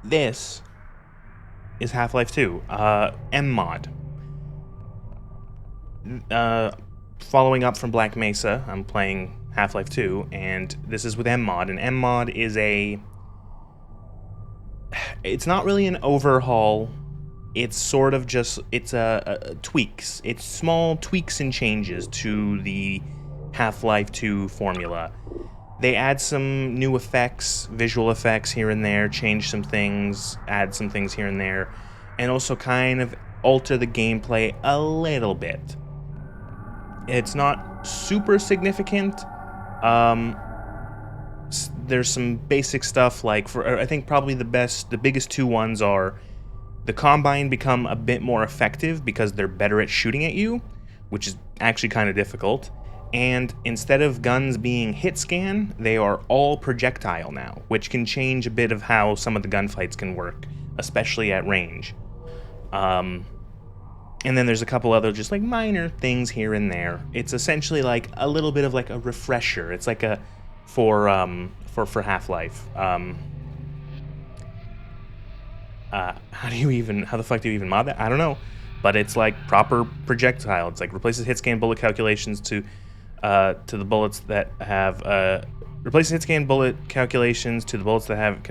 This is Half-Life 2, M-Mod. Following up from Black Mesa, I'm playing Half-Life 2, and this is with M-Mod, and M-Mod is it's not really an overhaul, it's sort of just, it's tweaks. It's small tweaks and changes to the Half-Life 2 formula. They add some new effects, visual effects here and there, change some things, add some things here and there, and also kind of alter the gameplay a little bit. It's not super significant. There's some basic stuff like, I think probably the biggest two ones are the Combine become a bit more effective because they're better at shooting at you, which is actually kind of difficult. And instead of guns being hit scan, they are all projectile now, which can change a bit of how some of the gunfights can work, especially at range. And then there's a couple other just like minor things here and there. It's essentially like a little bit of like a refresher. It's like a for Half-Life. How the fuck do you even mod that? I don't know, but it's like proper projectile. It's like replaces hit scan bullet calculations to the bullets that have replaces hit scan bullet calculations to the bullets that have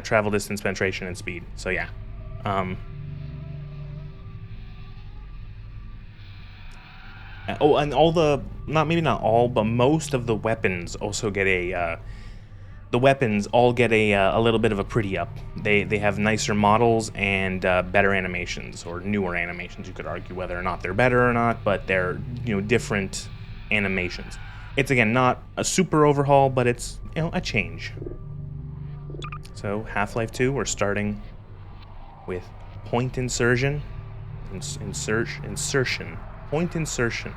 travel distance, penetration, and speed. So yeah. Oh, and all the maybe not all, but most of the weapons also get a little bit of a pretty up. They have nicer models and better animations, or newer animations. You could argue whether or not they're better or not, but they're different animations. It's again not a super overhaul, but it's a change. So Half-Life 2, we're starting with point insertion, insertion, point insertion.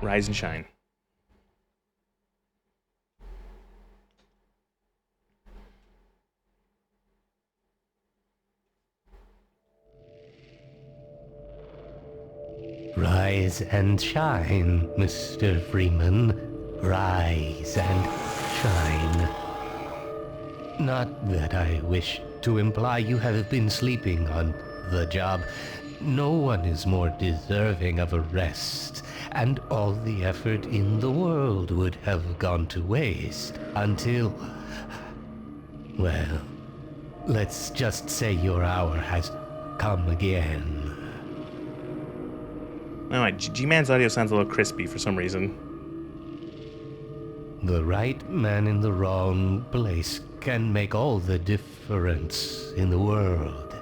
Rise and shine. Rise and shine, Mr. Freeman. Rise and shine. Not that I wish to imply you have been sleeping on the job. No one is more deserving of a rest, and all the effort in the world would have gone to waste until... well, let's just say your hour has come again. Alright, G-Man's audio sounds a little crispy for some reason. The right man in the wrong place can make all the difference in the world.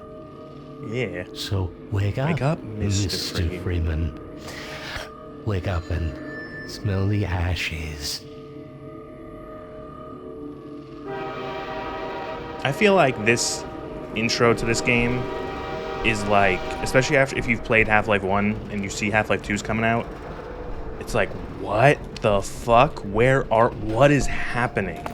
Yeah. So wake up, Mr. Freeman. Wake up and smell the ashes. I feel like this intro to this game is like, especially if you've played Half-Life 1 and you see Half-Life 2's coming out, it's like, what the fuck? What is happening?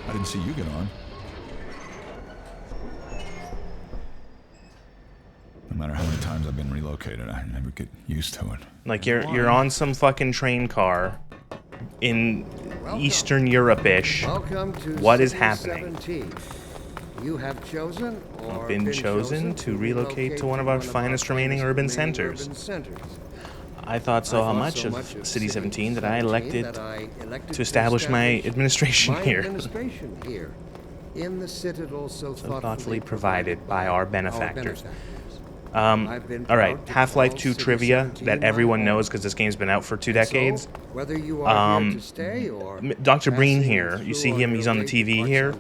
I didn't see you get on. No matter how many times I've been relocated, I never get used to it. Like you're on some fucking train car in Eastern Europe-ish. What is happening? 17. You have chosen or been chosen to relocate to one of our finest remaining urban centers. I thought so much of City 17 that I elected to establish my administration here. In the Citadel, so thoughtfully provided by our benefactors. Alright, Half-Life 2 trivia that everyone knows because this game's been out for 2 decades. Dr. Breen here, you see him, he's on the TV here.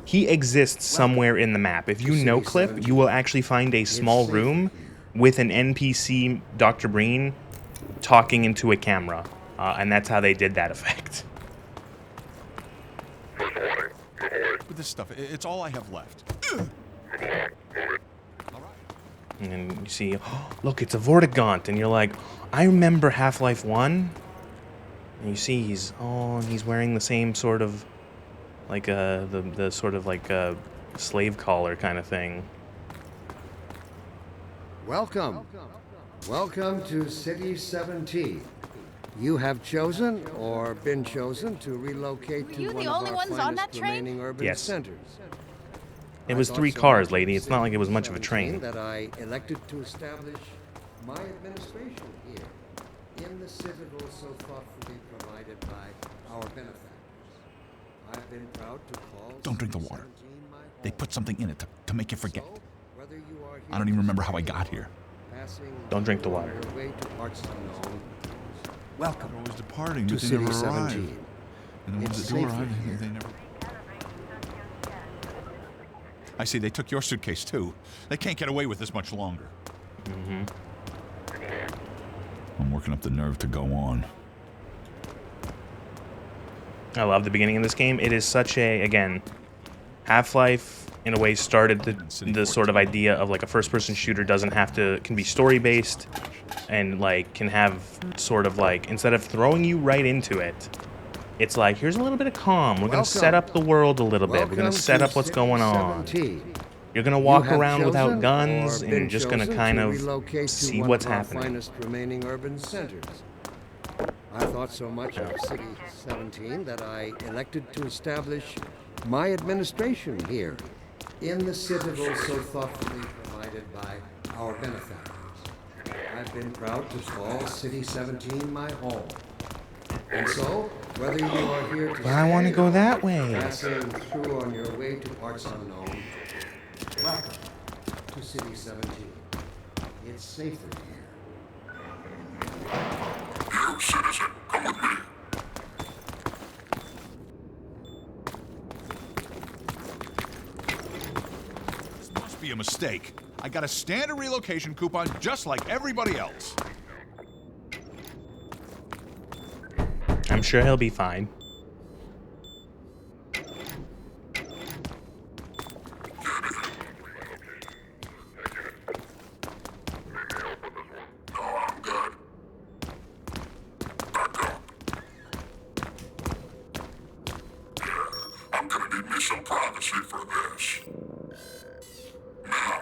He exists somewhere in the map. If you no-clip, you will actually find a small room with an NPC Dr. Breen talking into a camera. And that's how they did that effect. With this stuff, it's all I have left. And you see, oh, look, it's a Vortigaunt, and you're like, I remember Half-Life 1. And you see he's wearing the same sort of, like, the sort of like slave collar kind of thing. Welcome. Welcome to City 17. You have chosen or been chosen to relocate to You one the of only our ones on finest that train? remaining urban Yes. centers. It I was thought 3 so cars, much lady. of It's not like it was much of a City train. 17 that I elected to establish my administration here in the citadel so thoughtfully provided by our benefactors. I've been proud to call Don't drink the City water. 17 my They home. put something in it to make you forget. So, whether you are I don't here even to remember how I stay got or here. passing Don't drink the through on water. your way to parts unknown, welcome They're always departing, to but they City never 17. arrive. And the ones It's that do safer arrive, here. they never... I see, they took your suitcase too. They can't get away with this much longer. I'm working up the nerve to go on. I love the beginning of this game. It is such a, again, Half-Life in a way started the sort of idea of like a first-person shooter can be story-based and like can have sort of like, instead of throwing you right into it, it's like, here's a little bit of calm. We're going to set up the world a little bit. We're going to set up what's going on. You're going to walk around without guns and just going to kind of see what's happening. Finest remaining urban centers. I thought so much of City 17 that I elected to establish my administration here in the citadel so thoughtfully provided by our benefactors. I've been proud to call City 17 my home. And so, whether you are here to But I want to stay go or that way. passing through on your way to parts unknown, welcome to City 17. It's safer here. You, citizen, come with me. This must be a mistake. I got a standard relocation coupon just like everybody else. I'm sure he'll be fine. I'm good. Back up. I'm gonna need me some privacy for this. Now.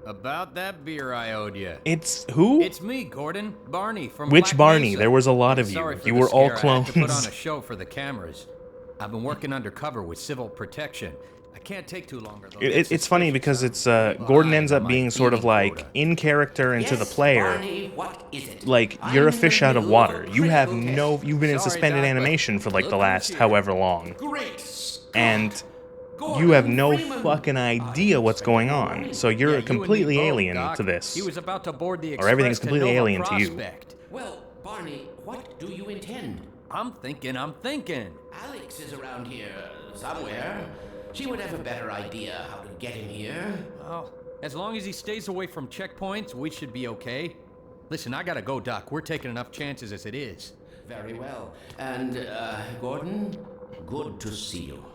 About that beer I owed you. It's who? It's me, Gordon. Barney from Which Black Barney? Mesa. There was a lot of you. Sorry for You the were all scare. I had to put on clones. a show for the cameras. I've been working undercover with civil protection. I can't take too longer, though. It's funny because it's Gordon ends up being sort of like in character into the player. Barney, what is it? Like you're a fish out of water. You have no. You've been in Sorry, suspended Doc, but animation for like the look last who's here. however long, Great Scott! and Gordon you have no Freeman. fucking idea what's going on. So Yeah, you're you and me completely both, alien Doc. to this. He was about to board the Or everything's express completely Nova alien to you. Prospect. Well, Barney, what do you intend? I'm thinking. Alex is around here somewhere. She would have a better idea how to get him here. Well, as long as he stays away from checkpoints, we should be okay. Listen, I gotta go, Doc. We're taking enough chances as it is. Very well. And, Gordon, good to see you.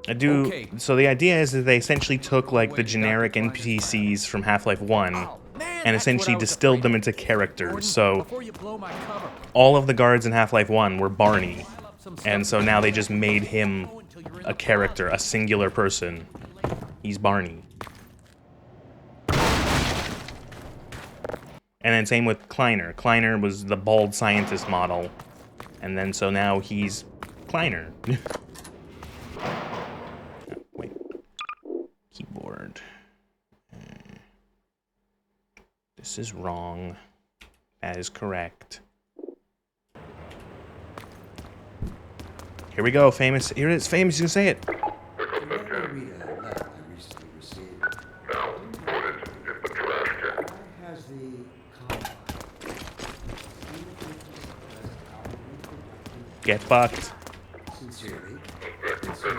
I do. Okay. So the idea is that they essentially took like the generic NPCs from Half-Life 1 Man, and that's essentially what I was distilled afraid them of. into characters. Gordon, So before you blow my cover, all of the guards in Half-Life 1 were Barney. And so now they just made him a character, a singular person. He's Barney. And then same with Kleiner. Kleiner was the bald scientist model. And then so now he's Kleiner. Wait. Keyboard. This is wrong. That is correct. Here we go, famous. Here it is, famous. You can say it. Read a letter I recently received. Put it in the trash can. Has the Get fucked. sincerely.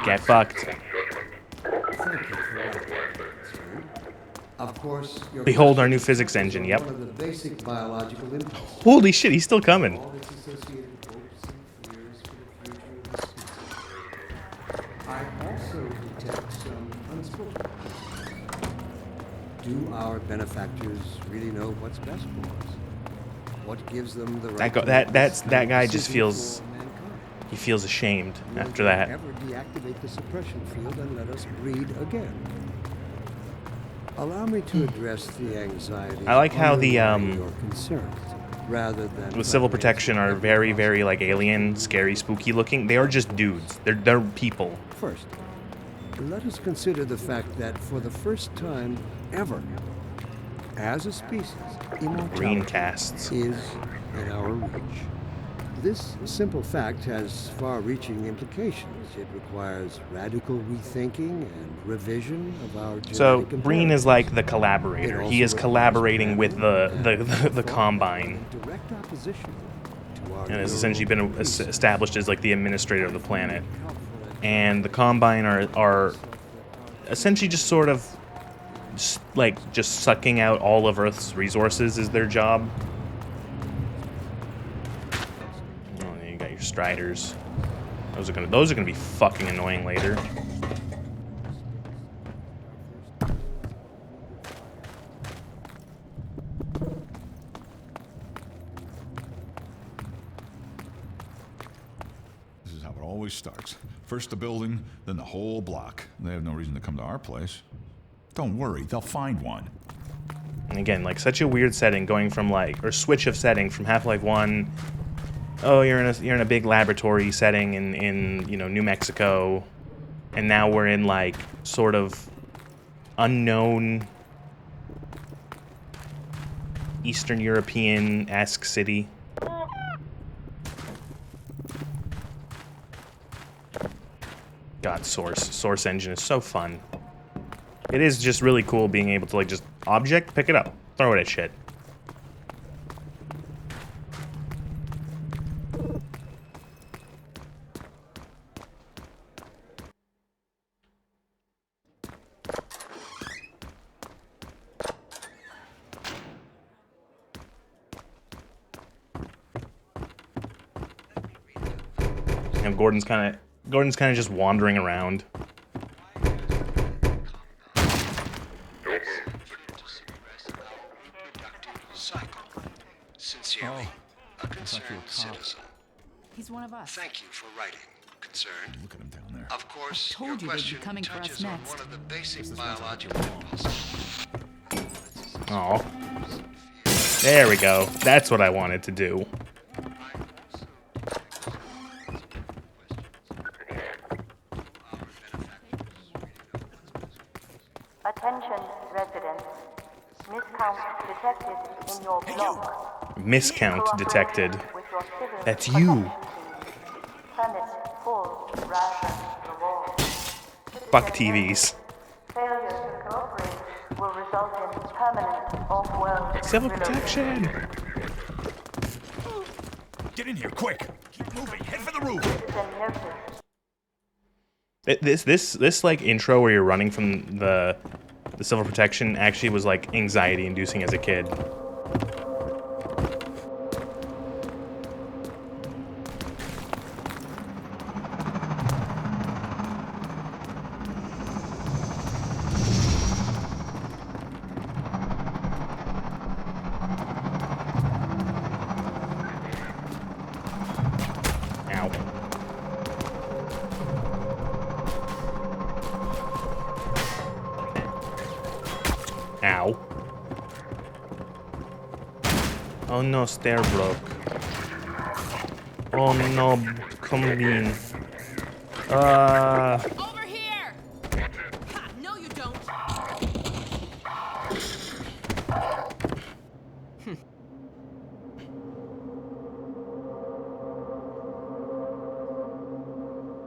Get fucked. Thank you for that concern. Of course, your Behold our question new physics engine, on yep. One of the basic biological impulses. Holy shit, he's still coming. All its associated hopes and fears for the future of the species. I also detect some unspoken questions. Do our benefactors really know what's best for us? What gives them the right to make this That kind of guy just decision feels for mankind? he feels ashamed Will after they that. ever deactivate the suppression field and let us breed again? Allow me to address the anxiety. I like how the your concerns, rather than the civil protection are very, very like alien, scary, spooky looking. They are just dudes. They're people. First, let us consider the fact that for the first time ever, as a species, immortality Green casts. is in our reach. This simple fact has far-reaching implications. It requires radical rethinking and revision of our genetic So Breen imperatives. is like the collaborator. It He also is collaborating requires with planning the and Combine, in direct opposition to our and has essentially been established as like the administrator of the planet. neural And the Combine are essentially just sort of just sucking out all of Earth's resources is their job. Oh, and you got your Striders. Those are gonna be fucking annoying later. This is how it always starts. First the building, then the whole block. They have no reason to come to our place. Don't worry, they'll find one. And again, like such a weird setting going from like, or switch of setting from Half-Life 1. Oh, you're in a big laboratory setting in you know, New Mexico, and now we're in like sort of unknown Eastern European-esque city. God, Source Engine is so fun. It is just really cool being able to like just object, pick it up, throw it at shit. And Gordon's kind of just wandering around. Sincerely, a concerned citizen. He's one of us. Thank you for writing. Concerned. Look at him down there. Of course, I told your you they'd be question coming for us touches on next. one of the basic biological impulses. Oh, there we go. That's what I wanted to do. Attention, residents. Miscount detected in your block. Miscount detected. With your civil That's you. protection team. Permit full ration reward. Fuck TVs. Failure to cooperate will result in permanent off-world Civil relocation. protection. Get in here, quick! Keep moving, head for the roof! Citizen notice. This like intro where you're running from the civil protection actually was like anxiety inducing as a kid. Ow. Ow. Oh no, stair broke. Oh no, combine. Over here! Ha, no, you don't.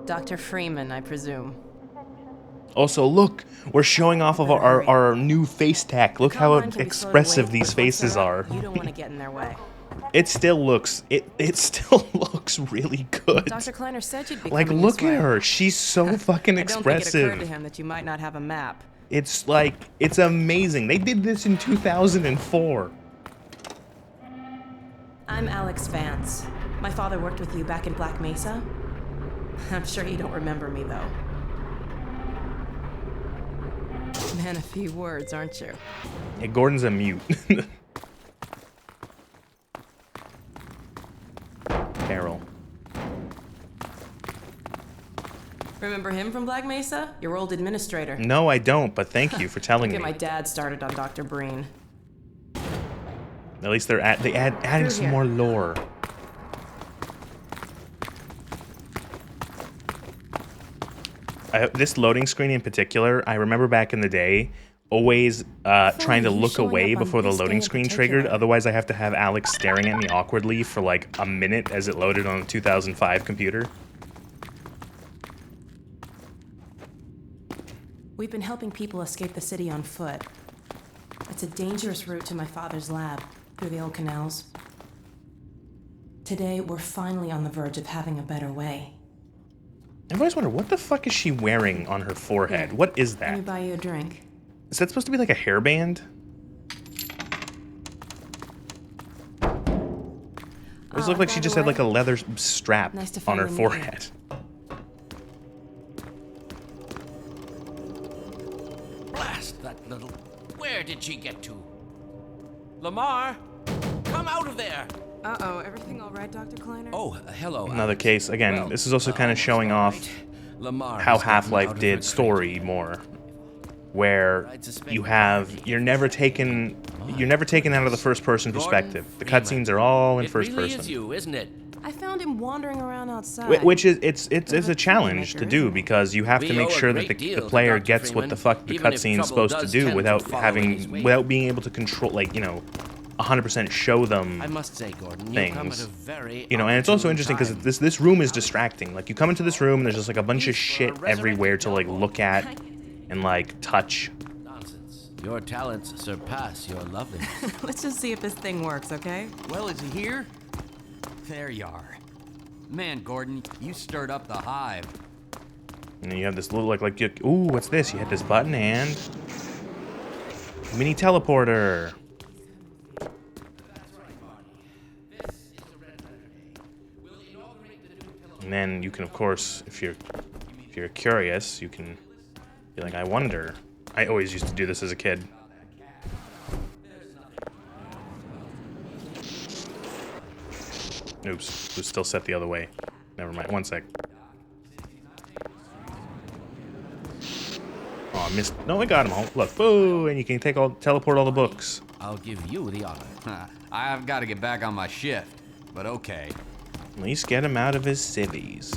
Dr. Freeman, I presume. Also, look, we're showing off of our new face tech. Look how Combine can be slowed expressive away, these but once faces they're are. up, You don't want to get in their way. It still looks really good. Dr. Kleiner said you'd be Like, coming look this way. at her. She's so fucking I don't think it occurred to expressive. him that you might not have a map. It's like, it's amazing. They did this in 2004. I'm Alex Vance. My father worked with you back in Black Mesa. I'm sure you don't remember me, though. Man, a few words, aren't you? Hey, Gordon's a mute. Carol. Remember him from Black Mesa? Your old administrator. No, I don't, but thank you for telling Get me. my dad started on Dr. Breen. At least they're adding some more lore. This loading screen in particular, I remember back in the day, always trying to look away before the loading screen triggered. Otherwise, I have to have Alex staring at me awkwardly for like a minute as it loaded on a 2005 computer. We've been helping people escape the city on foot. It's a dangerous route to my father's lab, through the old canals. Today, we're finally on the verge of having a better way. I've always wondered, what the fuck is she wearing on her forehead? Here, What is that? Let me buy you a drink. Is that supposed to be like a hairband? It does look like she just had like a leather strap on her forehead. Blast that little... Where did she get to? Lamar, come out of there! Uh-oh, everything all right, Dr. Kleiner? Oh, hello. Another case. Again, Well, this is also kind of showing off Lamar how has gotten out Half-Life of did her story more, where you're never taken out of the first person perspective. The cutscenes are all in first person. It really is you, isn't it? I found him wandering around outside. Which is it's a challenge to do, because you have to We make owe a sure that great the deal to player Dr. gets what the Freeman, fuck the even if cutscene is trouble supposed to does do tend to without follow in his wake. without being able to control, like, 100% show them I must say, Gordon, things. you come at a very And it's also opportune interesting because time. this room is distracting. Like, you come into this room and there's just like a bunch of shit everywhere to like look at and like touch. Nonsense. Your talents surpass your loveliness. Let's just see if this thing works, okay? Well, is he here? There you are. Man, Gordon, you stirred up the hive. And then you have this little ooh, what's this? You had this button and mini teleporter. And then you can, of course, if you're curious, you can be like, I wonder. I always used to do this as a kid. Oops, it was still set the other way. Never mind, one sec. Oh, I missed. No, I got him. Oh, look, boo, and you can teleport all the books. I'll give you the honor. I've got to get back on my shift, but okay. At least get him out of his civvies.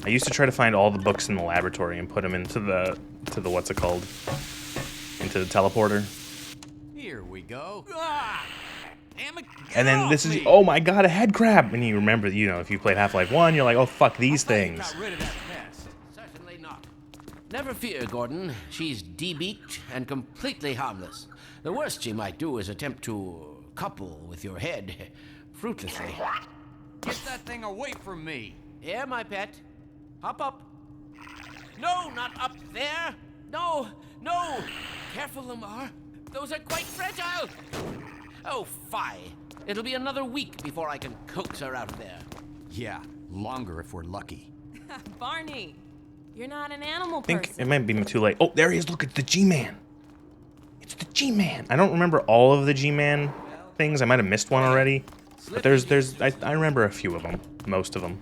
I used to try to find all the books in the laboratory and put them into the what's it called? Into the teleporter. Here we go. Ah! Damn it, And then this is, oh my god, a head crab! And you remember, if you played Half-Life 1, you're like, oh fuck these things. Got rid of that pest. Certainly not. Never fear, Gordon. She's debeaked and completely harmless. The worst she might do is attempt to couple with your head, fruitlessly. Get that thing away from me. Here, my pet. Hop up. No, not up there. No, no. Careful, Lamar. Those are quite fragile. Oh, fie. It'll be another week before I can coax her out of there. Yeah, longer if we're lucky. Barney, you're not an animal I think person. it might be too late. Oh, there he is. Look, it's the G-Man. It's the G-Man. I don't remember all of the G-Man things. I might have missed one already. But I remember a few of them. Most of them.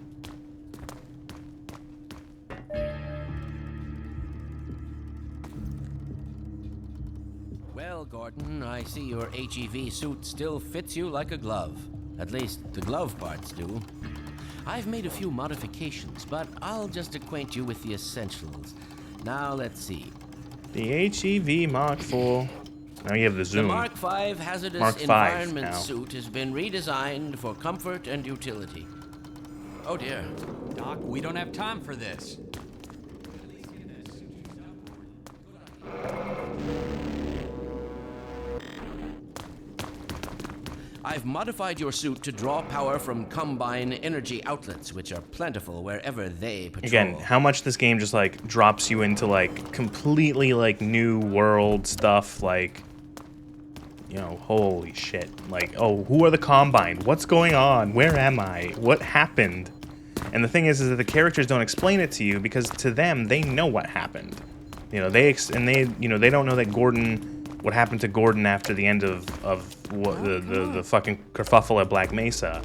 Well, Gordon, I see your HEV suit still fits you like a glove. At least the glove parts do. I've made a few modifications, but I'll just acquaint you with the essentials. Now, let's see. The HEV Mark IV. Now you have the zoom. The Mark V hazardous Mark V environment now. suit has been redesigned for comfort and utility. Oh dear. Doc, we don't have time for this. I've modified your suit to draw power from Combine energy outlets, which are plentiful wherever they patrol. Again, how much this game just like drops you into like completely like new world stuff, like, holy shit. Like, oh, who are the Combine? What's going on? Where am I? What happened? And the thing is that the characters don't explain it to you because to them, they know what happened. They don't know that what happened to Gordon after the end of the fucking kerfuffle at Black Mesa.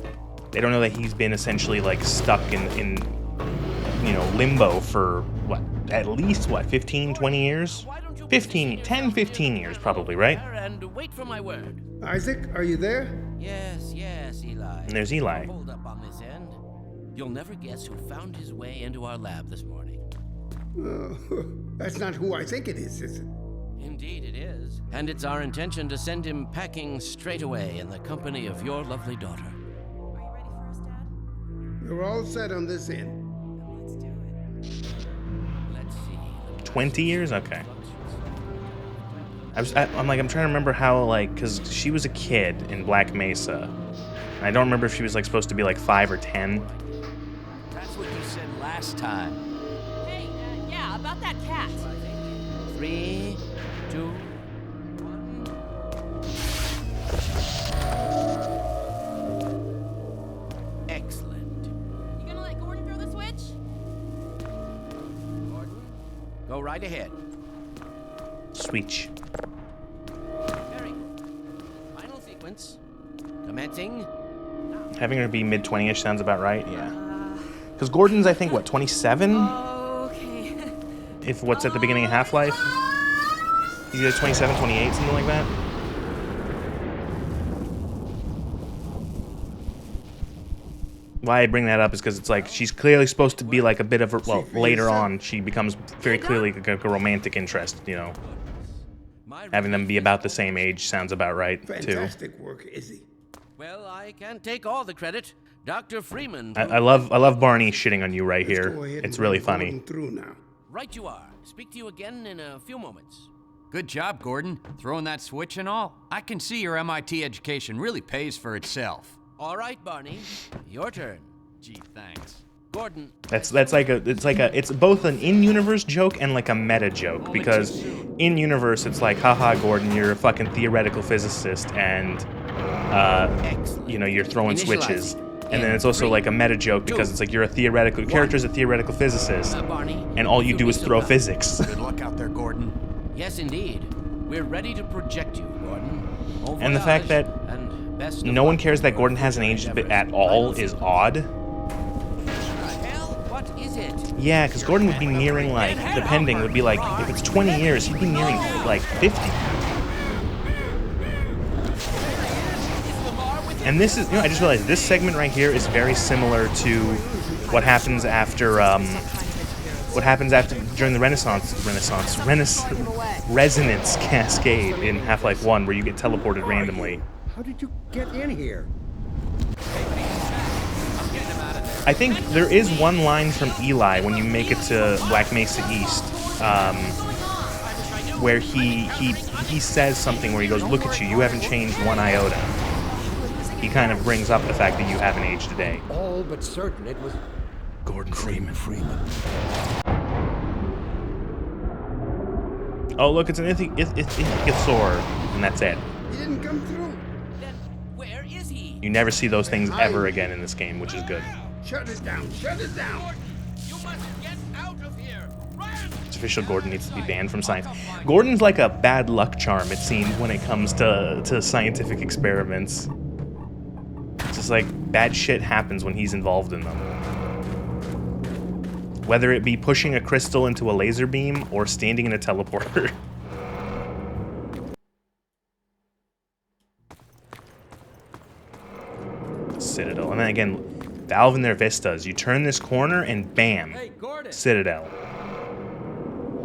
They don't know that he's been essentially like stuck in limbo for, what, at least, 15, 20 years? 10, 15 years probably, right? And wait for my word. Isaac, are you there? Yes, Eli. And there's Eli. Hold up on this end. You'll never guess who found his way into our lab this morning. That's not who I think it is it? Indeed it is. And it's our intention to send him packing straight away in the company of your lovely daughter. Are you ready for us, Dad? We're all set on this end. Let's do it. Let's see. 20 years? Okay. I'm trying to remember how, because she was a kid in Black Mesa. I don't remember if she was, supposed to be, 5 or 10. That's what you said last time. Hey, yeah, about that cat. 3, 2, 1. Excellent. You gonna let Gordon throw the switch? Gordon, go right ahead. Switch. Very good. Final sequence. Commencing. Having her be mid-20ish sounds about right, yeah. Because Gordon's, I think, 27? Okay. If what's at the beginning of Half-Life? He's either 27, 28, something like that. Why I bring that up is because it's she's clearly supposed to be a bit of a, later on, she becomes very clearly a romantic interest, Having them be about the same age sounds about right, too. Fantastic work, Izzy. Well, I can't take all the credit. Dr. Freeman. I love Barney shitting on you right Let's here. go ahead It's and really run funny. Gordon through now. Right you are. Speak to you again in a few moments. Good job, Gordon. Throwing that switch and all. I can see your MIT education really pays for itself. All right, Barney. Your turn. Gee, thanks. Gordon. It's both an in-universe joke and a meta joke, because in-universe it's haha, Gordon, you're a fucking theoretical physicist and you're throwing switches. And then it's also a meta joke because it's you're a theoretical character's a theoretical physicist, Barney, and all you do is throw physics. Good luck out there, Gordon. Yes, indeed. We're ready to project you, Gordon. And the fact that no one cares that Gordon hasn't aged a bit at all is odd. What is it? Yeah, because Gordon would be nearing depending, would be if it's 20 years, he'd be nearing 50. And this is, I just realized this segment right here is very similar to what happens after during the Resonance Cascade in Half-Life 1, where you get teleported randomly. How did you get in here? I think there is one line from Eli when you make it to Black Mesa East, where he says something where he goes, "Look at you, you haven't changed one iota." He kind of brings up the fact that you haven't aged a day. All but certain it was Gordon Freeman. Oh, look, it's an Ichthyosaur, and that's it. He didn't come through. Then where is he? You never see those things ever again in this game, which is good. Shut it down. Shut it down. You must get out of here. Run! It's official. Gordon needs to be banned from science. Gordon's like a bad luck charm, it seems, when it comes to scientific experiments. It's just bad shit happens when he's involved in them. Whether it be pushing a crystal into a laser beam or standing in a teleporter. Citadel. And then again, Valve and their vistas. You turn this corner and bam. Hey, Gordon. Citadel.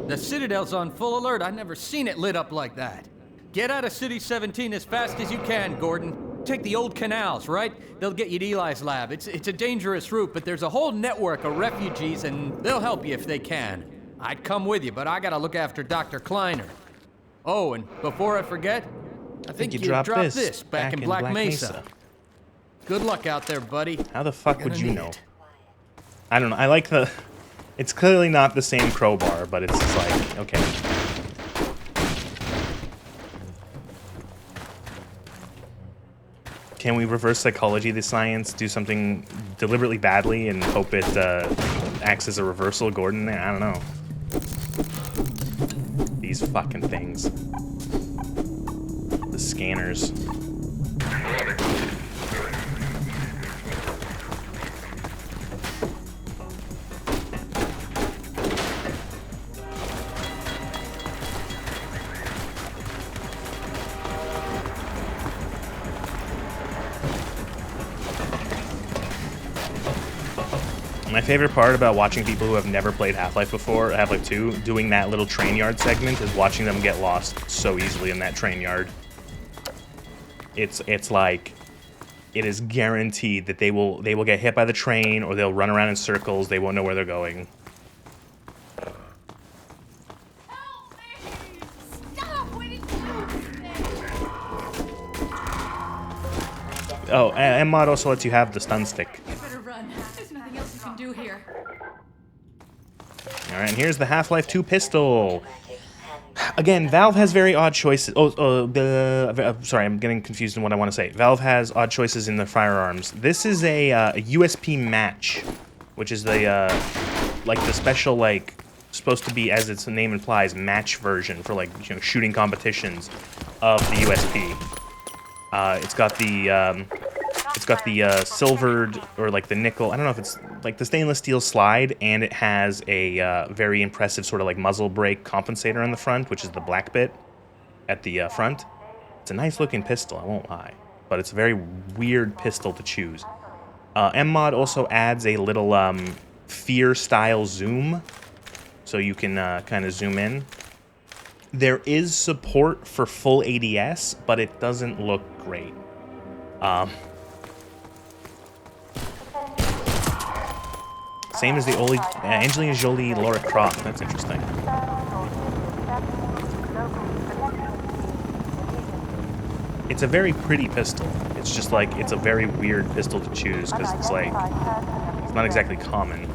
The Citadel's on full alert. I've never seen it lit up like that. Get out of City 17 as fast as you can, Gordon. Take the old canals, right? They'll get you to Eli's lab. It's a dangerous route, but there's a whole network of refugees, and they'll help you if they can. I'd come with you, but I gotta look after Dr. Kleiner. Oh, and before I forget, I think you dropped this back in Black Mesa. Good luck out there, buddy. How the fuck would you know? I don't know. I like the... It's clearly not the same crowbar, but it's just okay. Can we reverse psychology the science, do something deliberately badly, and hope it acts as a reversal, Gordon? I don't know. These fucking things. The scanners. My favorite part about watching people who have never played Half-Life before, Half-Life 2, doing that little train yard segment is watching them get lost so easily in that train yard. It's like, it is guaranteed that they will get hit by the train, or they'll run around in circles, they won't know where they're going. Oh, and mod also lets you have the stun stick. You better run. There's nothing else you can do here. Alright, and here's the Half-Life 2 pistol. Again, Valve has very odd choices. Sorry, I'm getting confused in what I want to say. Valve has odd choices in their firearms. This is a USP match, which is the, like, the special, like, supposed to be, as its name implies, match version for, like, you know, shooting competitions of the USP. It's got the silvered, or like the nickel, I don't know if it's like the stainless steel slide, and it has a very impressive sort of like muzzle brake compensator on the front, which is the black bit at the front. It's a nice looking pistol, I won't lie, but it's a very weird pistol to choose. M-Mod also adds a little fear style zoom, so you can kind of zoom in. There is support for full ADS, but it doesn't look great. Same as the Angelina Jolie Lara Croft. That's interesting. It's a very pretty pistol. It's just like, it's a very weird pistol to choose, because it's like, it's not exactly common.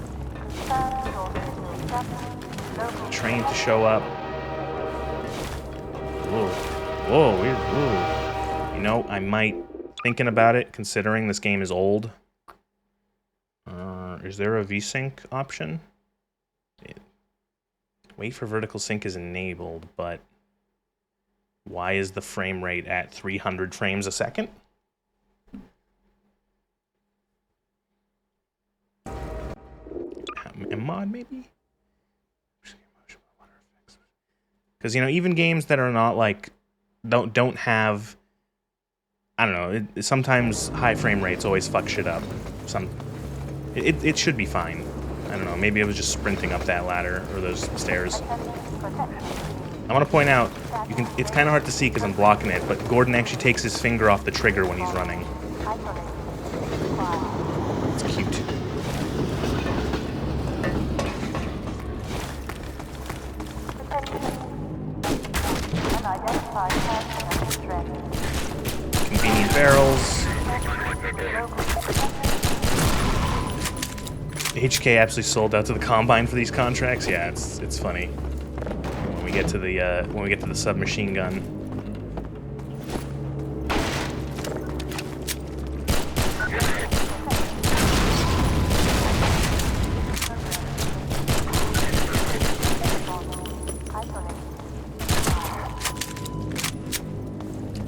Train to show up. Whoa. Whoa, weird. Whoa. You know, I might, thinking about it, considering this game is old. Is there a VSync option? Wait for vertical sync is enabled, but why is the frame rate at 300 frames a second? A mod, maybe? Because, you know, even games that are not, like, don't have, I don't know, sometimes high frame rates always fuck shit up. It should be fine. I don't know, maybe I was just sprinting up that ladder, or those stairs. I want to point out, it's kind of hard to see because I'm blocking it, but Gordon actually takes his finger off the trigger when he's running. It's cute. Convenient barrels. HK absolutely sold out to the Combine for these contracts. Yeah, it's funny. When we get to the submachine gun.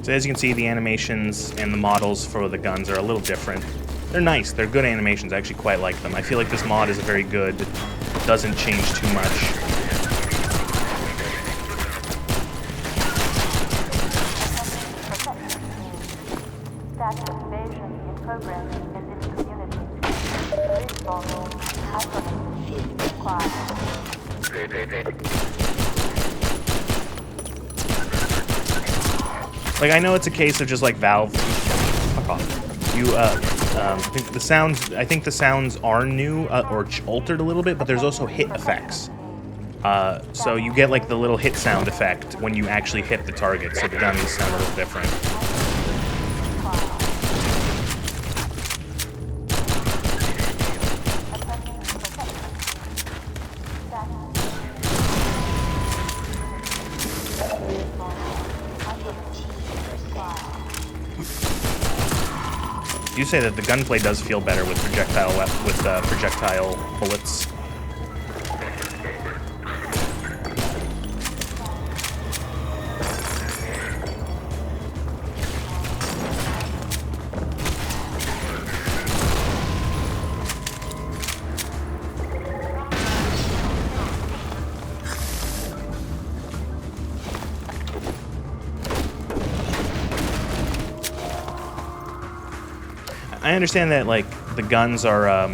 So as you can see, the animations and the models for the guns are a little different. They're nice, they're good animations, I actually quite like them. I feel like this mod is very good, it doesn't change too much. Like, I know it's a case of just like Valve. Fuck off. I think the sounds are new or altered a little bit, but there's also hit effects. So you get like the little hit sound effect when you actually hit the target, so the guns sound a little different. You say that the gunplay does feel better with projectile bullets. I understand that, like, the guns are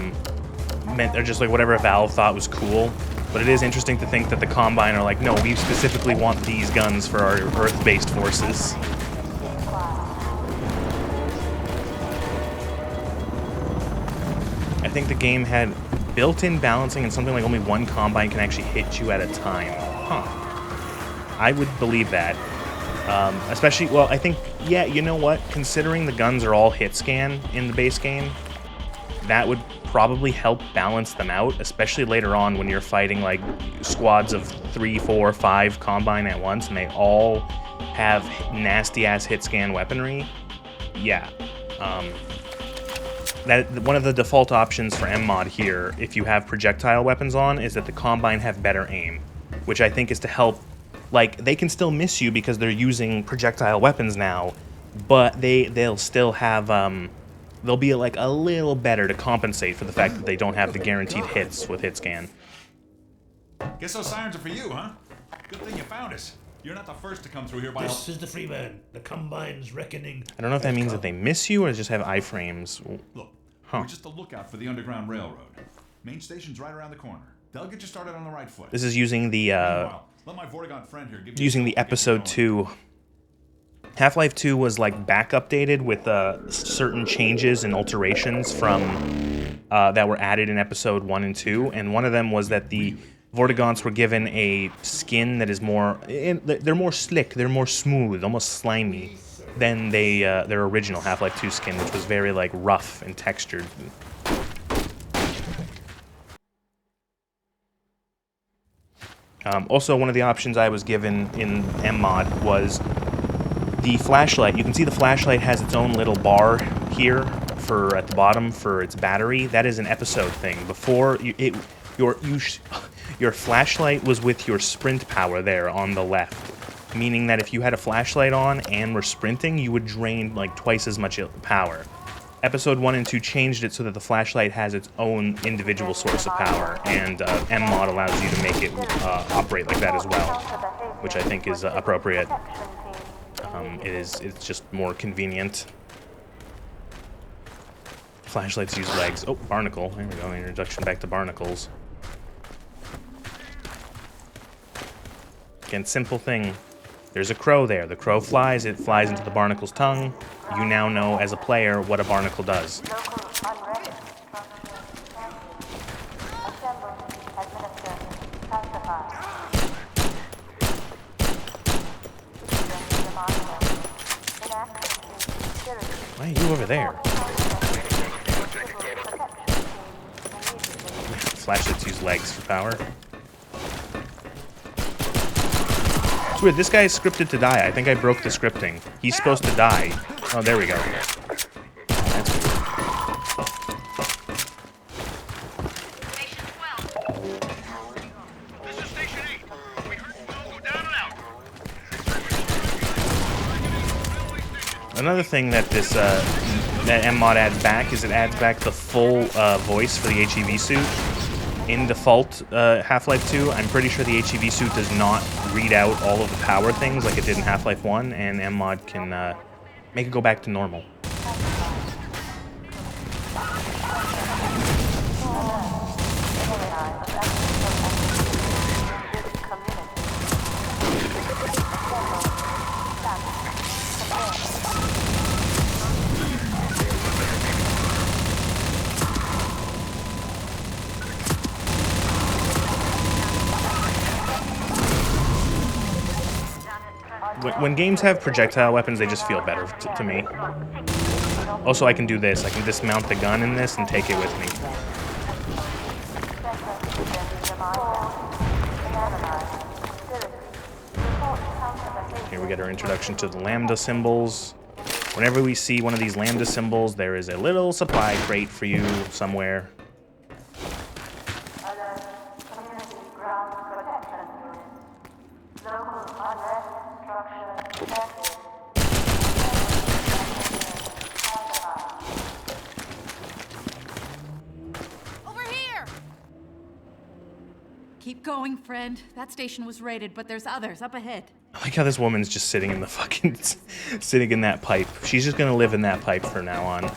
meant they're just like whatever Valve thought was cool. But it is interesting to think that the Combine are like, no, we specifically want these guns for our Earth-based forces. I think the game had built-in balancing and something like only one Combine can actually hit you at a time. Huh. I would believe that. Especially, well, I think, yeah, you know what? Considering the guns are all hit scan in the base game, that would probably help balance them out, especially later on when you're fighting like squads of 3, 4, 5 Combine at once and they all have nasty-ass hit scan weaponry. Yeah. That one of the default options for MMod here, if you have projectile weapons on, is that the Combine have better aim, which I think is to help. Like, they can still miss you because they're using projectile weapons now, but they'll still have, they'll be like a little better to compensate for the fact that they don't have the guaranteed hits with hit scan. Guess those sirens are for you, huh? Good thing you found us. You're not the first to come through here by... This is the Freeman. The Combine's reckoning. I don't know if that means that they miss you or just have iframes. Look, we're just a lookout for the Underground Railroad. Main station's right around the corner. They'll get you started on the right foot. This is using the, let my Vortigaunt friend here give you using the episode 2. Half-Life 2 was like back updated with certain changes and alterations from that were added in episode 1 and 2, and one of them was that the Vortigaunts were given a skin that is more, they're more slick, they're more smooth, almost slimy than their original Half-Life 2 skin, which was very like rough and textured. Also, one of the options I was given in MMod was the flashlight. You can see the flashlight has its own little bar here for at the bottom for its battery. That is an episode thing. Before your flashlight was with your sprint power there on the left, meaning that if you had a flashlight on and were sprinting, you would drain like twice as much power. Episode 1 and 2 changed it so that the flashlight has its own individual source of power, and MMod allows you to make it operate like that as well, which I think is appropriate. It's just more convenient. Flashlights use legs. Oh, barnacle. There we go. Introduction back to barnacles. Again, simple thing. There's a crow there. The crow flies. It flies into the barnacle's tongue. You now know, as a player, what a barnacle does. Why are you over there? Flashlights use legs for power. It's weird, this guy is scripted to die. I think I broke the scripting. He's supposed to die. Oh, there we go. That's weird. Another thing that this that MMod adds back is it adds back the full voice for the HEV suit. In default Half-Life 2, I'm pretty sure the HEV suit does not read out all of the power things like it did in Half-Life 1, and MMod can make it go back to normal. When games have projectile weapons, they just feel better to me. Also, I can do this. I can dismount the gun in this and take it with me. Here we get our introduction to the lambda symbols. Whenever we see one of these lambda symbols, there is a little supply crate for you somewhere. Keep going, friend. That station was raided, but there's others up ahead. I like how this woman's just sitting in the fucking... sitting in that pipe. She's just gonna live in that pipe from now on.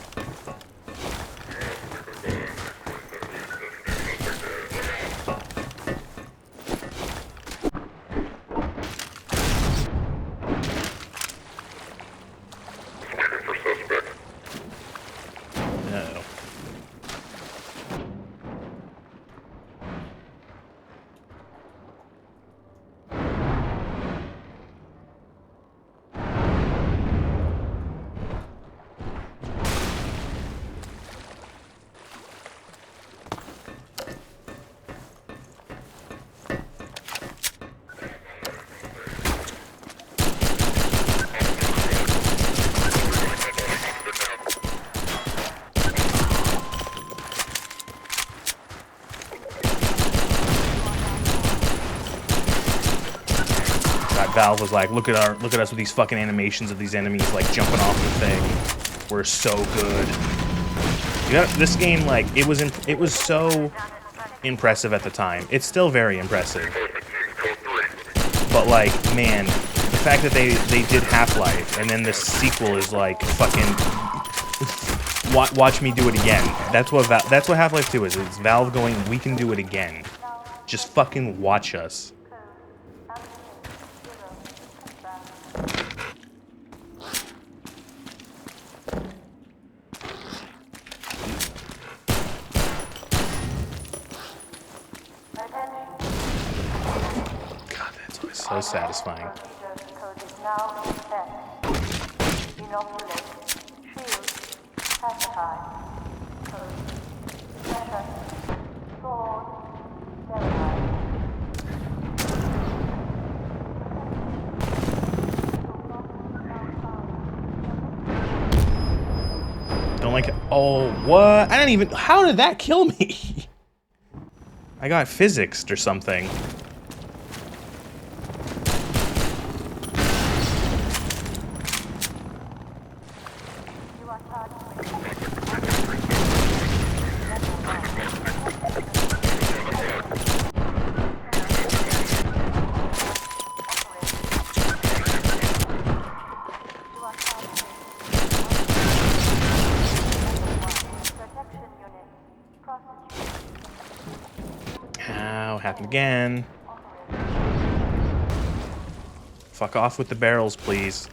Valve was like, look at us with these fucking animations of these enemies like jumping off the thing. We're so good. This game, like, it was so impressive at the time. It's still very impressive. But like, man, the fact that they did Half-Life and then the sequel is like fucking watch me do it again. That's what Half-Life 2 is. It's Valve going, we can do it again. Just fucking watch us. God, that's always so satisfying. Don't like it. Oh, what? I didn't even... How did that kill me? I got physicsed or something. Ow, happened again. Fuck off with the barrels, please.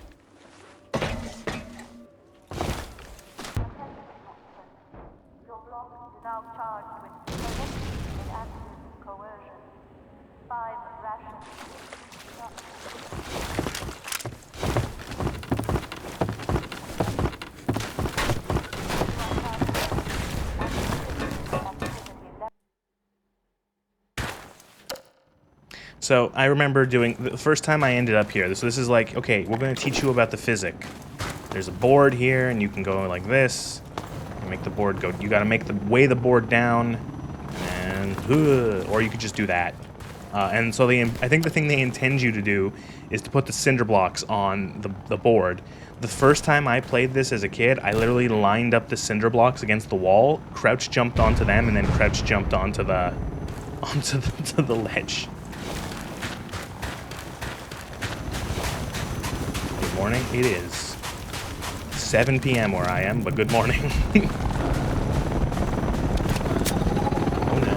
So I remember doing the first time I ended up here. So this is like, okay, we're going to teach you about the physics. There's a board here, and you can go like this. You make the board go. You got to make the weigh the board down, and or you could just do that. And so I think the thing they intend you to do is to put the cinder blocks on the board. The first time I played this as a kid, I literally lined up the cinder blocks against the wall, crouch jumped onto them, and then crouch jumped onto the ledge. Good morning. It is 7 p.m. where I am, but good morning. Oh no.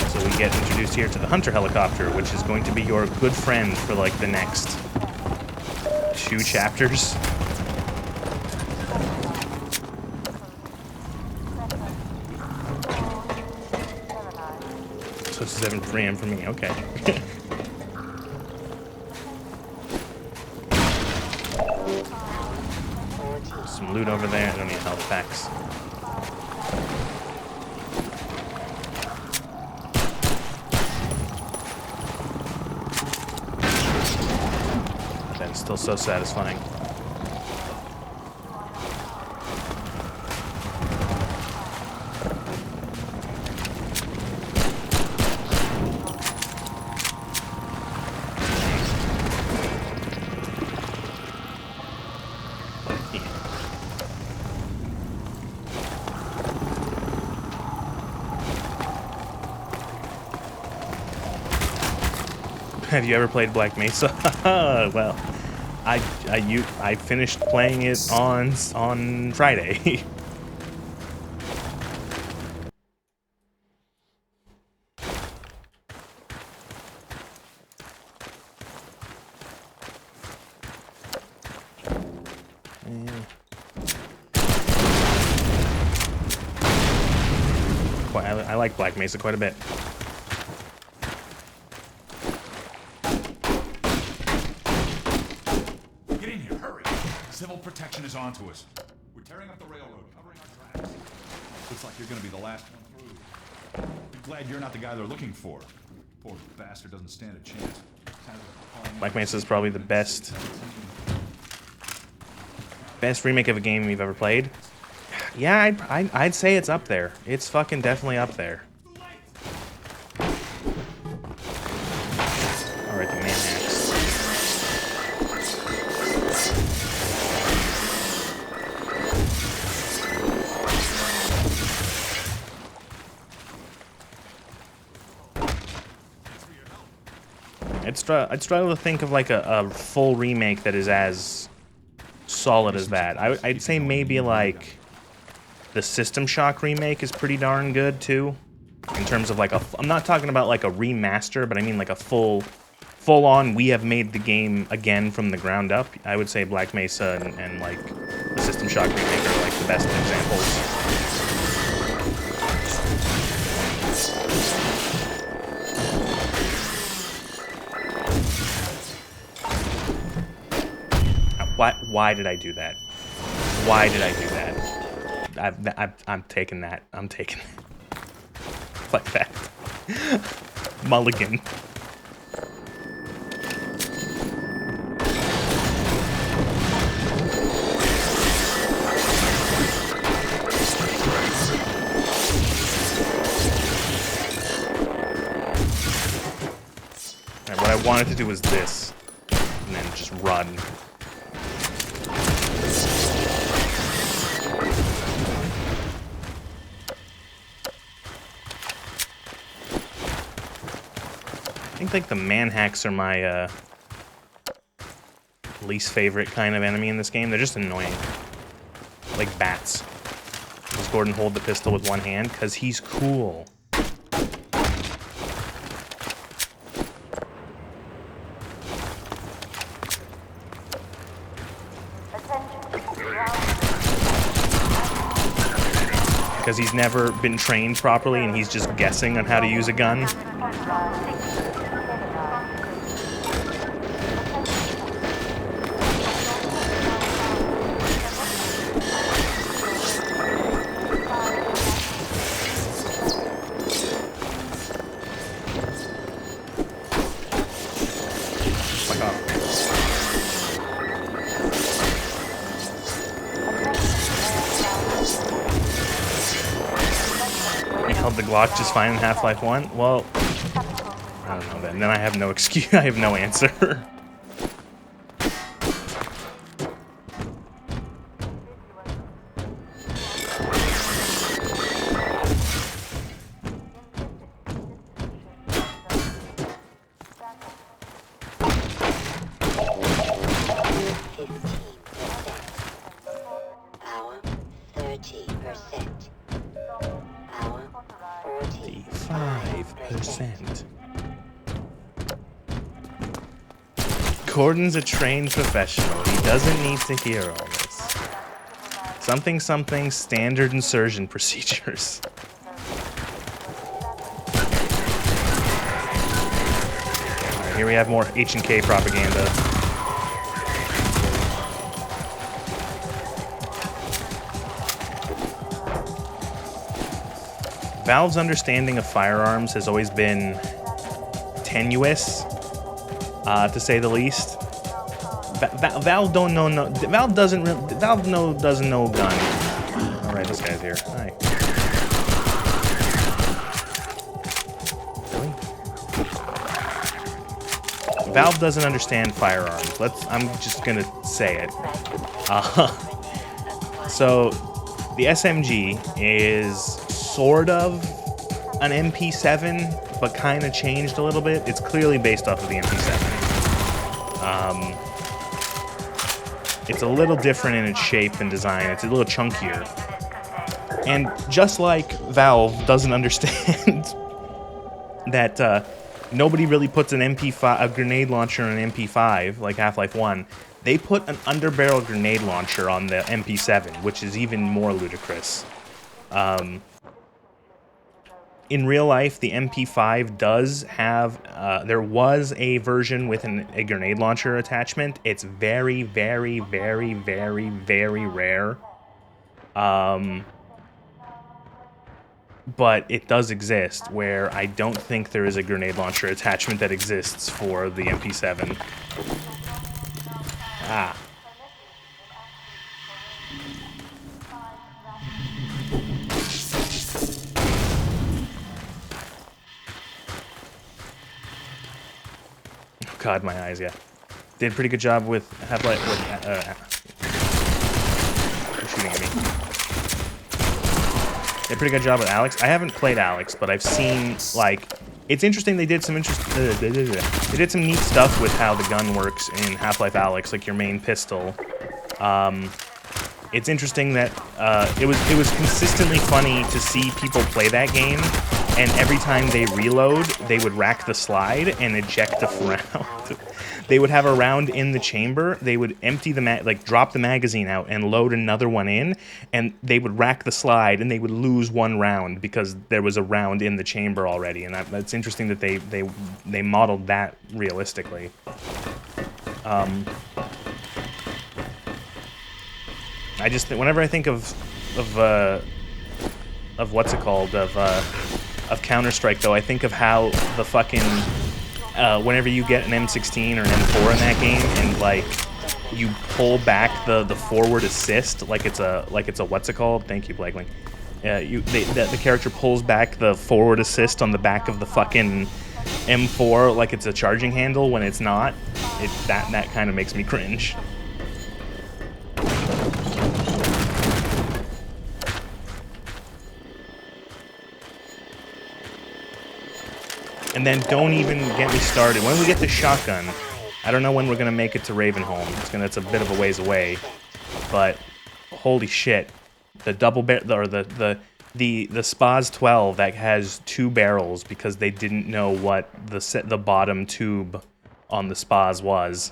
So we get introduced here to the Hunter helicopter, which is going to be your good friend for like the next 2 chapters. So it's 7 p.m. for me, okay. Some loot over there. I don't need health packs. That's still so satisfying. Have you ever played Black Mesa? Well, I finished playing it on Friday. I like Black Mesa quite a bit. Civil protection is onto us. We're tearing up the railroad, covering our tracks. Looks like you're gonna be the last one through. I'm glad you're not the guy they're looking for. Poor bastard doesn't stand a chance. Black Mesa is probably the best remake of a game we've ever played. Yeah, I'd say it's up there. It's fucking definitely up there. Alright, the man I'd struggle to think of like a full remake that is as solid as that. I'd say maybe like the System Shock remake is pretty darn good too, in terms of like I'm not talking about like a remaster, but I mean like a full on. We have made the game again from the ground up. I would say Black Mesa and like the System Shock remake are like the best examples. Why did I do that? Why did I do that? I'm taking that. I'm taking it. Like that. Mulligan. Alright, what I wanted to do was this. And then just run. I think like the manhacks are my least favorite kind of enemy in this game. They're just annoying. Like bats. Does Gordon hold the pistol with one hand? Because he's cool. Because he's never been trained properly and he's just guessing on how to use a gun. The Glock just fine in Half-Life 1? Well, I don't know then. Then I have no excuse. I have no answer. Gordon's a trained professional. He doesn't need to hear all this. Something, standard insertion procedures. Alright, here we have more H&K propaganda. Valve's understanding of firearms has always been tenuous. To say the least, Valve doesn't know gun. All right, this guy's here. Hi. Really? Valve doesn't understand firearms. I'm just gonna say it. So, the SMG is sort of an MP7, but kind of changed a little bit. It's clearly based off of the MP7. It's a little different in its shape and design. It's a little chunkier. And just like Valve doesn't understand that nobody really puts an MP5, a grenade launcher on an MP5, like Half-Life 1, they put an underbarrel grenade launcher on the MP7, which is even more ludicrous. In real life, the MP5 does have, there was a version with a grenade launcher attachment. It's very, very, very, very, very rare. But it does exist, where I don't think there is a grenade launcher attachment that exists for the MP7. Ah. God, my eyes, yeah. Did a pretty good job with Half-Life. You're shooting at me. Did a pretty good job with Alex. I haven't played Alex, but I've seen, like, It's interesting they did some they did some neat stuff with how the gun works in Half-Life Alyx, like your main pistol. It's interesting that it was consistently funny to see people play that game, and every time they reload, they would rack the slide and eject a round. They would have a round in the chamber, they would empty the drop the magazine out and load another one in, and they would rack the slide and they would lose one round because there was a round in the chamber already. And that's interesting that they modeled that realistically. I just whenever I think of what's it called, of Counter-Strike, though, I think of how the fucking whenever you get an M16 or an M4 in that game and like you pull back the forward assist like it's a what's it called? Thank you, Blagling. The character pulls back the forward assist on the back of the fucking M4 like it's a charging handle when it's not. That kind of makes me cringe. And then don't even get me started. When we get the shotgun, I don't know when we're gonna make it to Ravenholm. It's a bit of a ways away, but holy shit, the double or the Spaz 12 that has 2 barrels because they didn't know what the bottom tube on the Spaz was.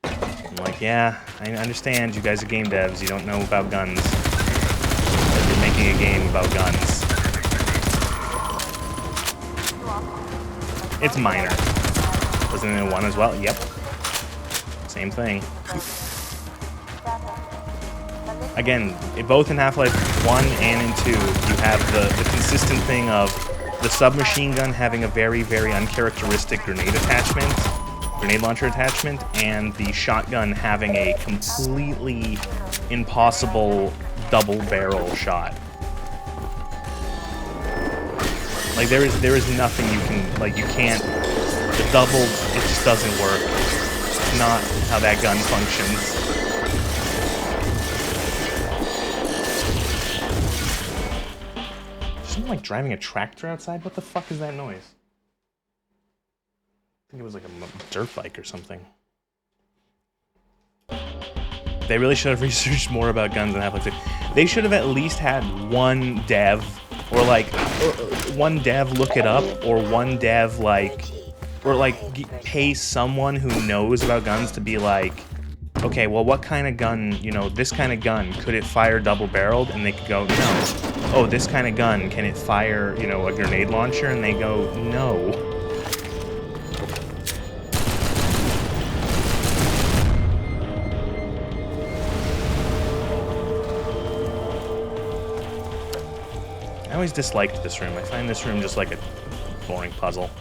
I'm like, yeah, I understand. You guys are game devs. You don't know about guns. But you're making a game about guns. It's minor. Wasn't it in 1 as well? Yep. Same thing. Again, both in Half-Life 1 and in 2, you have the consistent thing of the submachine gun having a very, very uncharacteristic grenade launcher attachment, and the shotgun having a completely impossible double barrel shot. Like there is nothing you can, like you can't, the double, it just doesn't work. It's not how that gun functions. Is someone like driving a tractor outside? What the fuck is that noise? I think it was like a dirt bike or something. They really should have researched more about guns in Half-Life 2. They should have at least had one dev, or like one dev look it up, or one dev pay someone who knows about guns to be like, okay, well, what kind of gun, this kind of gun, could it fire double-barreled? And they could go, no. Oh, this kind of gun, can it fire, a grenade launcher? And they go, no. I always disliked this room. I find this room just like a boring puzzle.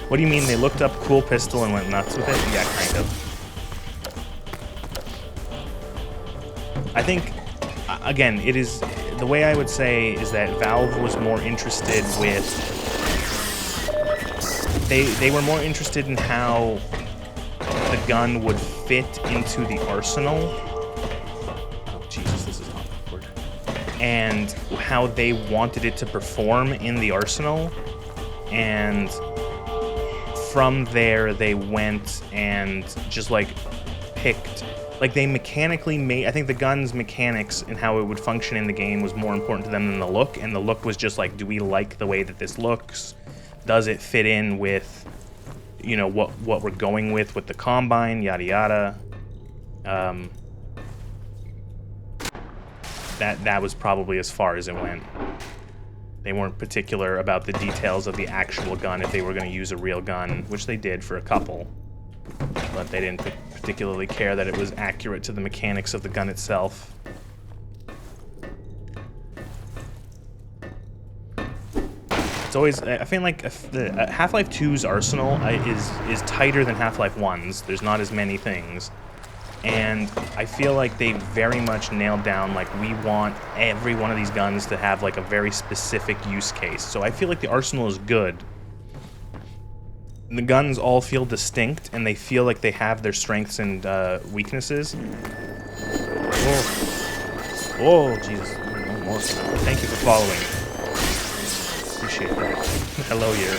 What do you mean they looked up cool pistol and went nuts with it? Yeah, kind of. I think, again, it is, the way I would say is that Valve was more interested with, they were more interested in how the gun would fit into the arsenal. Oh, Jesus, this is awkward. And how they wanted it to perform in the arsenal. And from there, they went and just, like, picked... Like, they mechanically made... I think the gun's mechanics and how it would function in the game was more important to them than the look. And the look was just like, do we like the way that this looks? Does it fit in with, what we're going with the Combine, yada yada. That was probably as far as it went. They weren't particular about the details of the actual gun if they were going to use a real gun, which they did for a couple. But they didn't particularly care that it was accurate to the mechanics of the gun itself. It's always, I feel like Half-Life 2's arsenal is tighter than Half-Life 1's. There's not as many things. And I feel like they very much nailed down, like, we want every one of these guns to have, like, a very specific use case. So I feel like the arsenal is good. The guns all feel distinct, and they feel like they have their strengths and weaknesses. Oh, Jesus. Thank you for following. appreciate that. Hello here.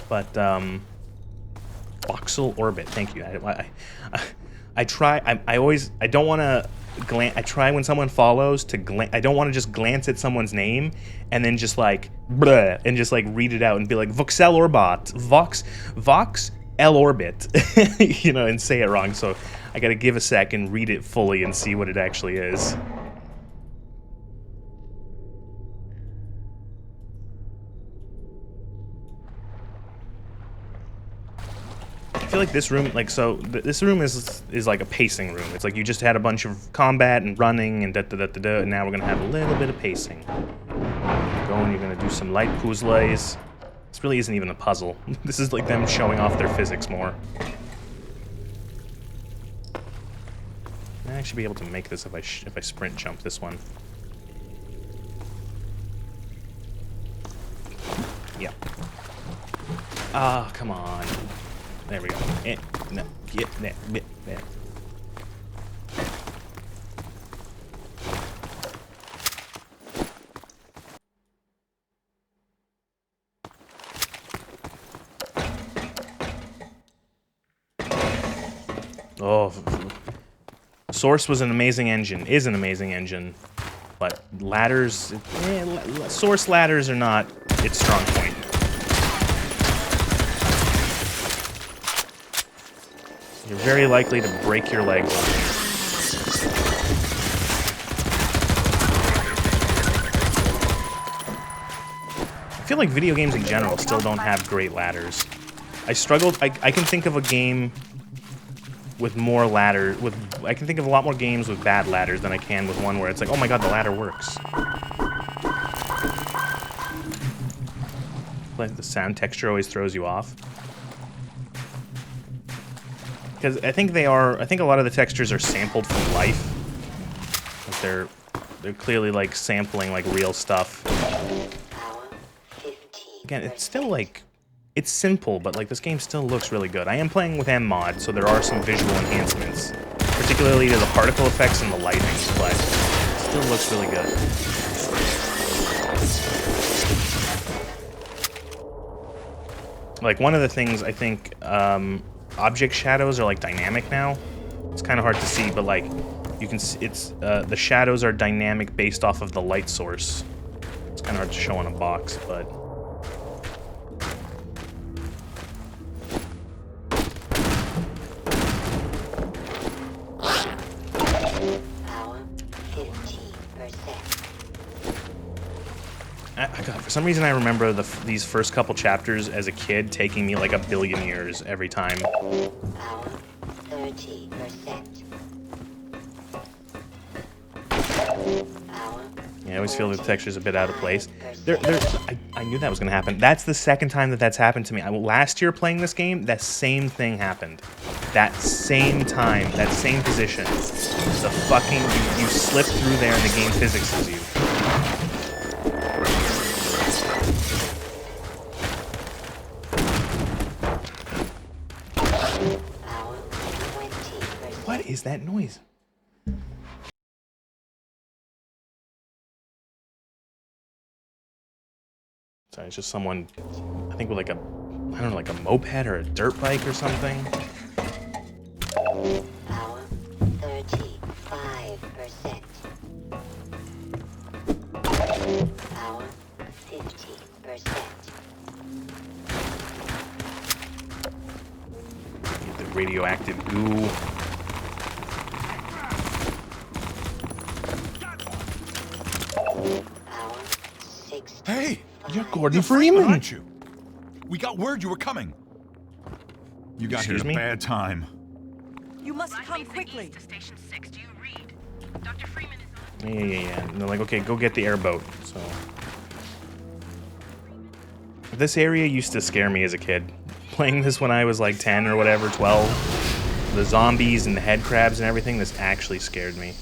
But, voxel orbit, thank you. I try, I don't want to glance, I try when someone follows to I don't want to just glance at someone's name and then just like, bleh, and just like read it out and be like, voxel orbit, vox L orbit, you know, and say it wrong. So I gotta give a sec and read it fully and see what it actually is. I feel like this room, like, so this room is like a pacing room. It's like you just had a bunch of combat and running and da-da-da-da-da, and now we're gonna have a little bit of pacing. You're gonna do some light puzzles. This really isn't even a puzzle. This is like them showing off their physics more. I actually be able to make this if I sprint jump this one. Yeah. Ah, come on. There we go. No, get there. Oh, Source was an amazing engine, is an amazing engine, but ladders, Source ladders are not its strong point. You're very likely to break your legs on it. I feel like video games in general still don't have great ladders. I struggled, I can think of a game with more ladder, I can think of a lot more games with bad ladders than I can with one where it's like, oh my god, the ladder works. Like the sound texture always throws you off. Because I think a lot of the textures are sampled from life. Like they're clearly like sampling like real stuff. Again, it's still like, it's simple, but like this game still looks really good. I am playing with M-Mod, so there are some visual enhancements, particularly to the particle effects and the lighting, but it still looks really good. Like one of the things I think, object shadows are like dynamic now. It's kind of hard to see, but like you can see the shadows are dynamic based off of the light source. It's kind of hard to show on a box, but God, for some reason I remember these first couple chapters as a kid taking me like a billion years every time. 30%. Yeah, I always feel the texture's a bit out of place. I knew that was going to happen. That's the second time that's happened to me. Last year playing this game, that same thing happened. That same time, that same position. The fucking, you slip through there and the game physics you. What is that noise? Sorry, it's just someone, I think with like a, I don't know, like a moped or a dirt bike or something. Power 35%. Power 50%. Get the radioactive goo. Hey! You're Gordon Freeman, aren't you? We got word you were coming. You got here at a bad time. You must come quickly. To Station 6. Do you read? Dr. Freeman is on. Yeah. And they're like, okay, go get the airboat. So this area used to scare me as a kid. Playing this when I was like 10 or whatever, 12. The zombies and the head crabs and everything, this actually scared me.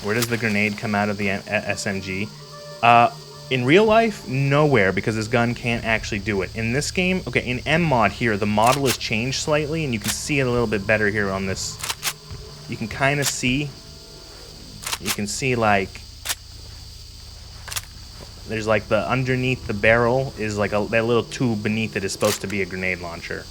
Where does the grenade come out of the SMG? In real life, nowhere, because this gun can't actually do it. In this game, okay, in M mod here, the model has changed slightly, and you can see it a little bit better here on this. You can kind of see. You can see, like, there's like the underneath the barrel is like that little tube beneath it is supposed to be a grenade launcher.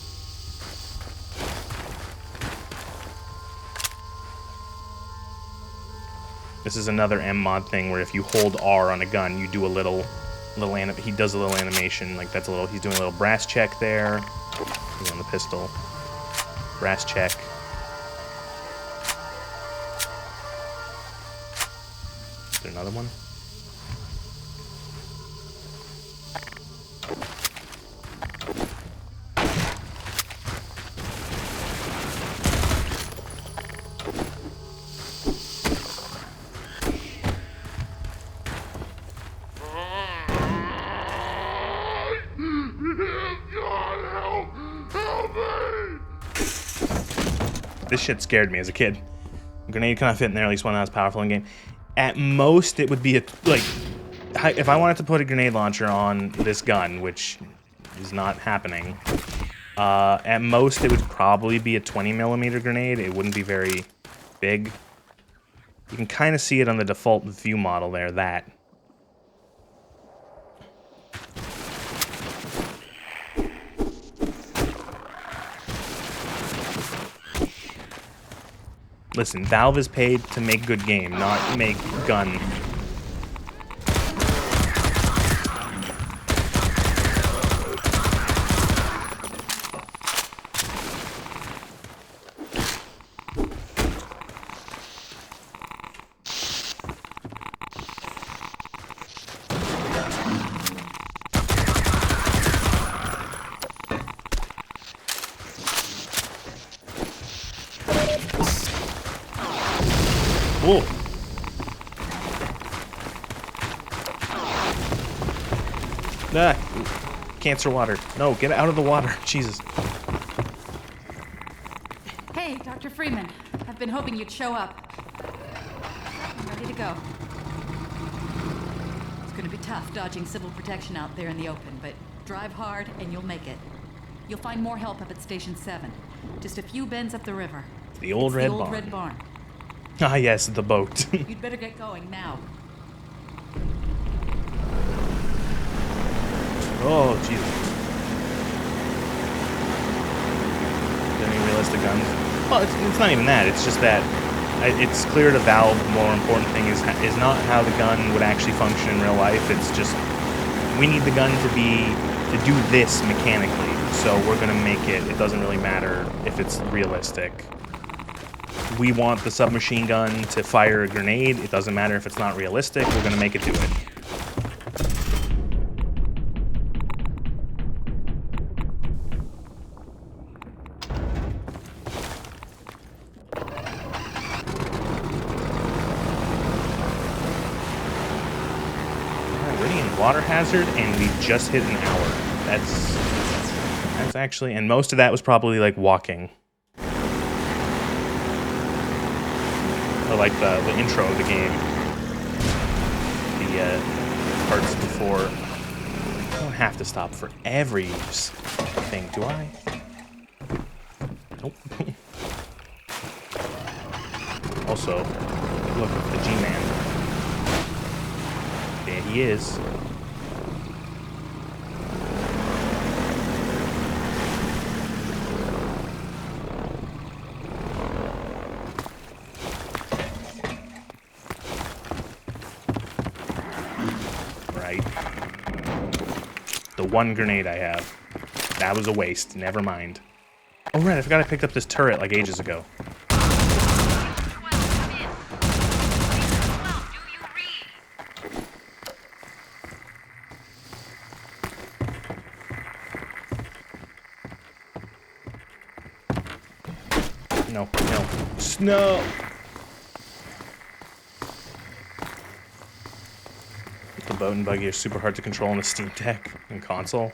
This is another M mod thing where if you hold R on a gun, you do a little he does a little animation, like that's a little, he's doing a little brass check there. He's on the pistol. Brass check. Is there another one? This shit scared me as a kid. A grenade cannot fit in there, at least one that's powerful in game. At most, it would be a, like, if I wanted to put a grenade launcher on this gun, which is not happening, at most it would probably be a 20mm grenade. It wouldn't be very big. You can kind of see it on the default view model there, that. Listen, Valve is paid to make good game, not make gun. Whoa. Ah, cancer water. No, get out of the water. Jesus. Hey, Dr. Freeman. I've been hoping you'd show up. I'm ready to go. It's gonna be tough dodging civil protection out there in the open, but drive hard and you'll make it. You'll find more help up at Station 7. Just a few bends up the river. The old red barn. Red barn. Ah, yes, the boat. You'd better get going now. Oh, Jesus. Is there any realistic guns? Well, it's not even that. It's just that it's clear to Valve the more important thing is not how the gun would actually function in real life. It's just, we need the gun to do this mechanically. So we're going to make it. It doesn't really matter if it's realistic. We want the submachine gun to fire a grenade. It doesn't matter if it's not realistic. We're going to make it do it. We're in water hazard, and we just hit an hour. That's actually, and most of that was probably like walking. Or like the intro of the game. The parts before. I don't have to stop for every thing, do I? Nope. Also, look, the G-Man. There he is. The one grenade I have. That was a waste. Never mind. Oh, right. I forgot I picked up this turret like ages ago. No, no. Snow! The boat and buggy are super hard to control on the Steam Deck and console.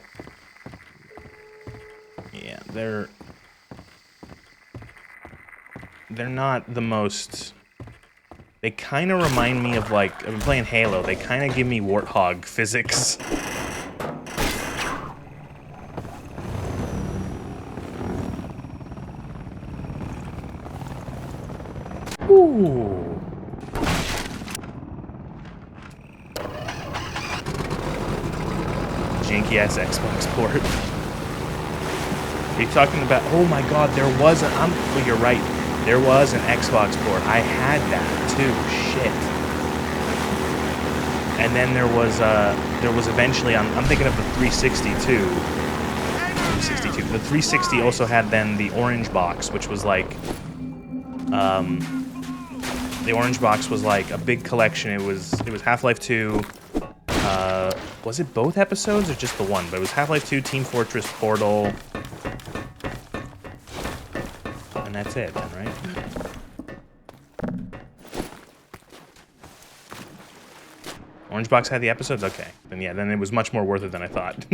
Yeah, they're not the most They kind of remind me of, like, I've been playing Halo. They kind of give me Warthog physics. Ooh. Janky-ass Xbox port. Are you talking about... Oh my god, there was an... well, you're right. There was an Xbox port. I had that, too. Shit. And then there was eventually... I'm thinking of the 360, too. 362. The 360 also had then the orange box, which was like... the orange box was like a big collection. It was Half-Life 2... was it both episodes or just the one? But it was Half-Life 2, Team Fortress, Portal, and that's it then, right? Orange Box had the episodes? Okay. Then yeah, then it was much more worth it than I thought.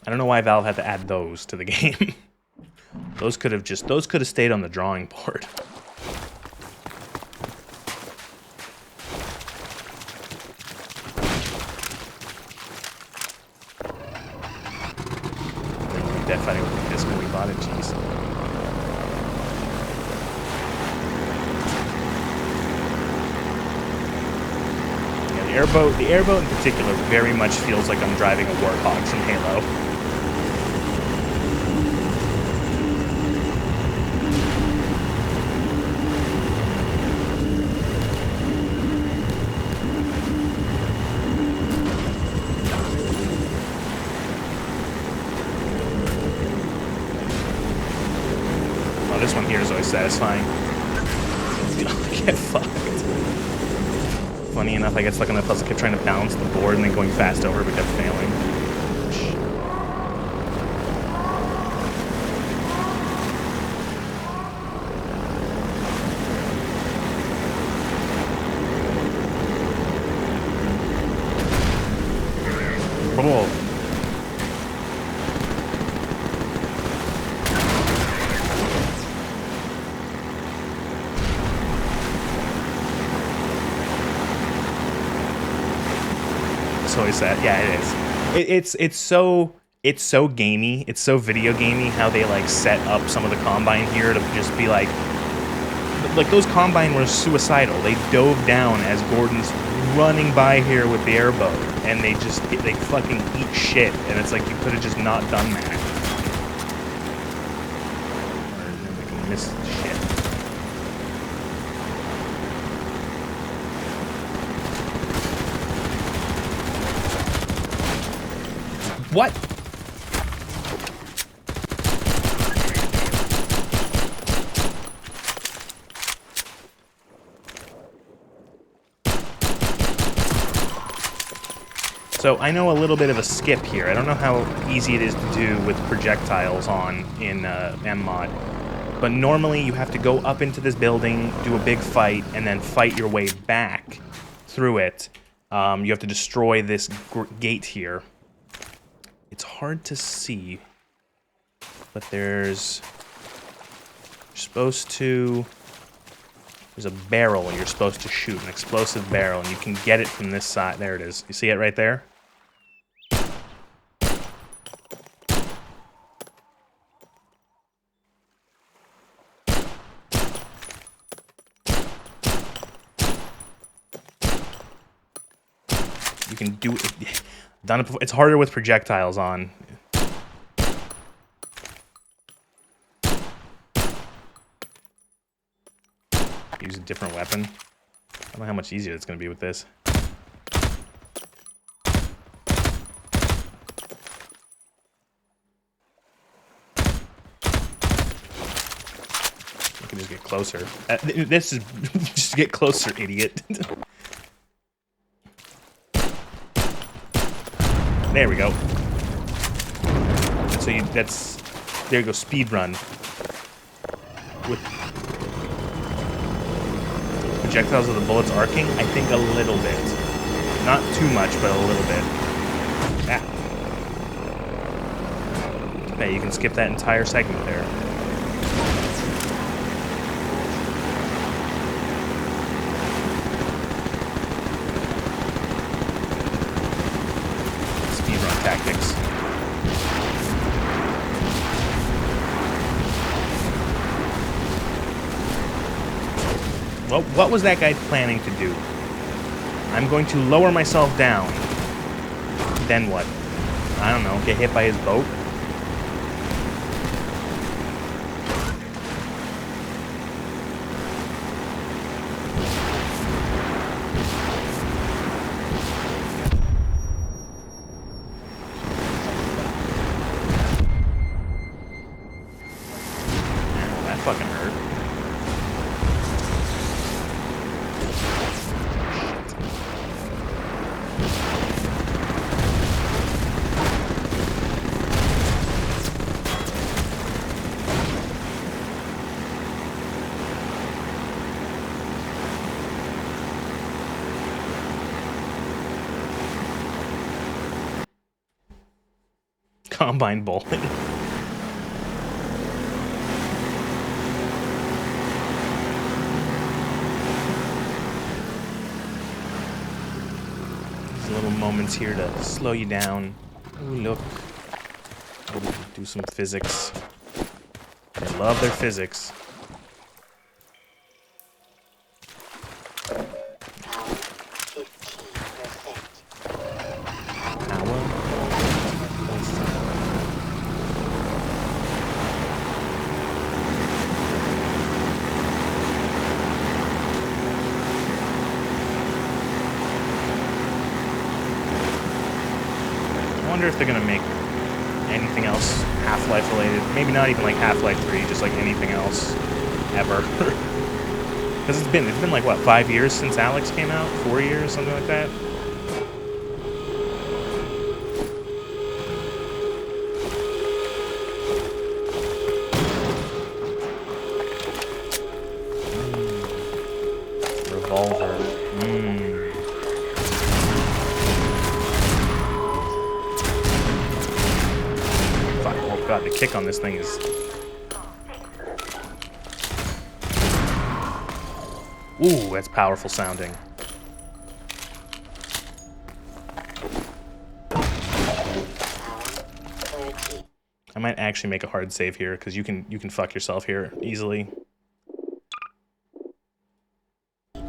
I don't know why Valve had to add those to the game. Those could have stayed on the drawing board. Death fighting with this when we bought it, jeez. Yeah, the airboat in particular very much feels like I'm driving a Warthog from Halo. This one here is always satisfying. Get fucked. Funny enough, I get stuck on that puzzle, kept trying to balance the board and then going fast over, but kept failing. Whoa. Always that. Yeah, it is. It's so gamey. It's so video gamey how they like set up some of the Combine here to just be like those Combine were suicidal. They dove down as Gordon's running by here with the airboat, and they fucking eat shit. And it's like you could have just not done that. Or they can miss shit. What? So I know a little bit of a skip here. I don't know how easy it is to do with projectiles in MMod, but normally you have to go up into this building, do a big fight, and then fight your way back through it. You have to destroy this gate here. It's hard to see, but there's a barrel you're supposed to shoot, an explosive barrel, and you can get it from this side. There it is. You see it right there? You can do it. Done it before. It's harder with projectiles on. Use a different weapon. I don't know how much easier it's going to be with this. I can just get closer. This is just get closer, idiot. There we go. So there you go, speed run. with projectiles of the bullets arcing? I think a little bit. Not too much, but a little bit. Ah. Okay, you can skip that entire segment there. Speedrun tactics. Well, what was that guy planning to do? I'm going to lower myself down. Then what? I don't know, get hit by his boat? That fucking hurt. Combine bullet. There's little moments here to slow you down. Ooh, look. Oh, we can do some physics. They love their physics. I wonder if they're gonna make anything else Half-Life related. Maybe not even like Half-Life 3, just like anything else ever. Because it's been like what, 5 years since Alex came out? 4 years, something like that. Revolver. Oh god, the kick on this thing is... Ooh, that's powerful sounding. I might actually make a hard save here, because you can fuck yourself here easily. 5%.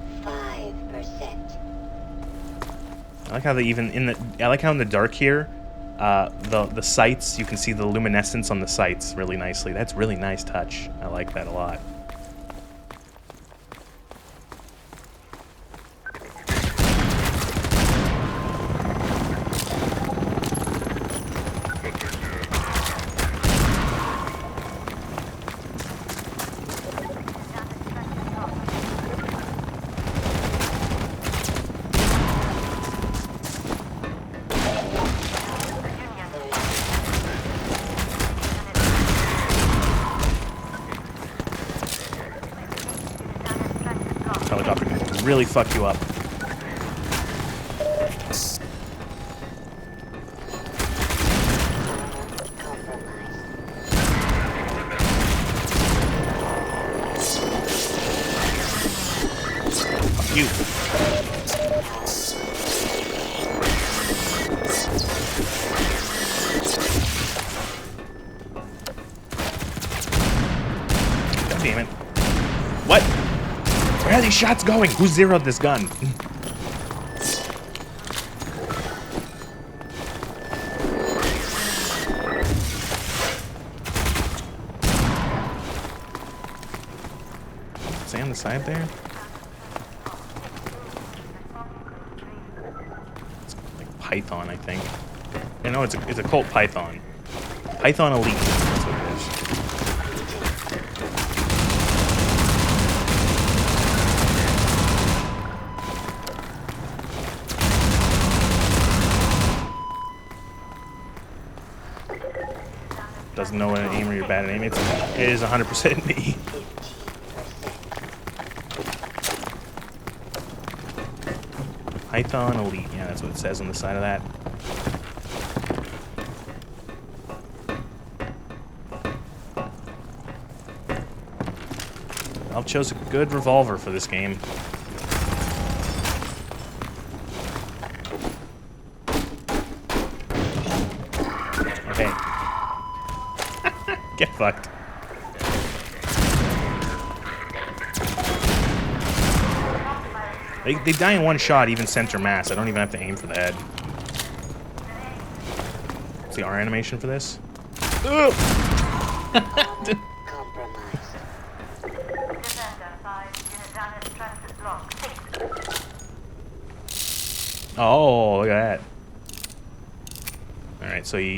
I like how they even I like how in the dark here, the sights, you can see the luminescence on the sights really nicely. That's really nice touch. I like that a lot. Helicopter can really fuck you up. Fuck you. God damn it. What? Where are these shots going? Who zeroed this gun? Stay on the side there? It's like Python, I think. You know, it's a Colt Python. Python Elite. That's what it is. Doesn't know what an aim or you're bad at aim. It is 100% me. Python Elite. Yeah, that's what it says on the side of that. I chose a good revolver for this game. Okay. Get fucked. They die in one shot, even center mass. I don't even have to aim for the head. What's the R animation for this? Oh, look at that. Alright, so he...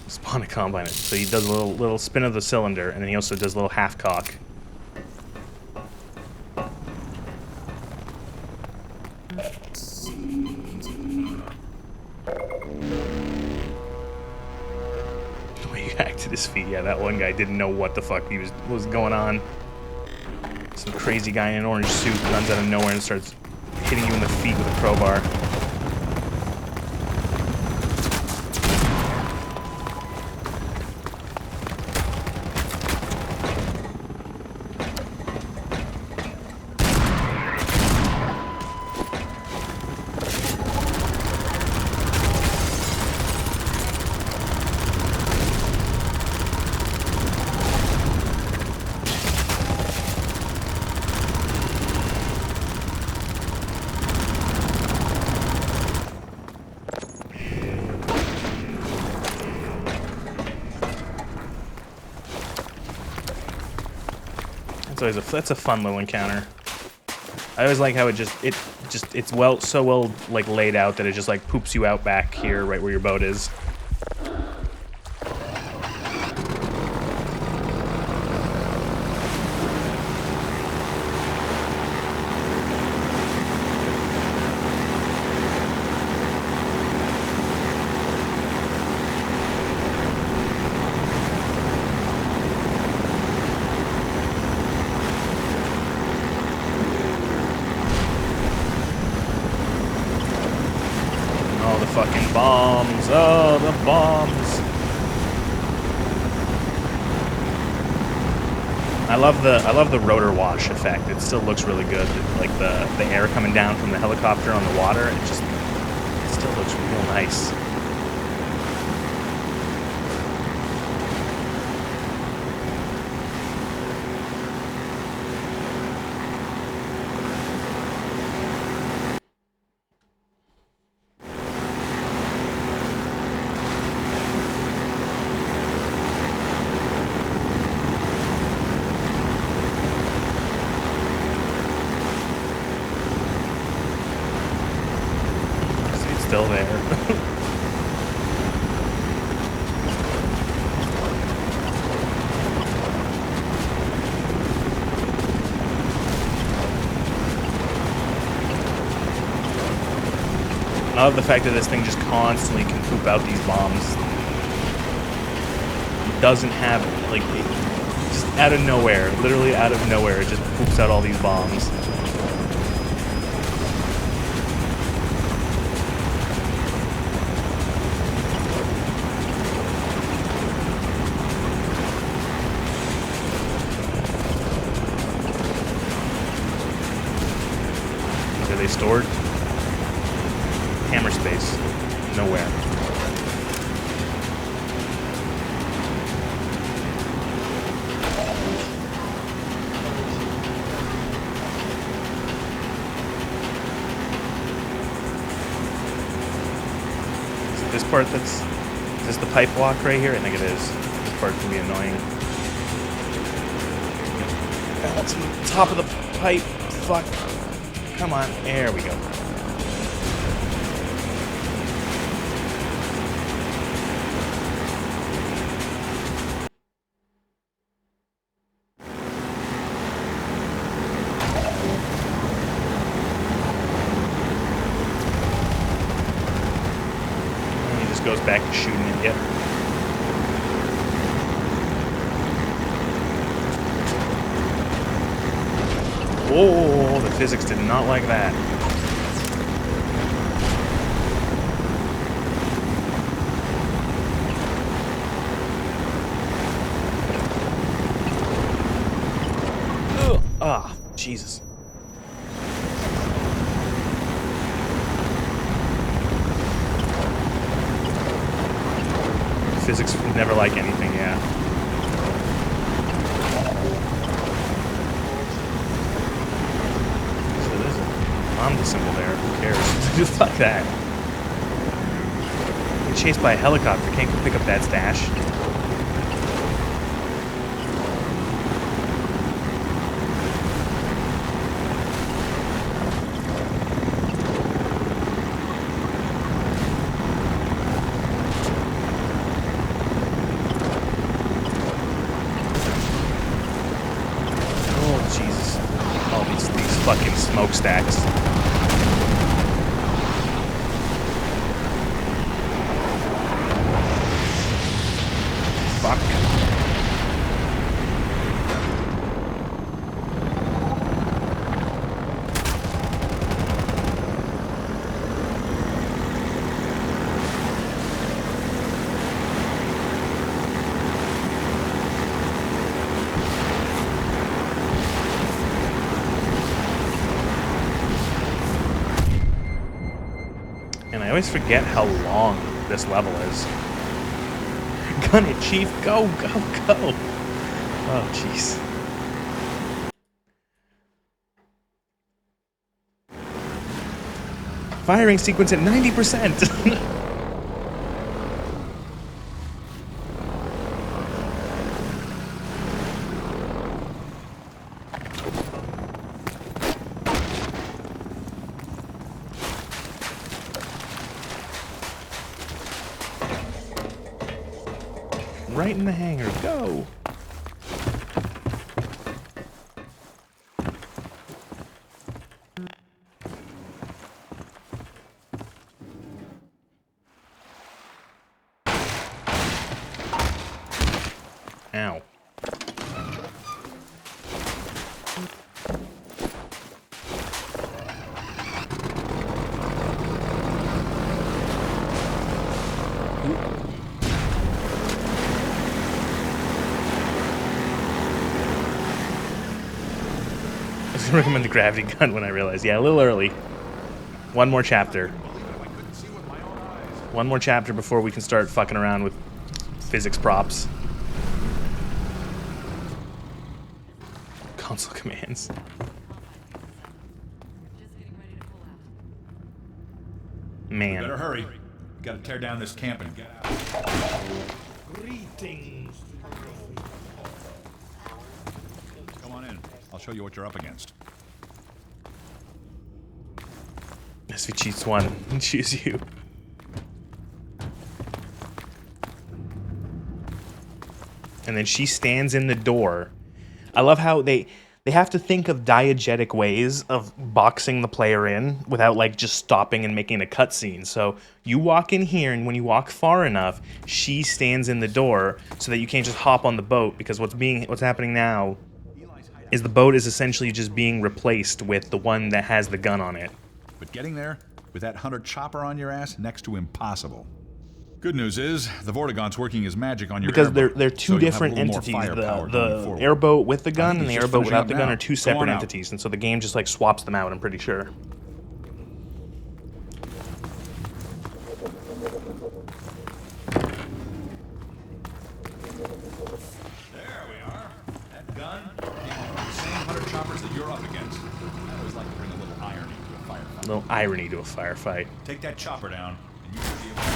Spawn a combine. So he does a little spin of the cylinder, and then he also does a little half cock. The way he acted his feet, yeah, that one guy didn't know what the fuck he was going on. Some crazy guy in an orange suit runs out of nowhere and starts hitting you in the feet with a crowbar. That's a fun little encounter. I always like how it's so well like laid out that it just like poops you out back here right where your boat is. Fucking bombs! Oh, the bombs! I love the rotor wash effect. It still looks really good. Like the air coming down from the helicopter on the water. It still looks real nice. Still there. I love the fact that this thing just constantly can poop out these bombs. It doesn't have, like, just out of nowhere, literally out of nowhere, it just poops out all these bombs. Stored hammer space nowhere. Is it this part is this the pipe walk right here? I think it is. This part can be annoying. That's on the top of the pipe. Fuck. Come on, there we go. And he just goes back to shooting it, yep. Oh, the physics did not like that. Ah, Jesus. Physics would never like anything, yeah. So there's a lambda symbol there. Who cares? Fuck that. Get chased by a helicopter. Can't go pick up that stash. Fucking smokestacks. Fuck. I always forget how long this level is. Gun it, Chief! Go, go, go! Oh, jeez. Firing sequence at 90%! Right in the hangar, go! Ow. I was gonna recommend the gravity gun when I realized, yeah, a little early. One more chapter. One more chapter before we can start fucking around with physics props. Console commands. Man. Better hurry. We gotta tear down this camp and get out. Greetings. Come on in. I'll show you what you're up against. Yes, we cheats one and choose you. And then she stands in the door. I love how they have to think of diegetic ways of boxing the player in without like just stopping and making a cutscene. So you walk in here, and when you walk far enough, she stands in the door so that you can't just hop on the boat, because what's happening now is the boat is essentially just being replaced with the one that has the gun on it. But getting there with that hunter chopper on your ass, next to impossible. Good news is the Vortigaunt's working his magic on your because airboat, they're two so different entities. The airboat with the gun and the airboat without the gun are two separate entities, and so the game just like swaps them out, I'm pretty sure. There we are. That gun came off the same hunter choppers that you're up against. I always like to bring a little irony to a firefight. A little irony to a firefight. Take that chopper down, and you should be able to...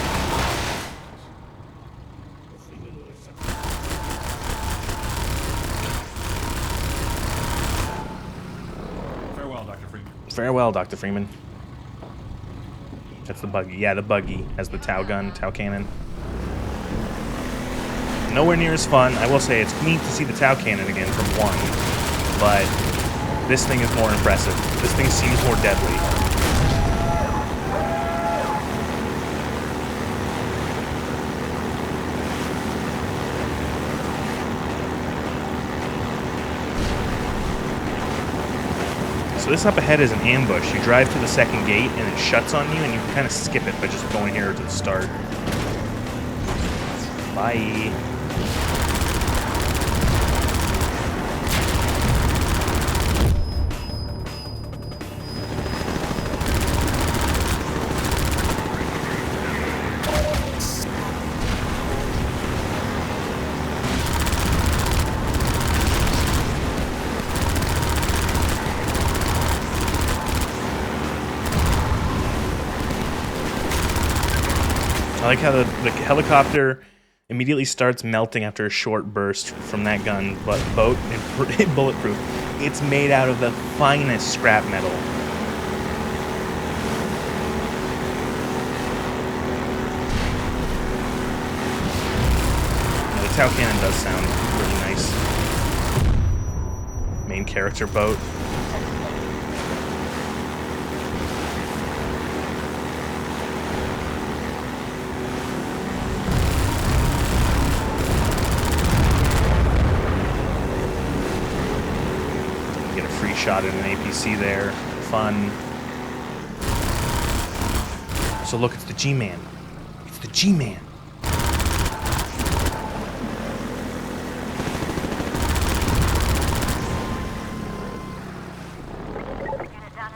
Farewell, Dr. Freeman. That's the buggy. Yeah, the buggy has the Tau gun, Tau cannon. Nowhere near as fun. I will say it's neat to see the Tau cannon again from 1, but this thing is more impressive. This thing seems more deadly. So this up ahead is an ambush. You drive to the second gate and it shuts on you, and you can kind of skip it by just going here to the start. Bye. I like how the helicopter immediately starts melting after a short burst from that gun, but bulletproof. It's made out of the finest scrap metal. Now, the Tau cannon does sound really nice. Main character boat. Shot at an APC there. Fun. So look, it's the G-Man. It's the G-Man.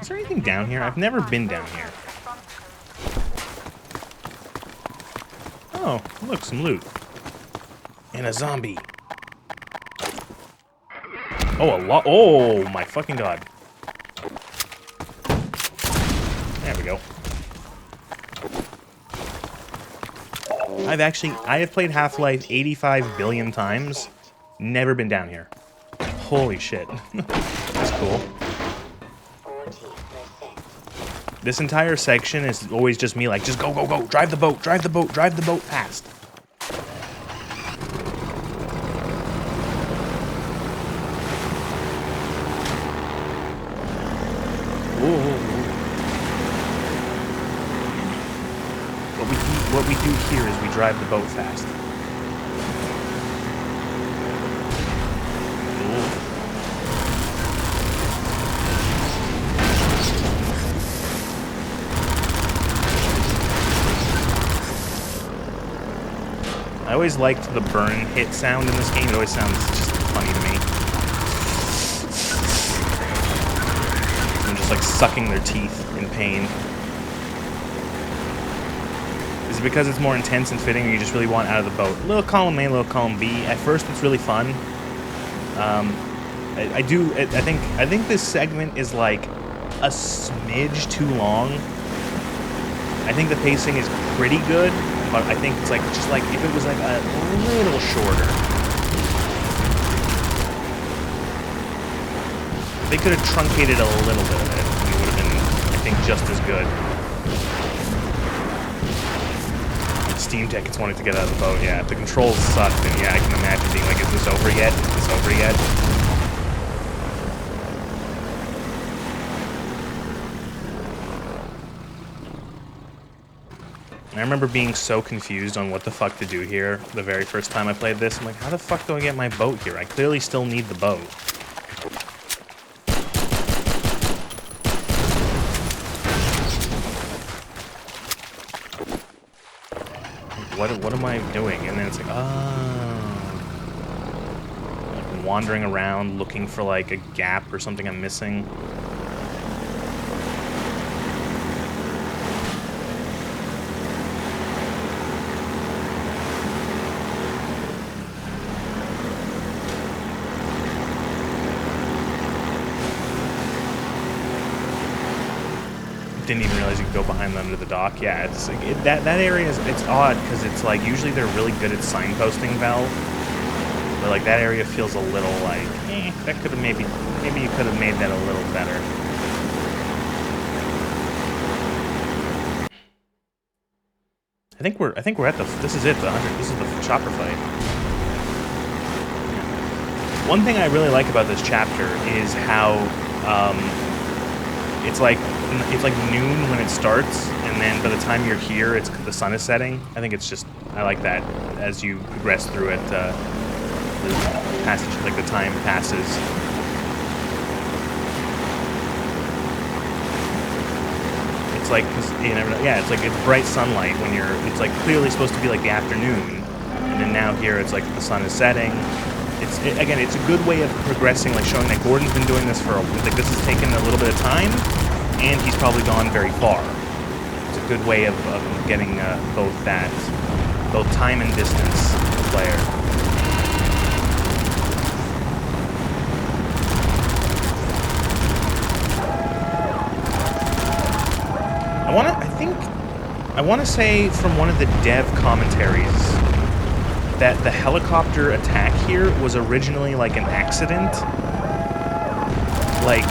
Is there anything down here? I've never been down here. Oh, look, some loot. And a zombie. Oh, a lot. Oh, my fucking god. There we go. I have played Half-Life 85 billion times. Never been down here. Holy shit. That's cool. This entire section is always just me like, just go, go, go. Drive the boat, drive the boat, drive the boat fast. What we do here is we drive the boat fast. I always liked the burn hit sound in this game. It always sounds just funny to me. They're just like sucking their teeth in pain. Is it because it's more intense and fitting, or you just really want out of the boat? Little column A, little column B. At first, it's really fun. I think this segment is like a smidge too long. I think the pacing is pretty good, but I think it's like just like if it was like a little shorter. They could have truncated a little bit of it, and it would have been, I think, just as good. Steam Tech, it's wanting to get out of the boat. Yeah, if the controls suck, then yeah, I can imagine being like, is this over yet? Is this over yet? I remember being so confused on what the fuck to do here the very first time I played this. I'm like, how the fuck do I get my boat here? I clearly still need the boat. What am I doing? And then it's like, oh. Like wandering around looking for like a gap or something I'm missing. Didn't even realize you could go behind them to the dock. Yeah, it's like that area is, it's odd because it's like usually they're really good at signposting Valve, but like that area feels a little like that could have maybe you could have made that a little better. I think we're at the, this is it, this is the chopper fight. One thing I really like about this chapter is how it's like noon when it starts, and then by the time you're here, the sun is setting. I think it's just, I like that as you progress through it, the passage, like the time passes. like, 'cause you never know. Yeah, it's like it's bright sunlight when you're. It's like clearly supposed to be like the afternoon, and then now here it's like the sun is setting. Again, it's a good way of progressing, like showing that Gordon's been doing this for like this has taken a little bit of time, and he's probably gone very far. It's a good way of getting both time and distance to the player. I want to say from one of the dev commentaries that the helicopter attack here was originally like an accident. Like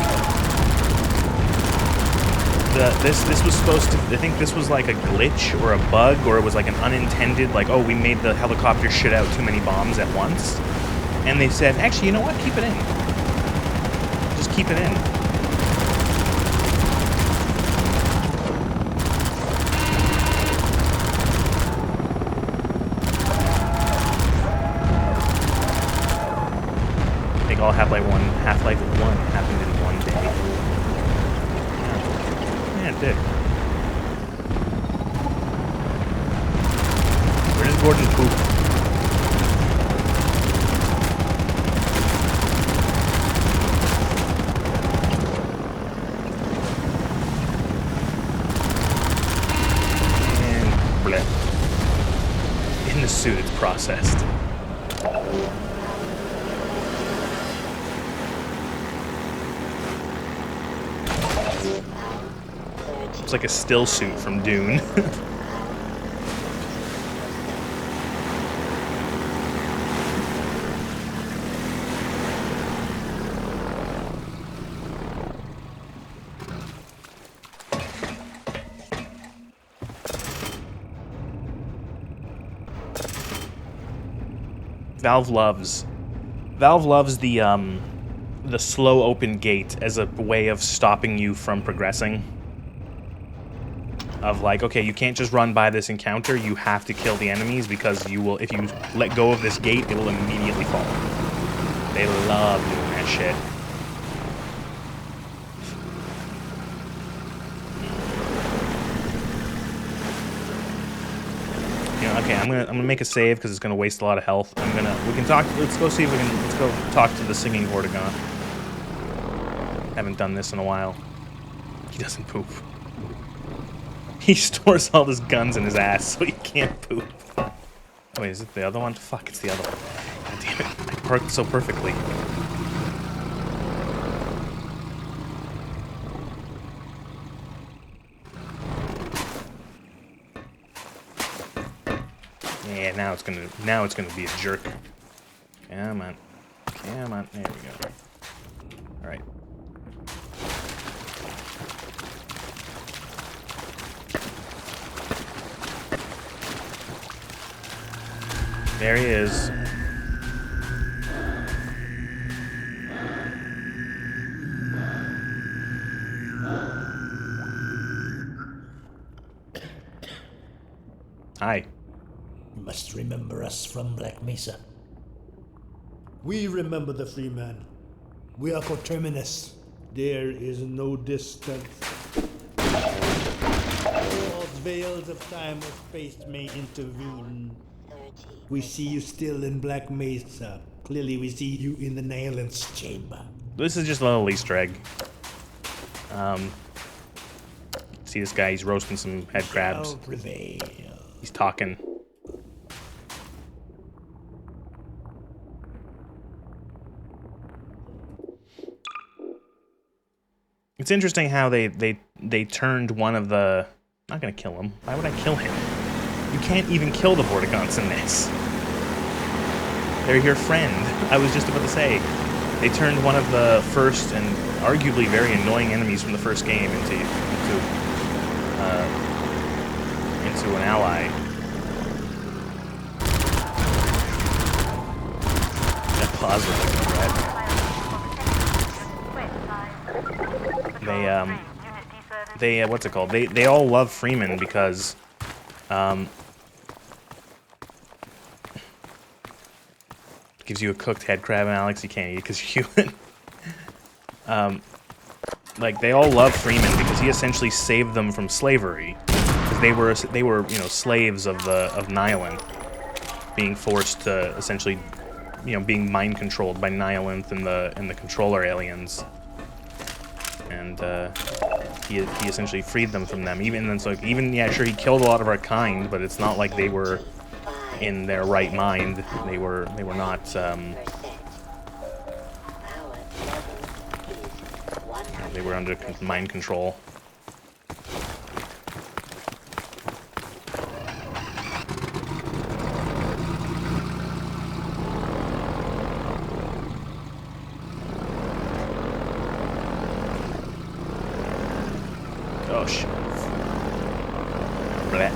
this was supposed to, I think this was like a glitch or a bug, or it was like an unintended, like, oh, we made the helicopter shit out too many bombs at once. And they said, actually, you know what? Keep it in. Just keep it in. All Half-Life 1 happened in one day. Yeah, it did. Where does Gordon poop? And bleh. In the suit, it's processed. It's like a still suit from Dune. Valve loves the slow open gate as a way of stopping you from progressing. Of like, okay, you can't just run by this encounter, you have to kill the enemies, because you will, if you let go of this gate, it will immediately fall. They love doing that shit. You know, okay, I'm gonna make a save because it's gonna waste a lot of health. Let's go see if let's go talk to the singing Vortigaunt. Haven't done this in a while. He doesn't poop. He stores all his guns in his ass so he can't poop. Wait, is it the other one? Fuck, it's the other one. God damn it, I parked so perfectly. Yeah, now it's gonna be a jerk. Come on. Come on. There we go. Alright. There he is. Hi. You must remember us from Black Mesa. We remember the free man. We are coterminous. There is no distance. All veils of time or space may intervene. We see you still in Black Mesa. Clearly we see you in the Nayland's chamber. This is just a little Easter egg. See this guy, he's roasting some head crabs. He's talking. It's interesting how they turned one of the... I'm not gonna kill him. Why would I kill him? You can't even kill the Vortigaunts in this. They're your friend. I was just about to say. They turned one of the first and arguably very annoying enemies from the first game into an ally. That pause was like a threat. What's it called? They all love Freeman because gives you a cooked head crab, and Alex, you can't eat because you're human. like, they all love Freeman because he essentially saved them from slavery. Because they were, you know, slaves of Nihilin, being forced to essentially, you know, being mind controlled by Nihilin and the controller aliens. And he essentially freed them from them. Even then, so yeah, sure, he killed a lot of our kind, but it's not like they were in their right mind. They were not. They were under mind control. Oh shit. Bleh.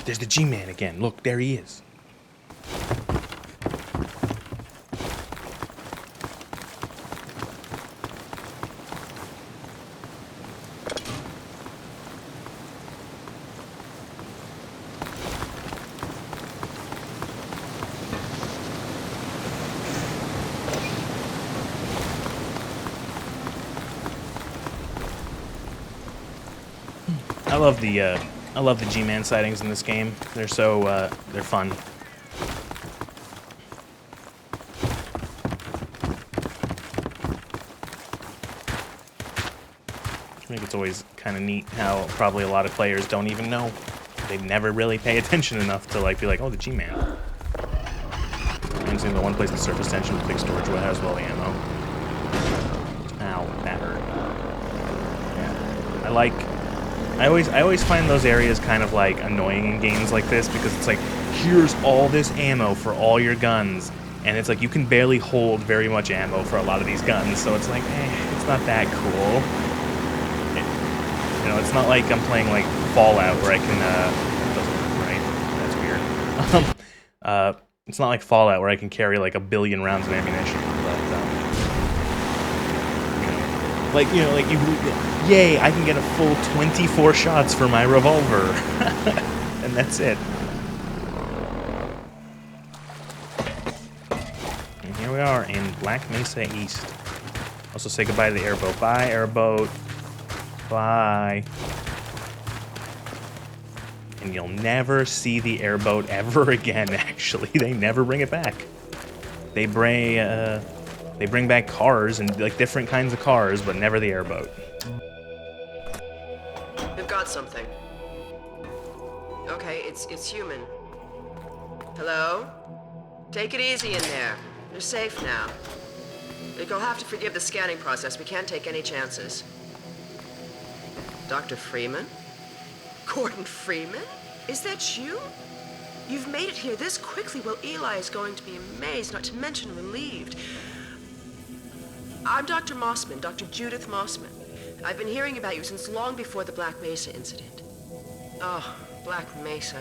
There's the G-Man again. Look, there he is. I love the G-Man sightings in this game. They're so, they're fun. I think it's always kind of neat how probably a lot of players don't even know. They never really pay attention enough to like be like, oh, the G-Man. I'm seeing the one place the surface tension with big storage will has all the ammo. Ow, that hurt. Yeah, I always find those areas kind of like annoying in games like this because it's like, here's all this ammo for all your guns, and it's like you can barely hold very much ammo for a lot of these guns, so it's like, it's not that cool. You know, it's not like I'm playing like Fallout where I can, that doesn't work, right? That's weird. It's not like Fallout where I can carry like 1 billion rounds of ammunition, but, you know, like yay, I can get a full 24 shots for my revolver. And that's it. And here we are in Black Mesa East. Also say goodbye to the airboat. Bye, airboat. Bye. And you'll never see the airboat ever again, actually. They never bring it back. They bring back cars and like different kinds of cars, but never the airboat. We've got something. Okay, it's human. Hello? Take it easy in there. You're safe now. You'll have to forgive the scanning process. We can't take any chances. Dr. Freeman? Gordon Freeman? Is that you? You've made it here this quickly. Well, Eli is going to be amazed, not to mention relieved. I'm Dr. Mossman, Dr. Judith Mossman. I've been hearing about you since long before the Black Mesa incident. Oh, Black Mesa.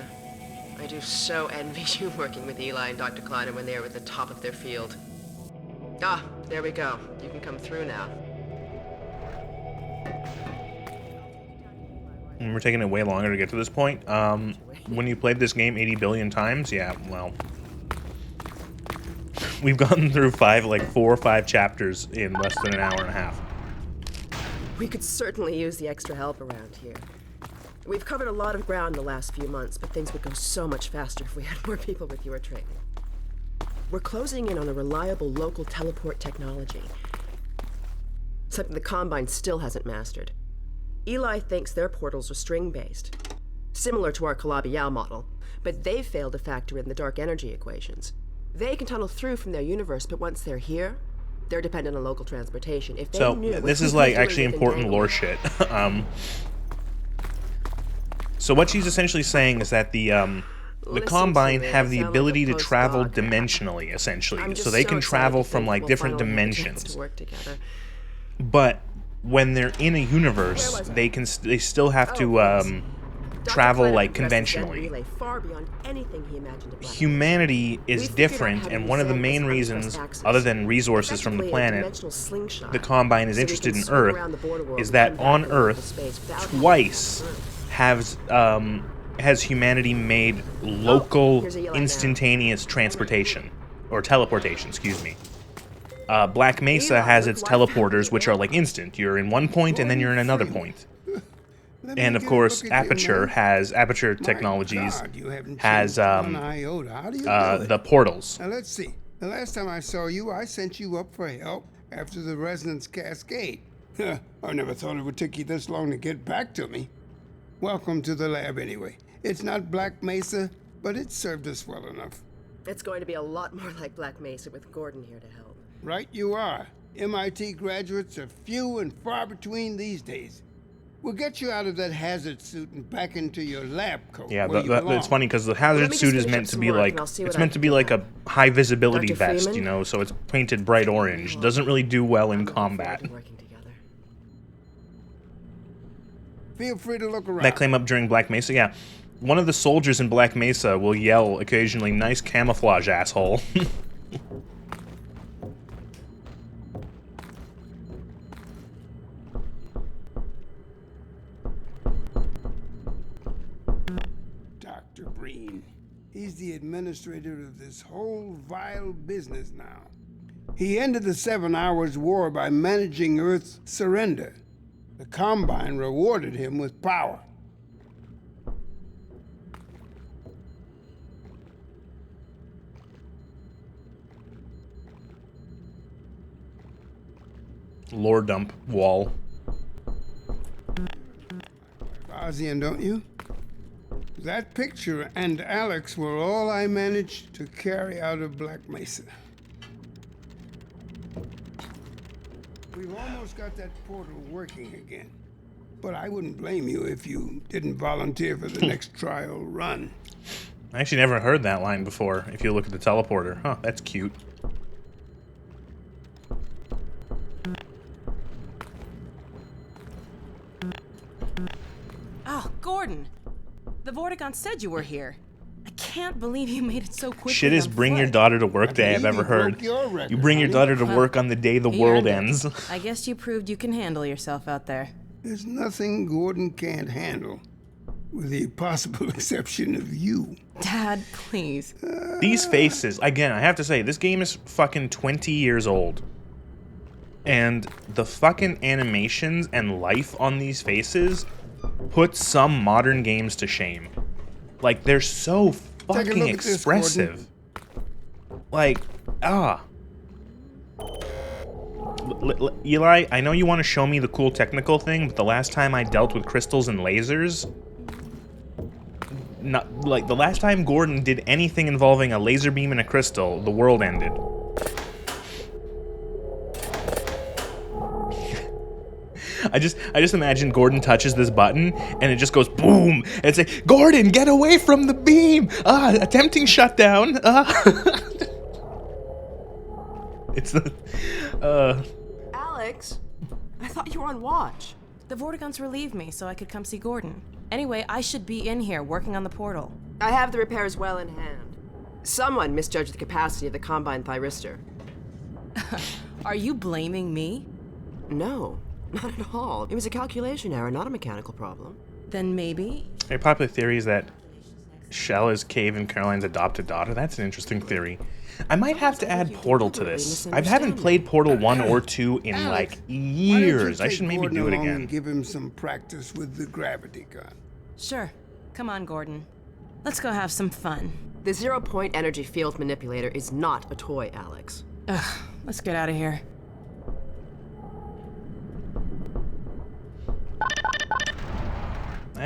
I do so envy you working with Eli and Dr. Kleiner when they were at the top of their field. Ah, there we go. You can come through now. And we're taking it way longer to get to this point. When you played this game 80 billion times, yeah, well, we've gotten through 4 or 5 chapters in less than an hour and a half. We could certainly use the extra help around here. We've covered a lot of ground in the last few months, but things would go so much faster if we had more people with your training. We're closing in on a reliable local teleport technology. Something the Combine still hasn't mastered. Eli thinks their portals are string-based, similar to our Calabi-Yau model, but they've failed to factor in the dark energy equations. They can tunnel through from their universe, but once they're here, they're dependent on local transportation. If they knew this is like actually important lore shit. So what she's essentially saying is that the Combine have the ability to travel dimensionally, essentially. So they can travel from like different dimensions. But when they're in a universe, they still have to travel like conventionally. Far beyond anything he imagined at Black Humanity is different, and one of the main reasons, other than resources from the planet, the Combine is interested in Earth, is that on Earth, twice has humanity made local instantaneous transportation, or teleportation, excuse me. Black Mesa has its teleporters, which are like instant. You're in one point and then you're in another point. And of course, Aperture Technologies has the portals. Now let's see. The last time I saw you, I sent you up for help after the resonance cascade. I never thought it would take you this long to get back to me. Welcome to the lab anyway. It's not Black Mesa, but it served us well enough. It's going to be a lot more like Black Mesa with Gordon here to help. Right you are. MIT graduates are few and far between these days. We'll get you out of that hazard suit and back into your lab coat. Yeah, it's funny because the hazard suit is meant to be like a high visibility vest, you know, so it's painted bright orange. Doesn't really do well in combat. Feel free to look around. That came up during Black Mesa, yeah. One of the soldiers in Black Mesa will yell occasionally, "Nice camouflage, asshole." Dr. Breen. He's the administrator of this whole vile business now. He ended the 7 Hours War by managing Earth's surrender. The Combine rewarded him with power. Lore dump wall. Ozian, don't you? That picture and Alex were all I managed to carry out of Black Mesa. We've almost got that portal working again. But I wouldn't blame you if you didn't volunteer for the next trial run. I actually never heard that line before, if you look at the teleporter. Huh, that's cute. Oh, Gordon. The Vortigaunt said you were here. I can't believe you made it so quickly. Shit is bring your daughter to work day I've ever heard. You bring your daughter to work on the day the world ends. I guess you proved you can handle yourself out there. There's nothing Gordon can't handle, with the possible exception of you. Dad, please. These faces, again, I have to say, this game is fucking 20 years old. And the fucking animations and life on these faces put some modern games to shame. Like, they're so fucking expressive. Like, Eli, I know you want to show me the cool technical thing, but the last time I dealt with crystals and lasers, the last time Gordon did anything involving a laser beam and a crystal, the world ended. I just imagine Gordon touches this button and it just goes boom, and it's like, Gordon, get away from the beam! Attempting shutdown. It's the Alex, I thought you were on watch. The Vortigaunts relieved me so I could come see Gordon. Anyway, I should be in here working on the portal. I have the repairs well in hand. Someone misjudged the capacity of the Combine thyristor. Are you blaming me? No. Not at all. It was a calculation error, not a mechanical problem. Then maybe? A popular theory is that Shell is Cave and Caroline's adopted daughter. That's an interesting theory. I might have to add Portal to this. I haven't played Portal 1 or 2 in like years. I should maybe do it again. Give him some practice with the gravity gun. Sure. Come on, Gordon. Let's go have some fun. The zero-point energy field manipulator is not a toy, Alex. Ugh, let's get out of here. I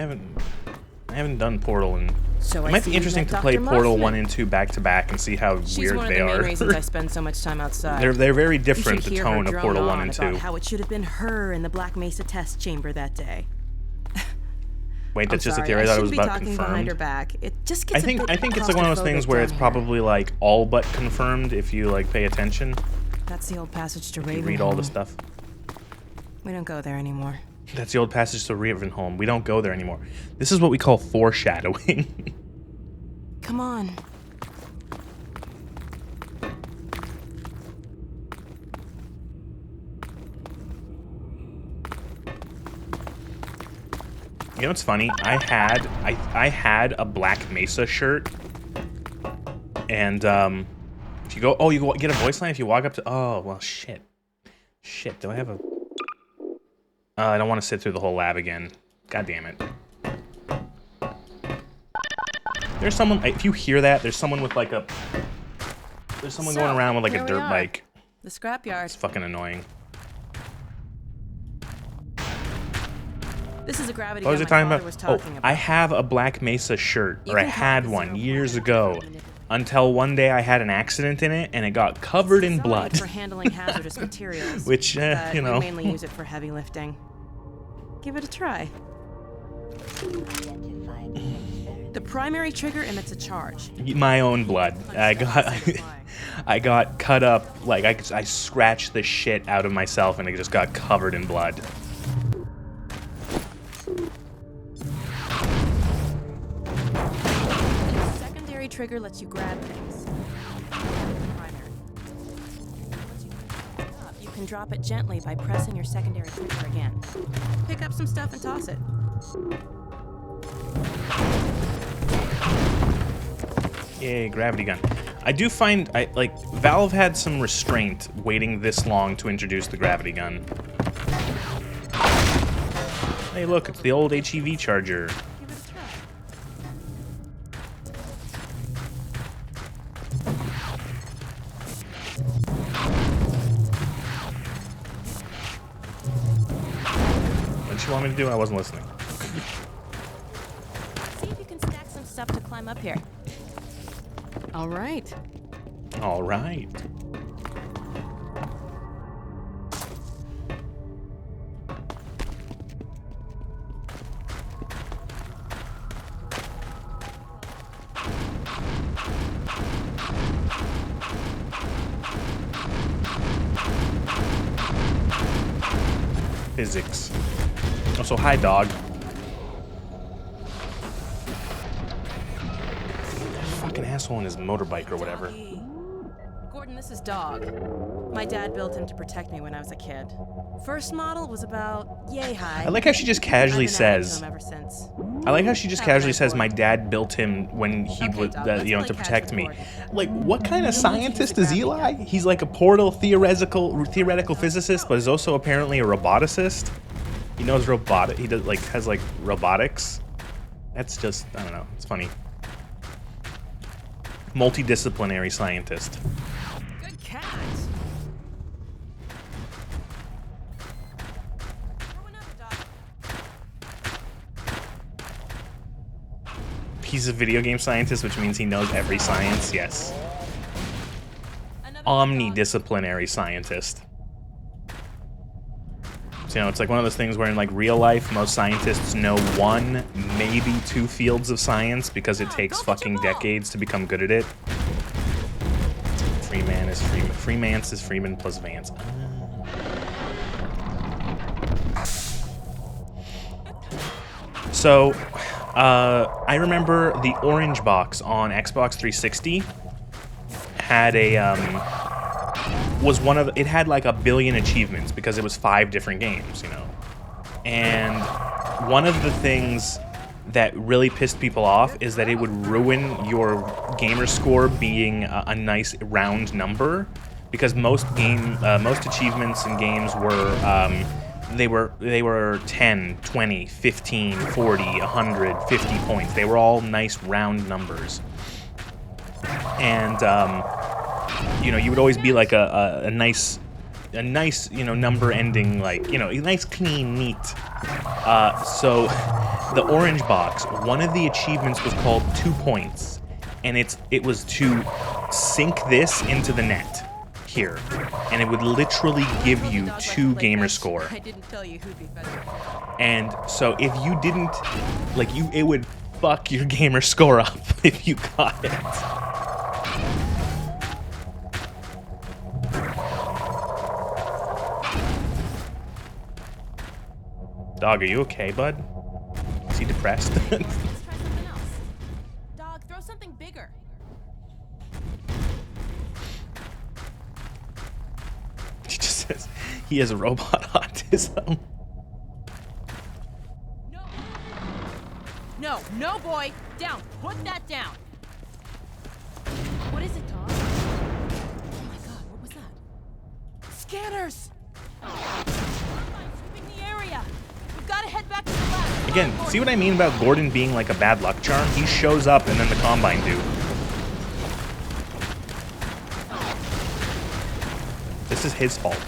haven't done Portal in... So it might be interesting to play Portal 1 and 2 back to back and see how weird they are. She's one of the main reasons I spend so much time outside. They're very different, the tone of Portal 1 and 2. About how it should have been her in the Black Mesa test chamber that day. Wait, that's just a theory. I thought it was about confirmed. Behind her back. It just gets I think it's like one of those things where it's probably like all but confirmed if you like pay attention. That's the old passage to Ravenholm. You read all the stuff. We don't go there anymore. That's the old passage to Ravenholm. We don't go there anymore. This is what we call foreshadowing. Come on. You know what's funny? I had a Black Mesa shirt, and if you go, you get a voice line if you walk up to. Oh well, shit. Do I have a? I don't want to sit through the whole lab again. God damn it. There's someone. If you hear that, there's someone with like a. There's someone going around with like a dirt bike. The scrapyard. It's fucking annoying. This is a gravity What was gun it talking my about? father was talking about. I have a Black Mesa shirt, or I can had one years ago, until one day I had an accident in it and it got covered in blood. For handling hazardous materials. Which, but you know. We mainly use it for heavy lifting. Give it a try. The primary trigger emits a charge. My own blood. I got cut up, like I scratched the shit out of myself and it just got covered in blood. The secondary trigger lets you grab things. Primary. Once you pick it up, you can drop it gently by pressing your secondary trigger again. Pick up some stuff and toss it. Yay, gravity gun. I do find, Valve had some restraint waiting this long to introduce the gravity gun. Hey look, it's the old HEV charger. Give it a try. What did you want me to do? I wasn't listening. See if you can stack some stuff to climb up here. All right. All right. Physics. Also, hi, dog. Fucking asshole in his motorbike or whatever. Gordon, this is Dog. My dad built him to protect me when I was a kid. First model was about yay high. I like how she just casually I've been adding to says. him ever since. I like how she just casually says, "My dad built him when he would, to protect me." Like, what kind of scientist is Eli? He's like a portal theoretical physicist, but is also apparently a roboticist. He knows robotic. He does has robotics. That's just, I don't know. It's funny. Multidisciplinary scientist. Good cat. He's a video game scientist, which means he knows every science. Yes. Omnidisciplinary scientist. So, it's like one of those things where in real life, most scientists know one, maybe two fields of science because it takes fucking decades to become good at it. Freeman is Freeman. Freemance is Freeman plus Vance. So, I remember the orange box on Xbox 360 had a, it had like 1 billion achievements because it was 5 different games, you know. And one of the things that really pissed people off is that it would ruin your gamer score being a nice round number, because most achievements in games were, they were 10, 20, 15, 40, 100, 50 points. They were all nice round numbers. And, you would always be like a nice, number ending, nice, clean, neat. So the orange box, one of the achievements was called 2 points, and it was to sink this into the net here, and it would literally give you 2 gamer score. I didn't tell you who'd be better. And so if you didn't, it would fuck your gamer score up if you got it. Dog, are you okay, bud? Is he depressed? Let's try something else. Dog, throw something bigger. He just says he has robot autism. No, no, boy. Down. Put that down. What is it, dog? Oh my god, what was that? Scanners! Sweeping the area. We've got to head back to the lab. Again, see what I mean about Gordon being like a bad luck charm? He shows up and then the Combine do. This is his fault.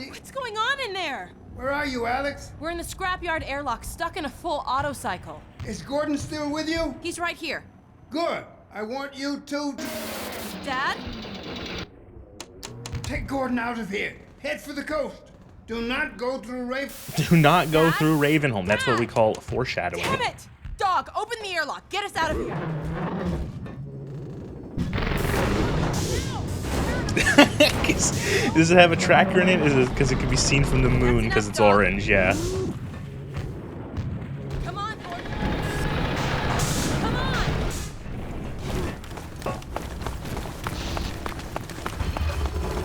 What's going on in there? Where are you, Alex? We're in the scrapyard airlock, stuck in a full auto cycle. Is Gordon still with you? He's right here. Good. I want you to... Dad? Take Gordon out of here. Head for the coast. Do not go through Ravenholm. Do not go through Ravenholm. That's what we call foreshadowing. Damn it! Dog, open the airlock. Get us out of here. Does it have a tracker in it? Is it because it can be seen from the moon because it's orange? Yeah. Come on, Gordon. Come on.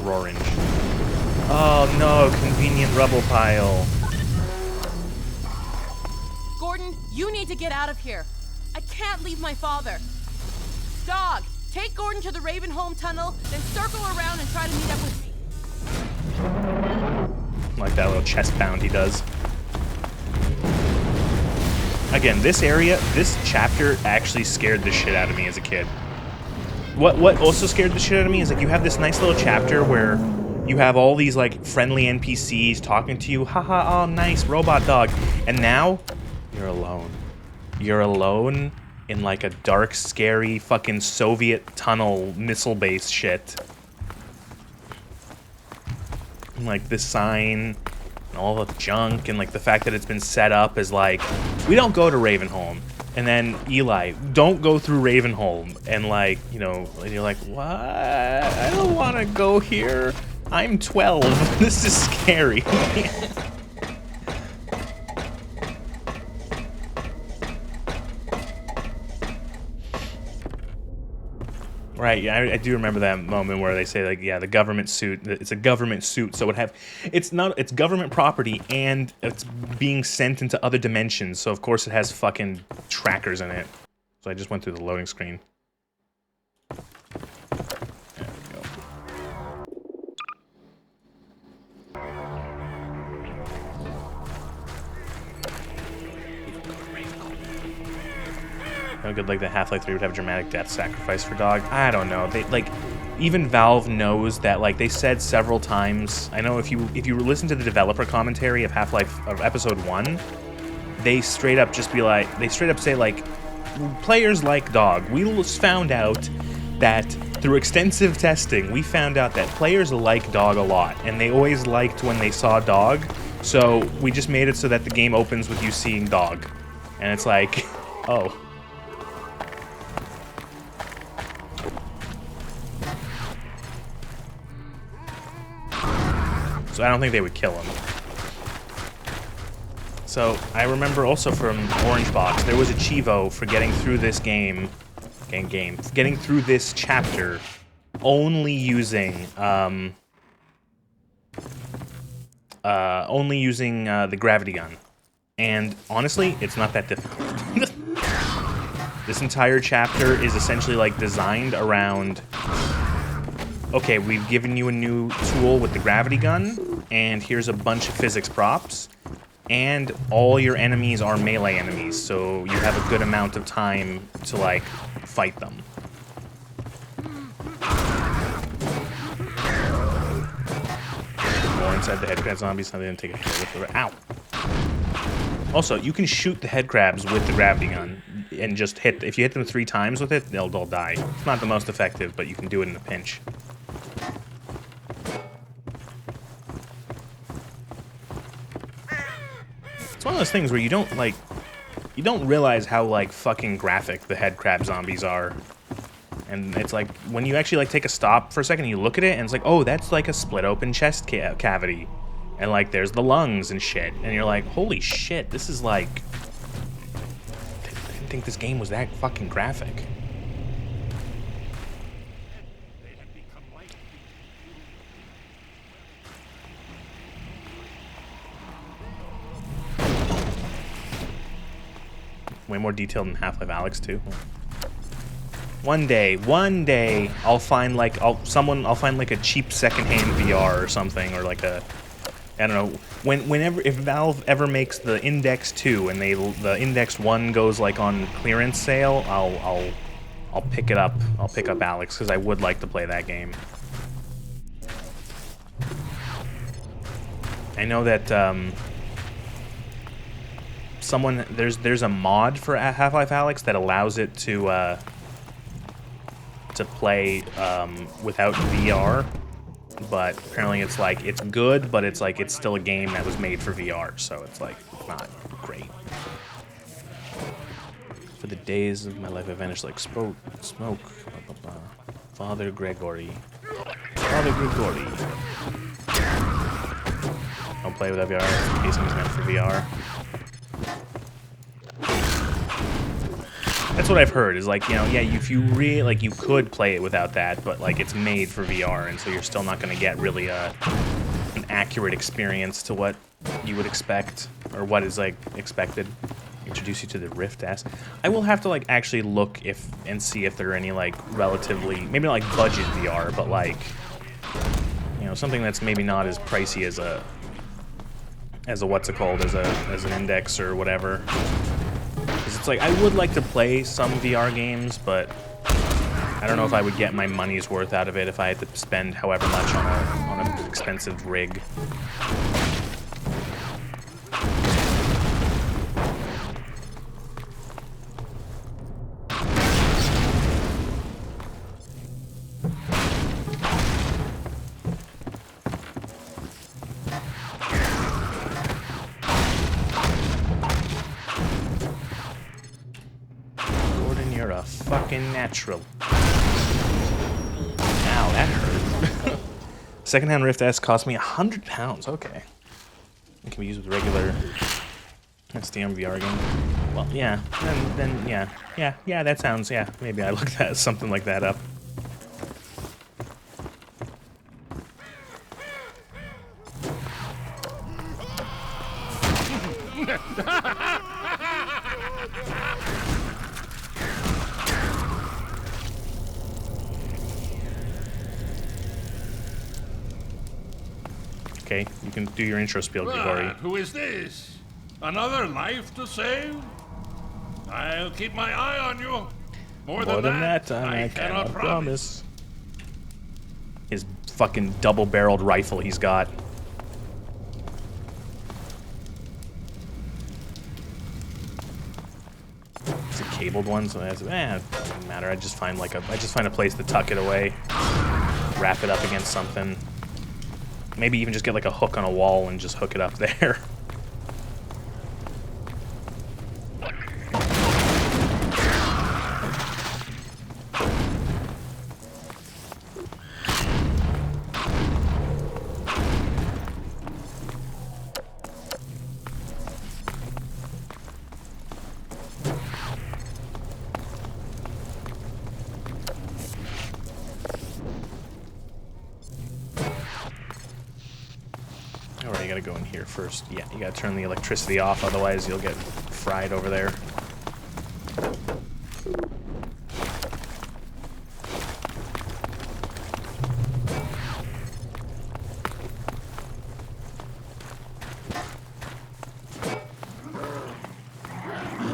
Orange. Oh no, convenient rubble pile. Gordon, you need to get out of here. I can't leave my father. Dog, take Gordon to the Ravenholm tunnel, then circle around and try to meet up with me. Like that little chest pound he does. Again, this area, this chapter actually scared the shit out of me as a kid. What also scared the shit out of me is like you have this nice little chapter where you have all these like friendly NPCs talking to you, haha, oh nice, robot dog. And now, you're alone. You're alone in like a dark, scary fucking Soviet tunnel missile base shit. And like this sign and all the junk and like the fact that it's been set up as like, we don't go to Ravenholm. And then Eli, don't go through Ravenholm. And like, you know, and you're like, what? I don't want to go here. I'm 12. This is scary. Right, yeah, I do remember that moment where they say like, yeah, the government suit, it's a government suit, so it's government property and it's being sent into other dimensions, so of course it has fucking trackers in it. So I just went through the loading screen. There we go. No good, like the Half-Life 3 would have a dramatic death sacrifice for dog. I don't know. They like, even Valve knows that. Like they said several times. I know if you listen to the developer commentary of Half-Life of Episode 1, they straight up say like, players like dog. We found out that through extensive testing, we found out that players like dog a lot, and they always liked when they saw dog. So we just made it so that the game opens with you seeing dog, and it's like, oh. So I don't think they would kill him. So I remember also from Orange Box, there was a Chivo for getting through this getting through this chapter, only using the gravity gun. And honestly, it's not that difficult. This entire chapter is essentially like designed around, okay, we've given you a new tool with the gravity gun, and here's a bunch of physics props, and all your enemies are melee enemies, so you have a good amount of time to, like, fight them. More inside the head crab zombies, so they didn't take a hit with the... Ow! Also, you can shoot the head crabs with the gravity gun, and just hit... If you hit them 3 times with it, they'll die. It's not the most effective, but you can do it in a pinch. It's one of those things where you don't, like... You don't realize how, like, fucking graphic the head crab zombies are. And it's like, when you actually, like, take a stop for a second and you look at it, and it's like, oh, that's like a split open chest cavity. And, like, there's the lungs and shit. And you're like, holy shit, this is like... I didn't think this game was that fucking graphic. Way more detailed than Half-Life Alyx 2. One day, I'll find like a cheap secondhand VR or something, or like a, I don't know. Whenever, if Valve ever makes the Index 2 and the Index 1 goes like on clearance sale, I'll pick it up. I'll pick up Alyx because I would like to play that game. I know that there's a mod for Half-Life Alyx that allows it to play without VR, but apparently it's like it's good, but it's like it's still a game that was made for VR, so it's like not great. For the days of my life I vanished like smoke. Father Gregory. Don't play with VR. This casing is meant for VR. That's what I've heard, is like, you know, yeah, if you really, like, you could play it without that, but, like, it's made for VR, and so you're still not going to get really an accurate experience to what you would expect, or what is, like, expected. Introduce you to the Rift S. I will have to, like, actually look and see if there are any, like, relatively, maybe not, like, budget VR, but, like, you know, something that's maybe not as pricey as a what's it called, as an Index or whatever. Because it's like, I would like to play some VR games, but I don't know if I would get my money's worth out of it if I had to spend however much on an expensive rig. Fucking natural. Ow, that hurt. Secondhand Rift S cost me £100. Okay. It can be used with regular SDM VR game. Well, yeah. Then yeah. That sounds, yeah. Maybe I looked at something like that up. Okay, you can do your intro spiel, Grigori. Who is this? Another life to save? I'll keep my eye on you. More than that, I cannot promise. His fucking double-barreled rifle he's got. It's a cabled one, so it doesn't matter. I just find a place to tuck it away, wrap it up against something. Maybe even just get like a hook on a wall and just hook it up there. Alright, you gotta go in here first. Yeah, you gotta turn the electricity off, otherwise you'll get fried over there.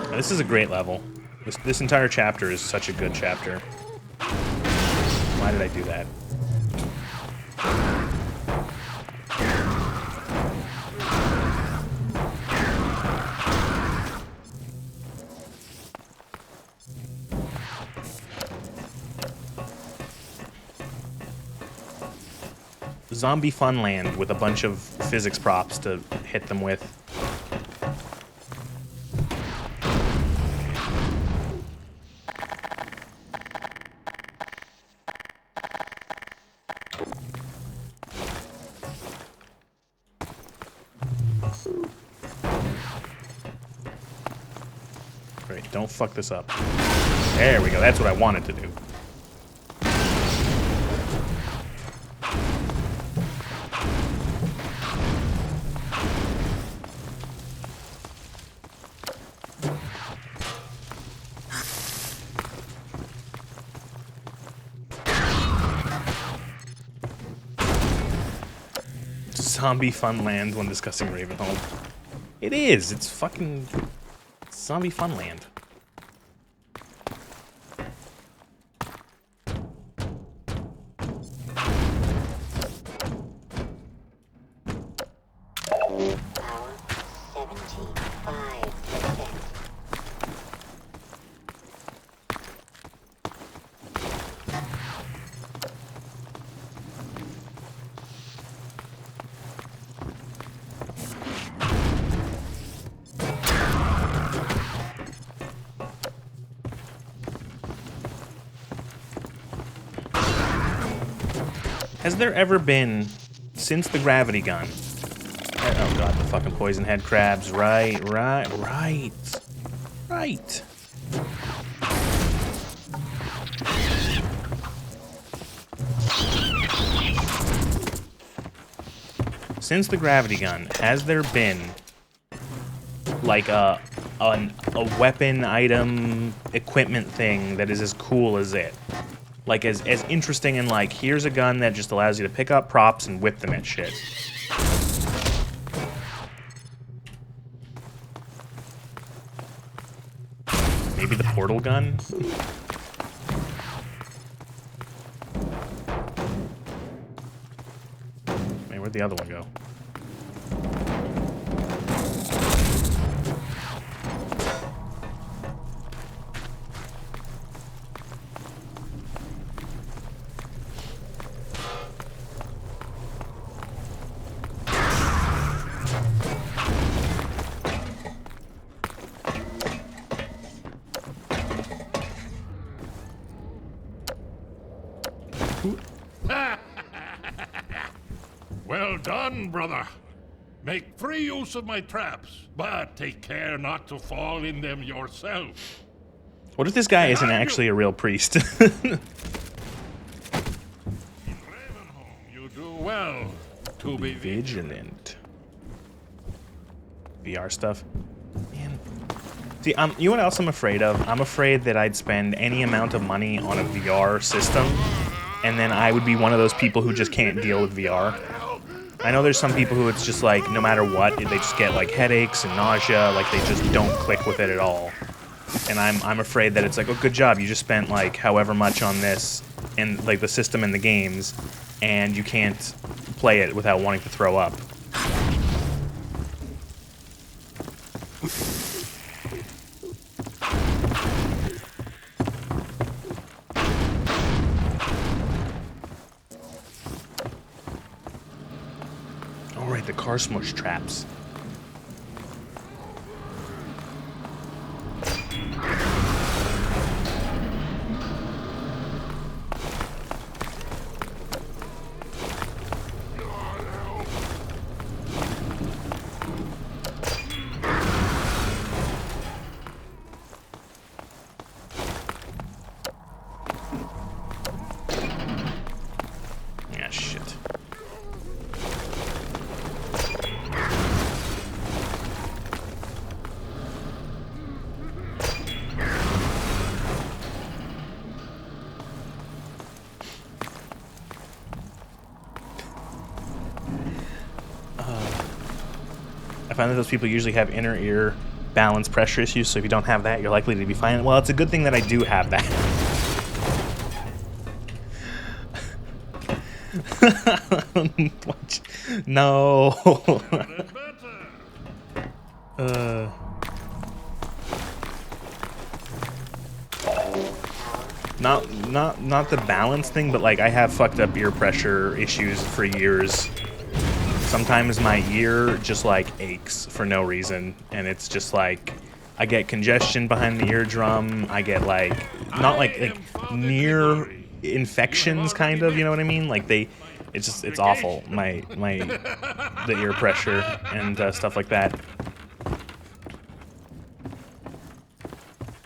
Now, this is a great level. This entire chapter is such a good chapter. Why did I do that? Zombie Funland with a bunch of physics props to hit them with. Alright, don't fuck this up. There we go, that's what I wanted to do. Zombie Funland when discussing Ravenholm. It is. It's fucking Zombie Funland. Has there ever been, since the gravity gun? Oh god, the fucking poison head crabs. Right. Since the gravity gun, has there been like a weapon item equipment thing that is as cool as it? Like, as interesting and like, here's a gun that just allows you to pick up props and whip them at shit. Maybe the portal gun? Man, where'd the other one go? Well done, brother. Make free use of my traps, but take care not to fall in them yourself. What if this guy isn't actually a real priest? In Ravenholm, you do well to be vigilant. VR stuff. Man. See, you know what else I'm afraid of? I'm afraid that I'd spend any amount of money on a VR system, and then I would be one of those people who just can't deal with VR. I know there's some people who it's just like, no matter what, they just get like headaches and nausea, like they just don't click with it at all. And I'm afraid that it's like, oh, good job, you just spent like however much on this, and like the system and the games, and you can't play it without wanting to throw up. The car smush traps. Yeah, shit. I find that those people usually have inner ear balance pressure issues, so if you don't have that, you're likely to be fine. Well, it's a good thing that I do have that. No. Not the balance thing, but like I have fucked up ear pressure issues for years. Sometimes my ear just like aches for no reason, and it's just like I get congestion behind the eardrum. I get like not like near infections, kind of, you know what I mean? Like it's awful. The ear pressure and stuff like that.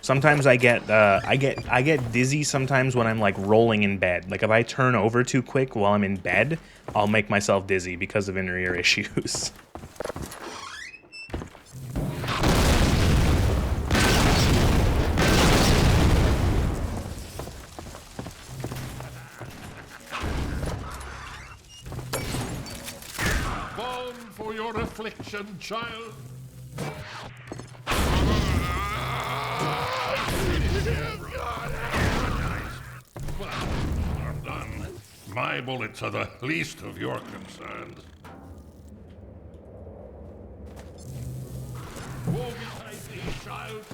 Sometimes I get dizzy sometimes when I'm like rolling in bed. Like if I turn over too quick while I'm in bed, I'll make myself dizzy because of inner ear issues. Balm for your affliction, child. Well, I'm done. My bullets are the least of your concerns. Hold me tightly, child.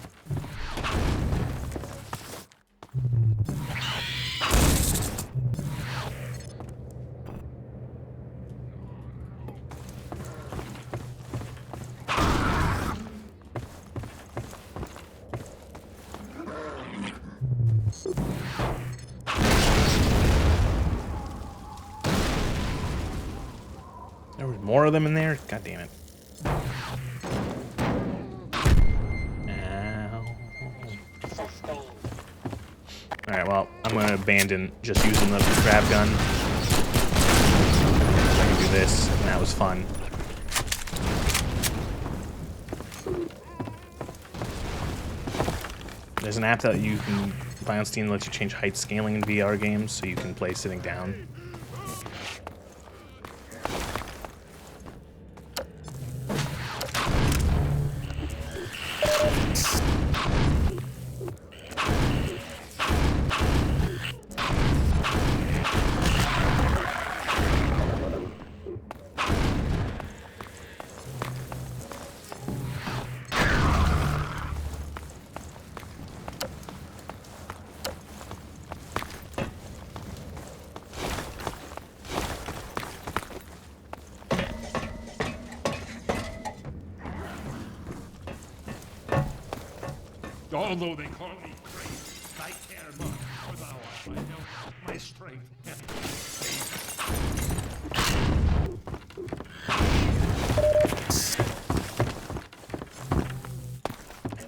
There was more of them in there? God damn it. Alright, well, I'm going to abandon just using the grab gun. I can do this, and that was fun. There's an app that you can buy on Steam that lets you change height scaling in VR games, so you can play sitting down. Although they call me crazy, I care not, for thou art my help, my strength,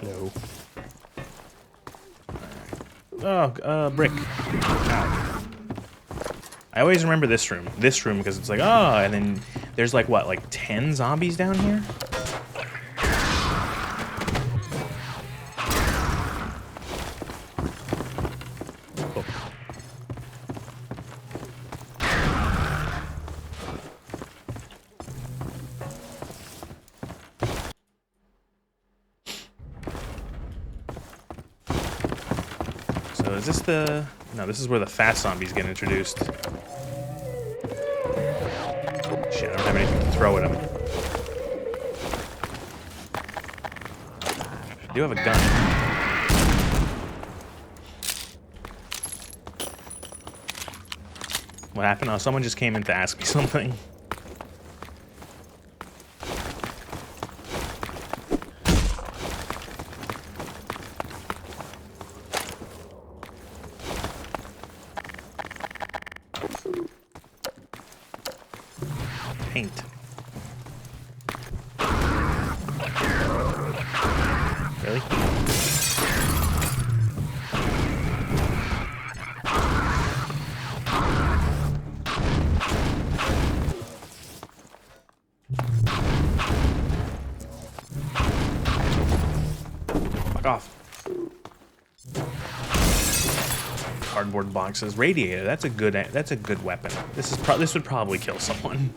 Hello. Oh, brick. Ow. I always remember this room because it's like, oh, and then there's like, what, like 10 zombies down here? So is this the... No, this is where the fast zombies get introduced. Shit, I don't have anything to throw at them. I do have a gun. What happened? Oh, someone just came in to ask me something. Paint. Really? Fuck off. Cardboard boxes. Radiator. That's a good weapon. This would probably kill someone.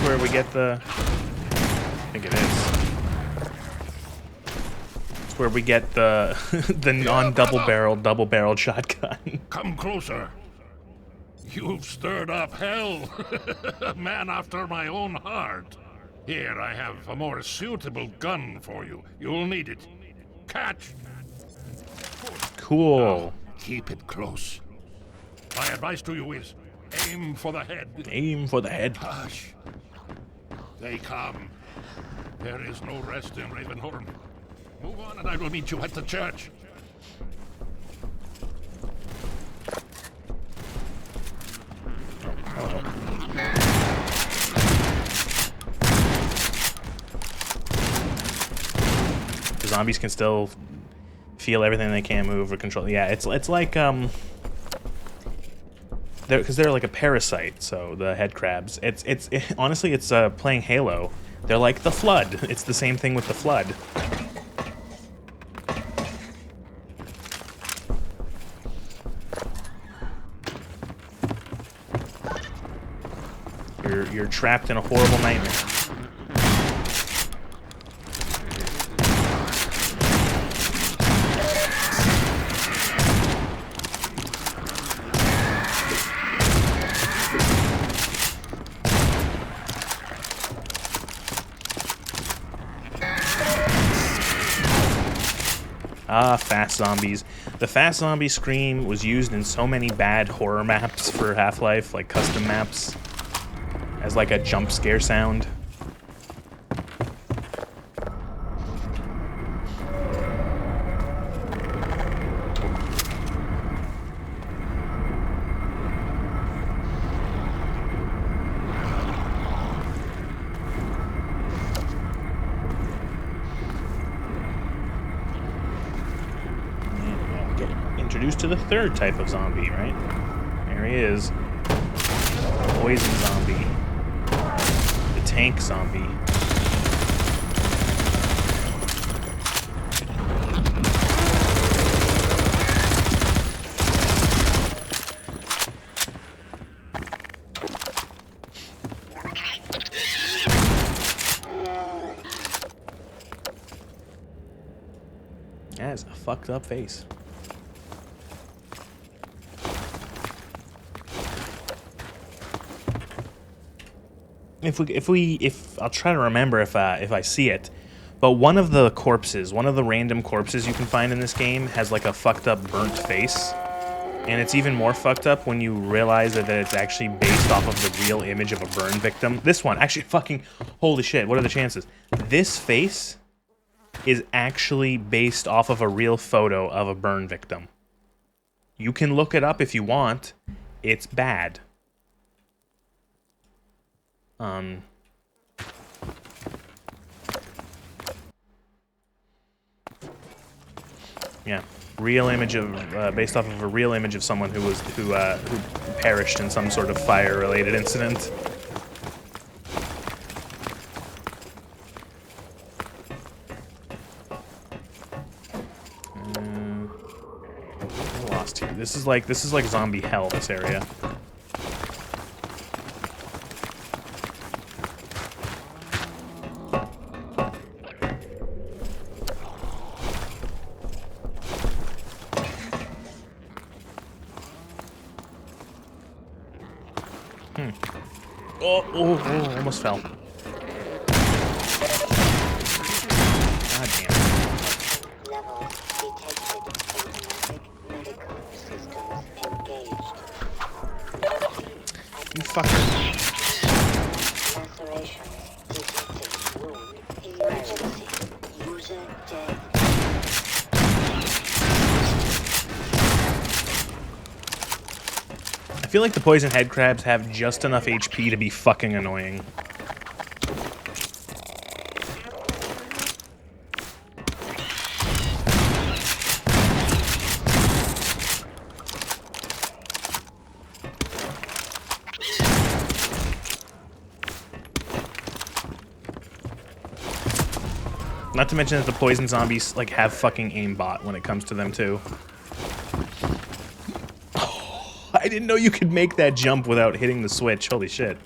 Where we get the... I think it is. It's where we get the the non-double-barreled shotgun. Come closer. You've stirred up hell. A man after my own heart. Here, I have a more suitable gun for you. You'll need it. Catch! Cool. Keep it close. My advice to you is aim for the head. Aim for the head. Hush. They come. There is no rest in Ravenholm. Move on and I will meet you at the church. Hello. The zombies can still feel everything. They can't move or control. Yeah, it's like because they're like a parasite. So the head crabs. Honestly, it's playing Halo. They're like the Flood. It's the same thing with the Flood. You're trapped in a horrible nightmare. Ah, fast zombies. The fast zombie scream was used in so many bad horror maps for Half-Life, like custom maps, as like a jump scare sound. Introduced to the third type of zombie, right? There he is. Poison zombie. The tank zombie. That has a fucked up face. If I'll try to remember if I see it, but one of the random corpses you can find in this game has like a fucked up burnt face, and it's even more fucked up when you realize that it's actually based off of the real image of a burn victim. This one, actually, fucking holy shit! What are the chances? This face is actually based off of a real photo of a burn victim. You can look it up if you want. It's bad. Yeah, real image of based off of a real image of someone who perished in some sort of fire-related incident. Lost here. This is like zombie hell. This area. Oh, almost fell. God damn. You fucker. I feel like the poison head crabs have just enough HP to be fucking annoying. Not to mention that the poison zombies like have fucking aimbot when it comes to them too. I didn't know you could make that jump without hitting the switch. Holy shit.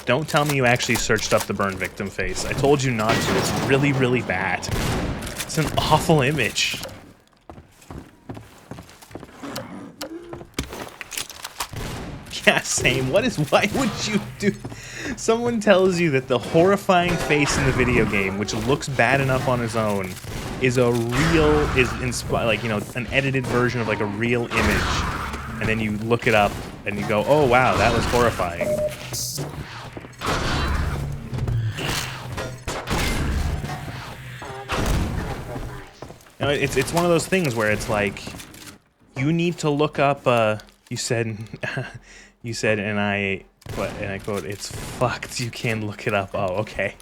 Don't tell me you actually searched up the burn victim face. I told you not to. It's really, really bad. It's an awful image. Yeah, same. Why would you do... Someone tells you that the horrifying face in the video game, which looks bad enough on its own, is a real... like, you know, an edited version of, like, a real image. And then you look it up, and you go, oh, wow, that was horrifying. You know, it's one of those things where it's like, you need to look up, you said, and I quote, it's fucked, you can look it up. Oh, okay.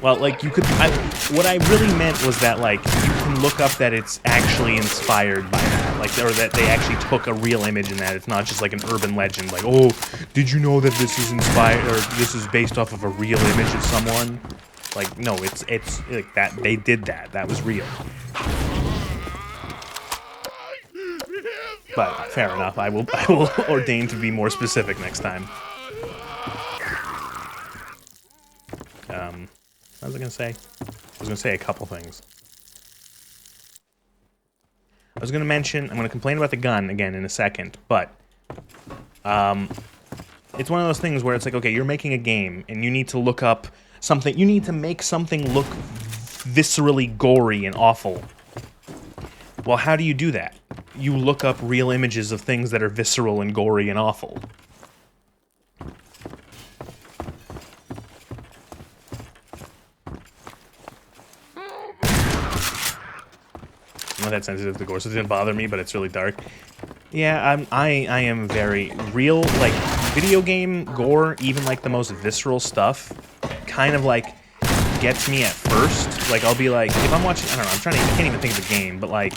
Well, like, you could, what I really meant was that, like, you can look up that it's actually inspired by that, like, or that they actually took a real image in that. It's not just like an urban legend, like, oh, did you know that this is inspired, or this is based off of a real image of someone? Like, no, it's like that, they did that. That was real. But fair enough. I will ordain to be more specific next time. What was I gonna say? I was gonna say a couple things. I was gonna mention, I'm gonna complain about the gun again in a second, but it's one of those things where it's like, okay, you're making a game and you need to look up something, you need to make something look viscerally gory and awful. Well, how do you do that? You look up real images of things that are visceral and gory and awful. I'm not that sensitive to gore, so it didn't bother me, but it's really dark. Yeah, I am very real, like, video game gore, even like the most visceral stuff, kind of like gets me at first. Like, I'll be like, if I'm watching, I don't know, I can't even think of a game, but like,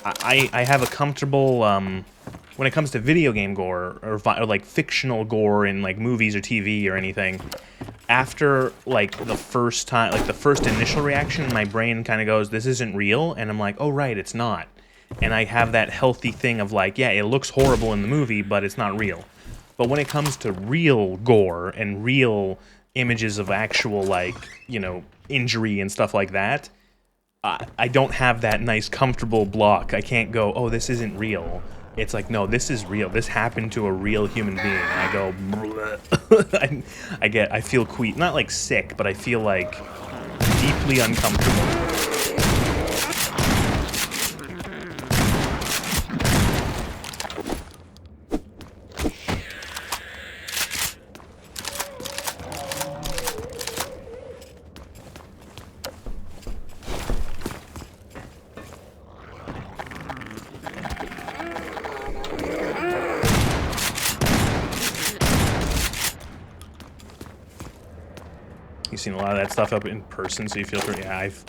I have a comfortable, when it comes to video game gore, or like fictional gore in like movies or TV or anything, after like the first time, like the first initial reaction, my brain kind of goes, this isn't real, and I'm like, oh right, it's not. And I have that healthy thing of like, yeah, it looks horrible in the movie, but it's not real. But when it comes to real gore and real images of actual, like, you know, injury and stuff like that, I don't have that nice comfortable block. I can't go, oh, this isn't real. It's like, no, this is real. This happened to a real human being. And I go, I feel not like sick, but I feel like deeply uncomfortable. You've seen a lot of that stuff up in person, so you feel pretty. Yeah, I've.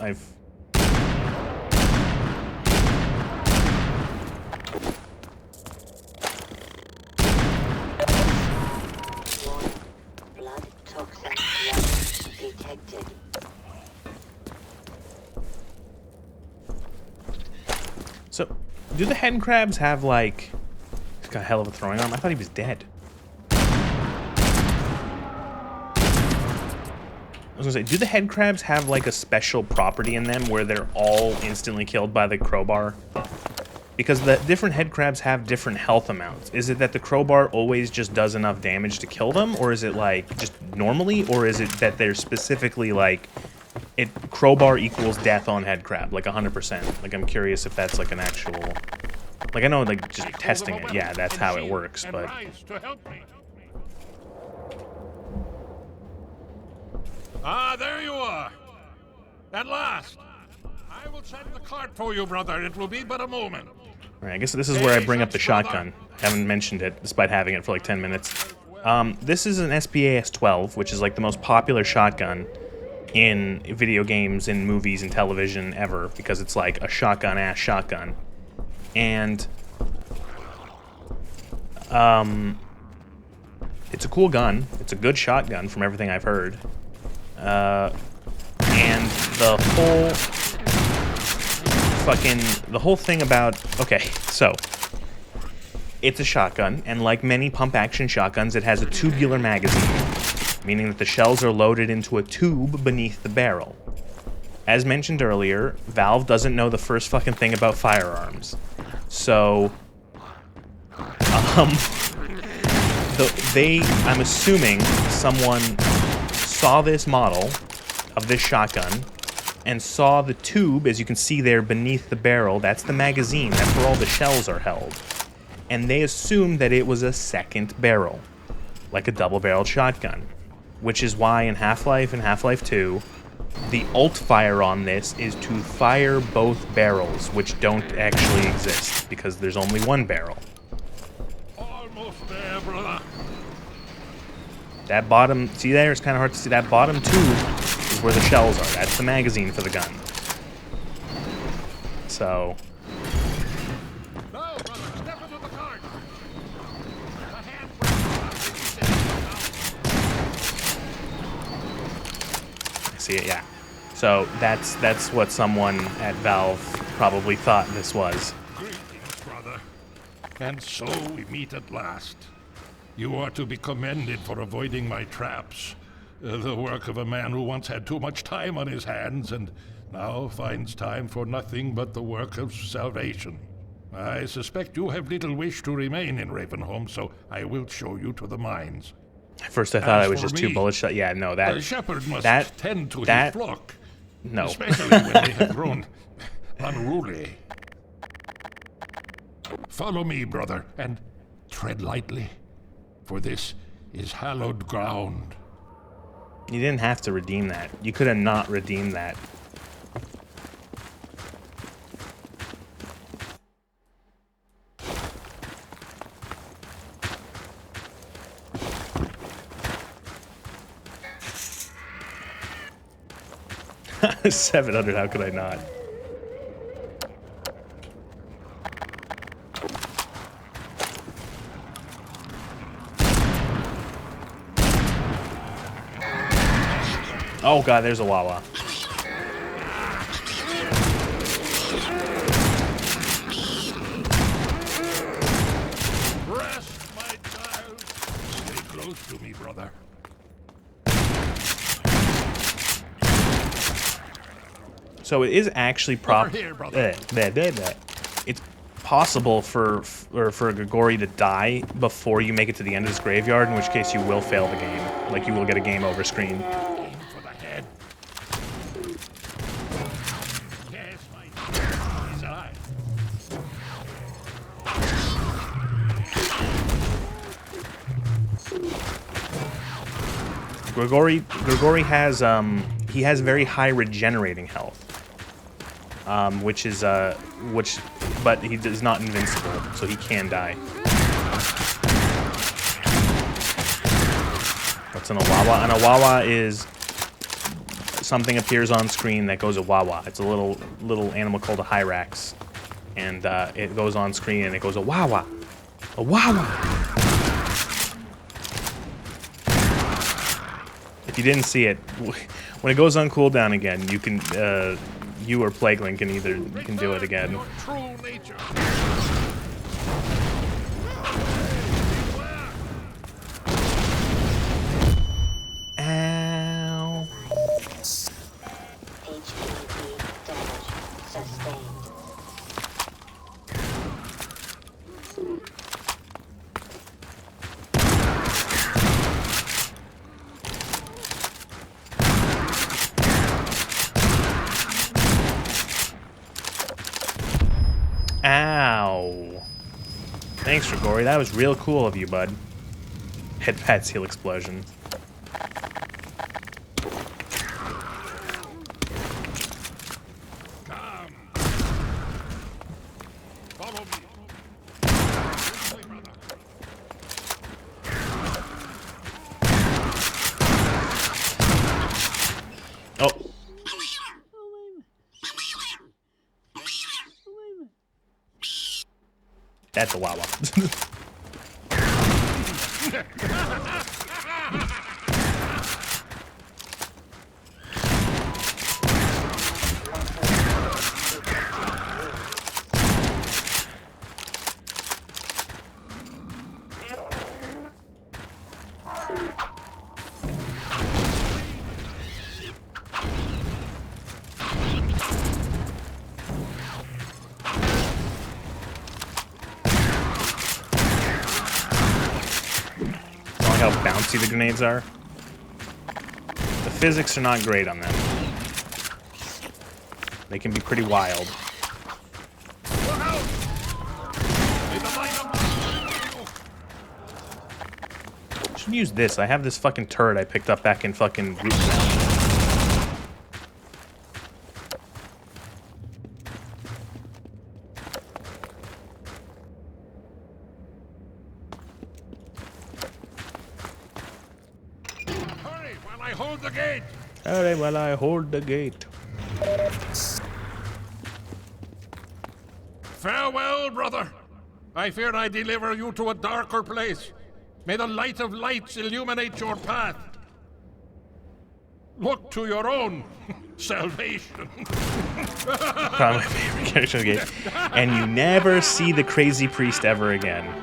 Blood toxin detected. So, do the hen crabs have like? He's got a hell of a throwing arm. I thought he was dead. I was gonna say, do the head crabs have like a special property in them where they're all instantly killed by the crowbar? Because the different head crabs have different health amounts. Is it that the crowbar always just does enough damage to kill them? Or is it like just normally? Or is it that they're specifically like, crowbar equals death on head crab, like 100%? Like, I'm curious if that's like an actual, like, I know like just testing it, yeah, that's how it works, but. Ah, there you are. At last. I will send the cart for you, brother. It will be but a moment. Alright, I guess this is where I bring up the shotgun. I haven't mentioned it, despite having it for like 10 minutes. This is an SPAS-12, which is like the most popular shotgun in video games, in movies, and television ever, because it's like a shotgun-ass shotgun. And, it's a cool gun. It's a good shotgun from everything I've heard. And the whole thing about, okay, so It's a shotgun, and like many pump-action shotguns, it has a tubular magazine, meaning that the shells are loaded into a tube beneath the barrel. As mentioned earlier, Valve doesn't know the first fucking thing about firearms. So, I'm assuming someone saw this model of this shotgun and saw the tube, as you can see there beneath the barrel. That's the magazine. That's where all the shells are held. And they assumed that it was a second barrel, like a double-barreled shotgun. Which is why in Half-Life and Half-Life 2, the ult fire on this is to fire both barrels, which don't actually exist, because there's only one barrel. Almost there, brother. That bottom, see there, it's kind of hard to see, that bottom tube is where the shells are. That's the magazine for the gun. So... No, brother, step into the cart. See it, yeah. So that's what someone at Valve probably thought this was. Greetings, brother. And so we meet at last. You are to be commended for avoiding my traps. The work of a man who once had too much time on his hands and now finds time for nothing but the work of salvation. I suspect you have little wish to remain in Ravenholm, so I will show you to the mines. At first I thought it was just 2 bullet shots. Yeah, no, that... The shepherd must tend to his flock. No. Especially when they have grown unruly. Follow me, brother, and tread lightly, for this is hallowed ground. You didn't have to redeem that. You could have not redeemed that. $700, how could I not? Oh god, there's a Wawa. Rest, my child. Stay close to me, brother. So it is actually it's possible for Grigori to die before you make it to the end of this graveyard, in which case you will fail the game. Like, you will get a game over screen. Aim for the head. Yes, my he's alive. Grigori has he has very high regenerating health. But he is not invincible, so he can die. What's an Awawa? An Awawa is something appears on screen that goes Awawa. It's a little animal called a Hyrax, and it goes on screen and it goes Awawa, Awawa. If you didn't see it, when it goes on cooldown again, you can. You or Plagueling can do it again. True nature. Ow. HPV damage sustained. Ow. Thanks, Grigori. That was real cool of you, bud. Head pat seal explosion. Come. Follow me. Oh. That's a Wawa. how bouncy the grenades are. The physics are not great on them. They can be pretty wild. I should use this. I have this fucking turret I picked up back in fucking Root Canal. Alright, while I hold the gate. Farewell, brother. I fear I deliver you to a darker place. May the light of lights illuminate your path. Look to your own salvation. Probably my favorite character in the game. And you never see the crazy priest ever again.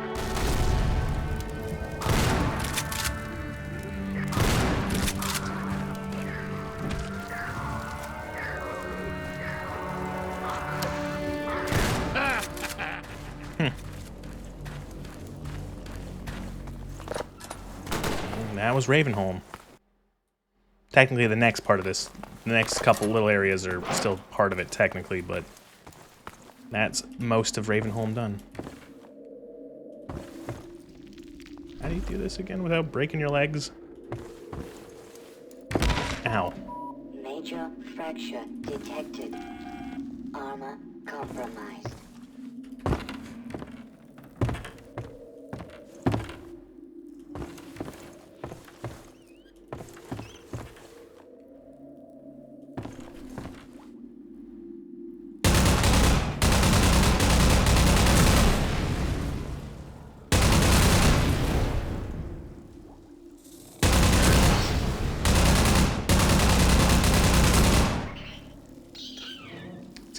That was Ravenholm. Technically, the next part of this, the next couple little areas are still part of it, technically, but that's most of Ravenholm done. How do you do this again without breaking your legs? Ow. Major fracture detected. Armor compromised.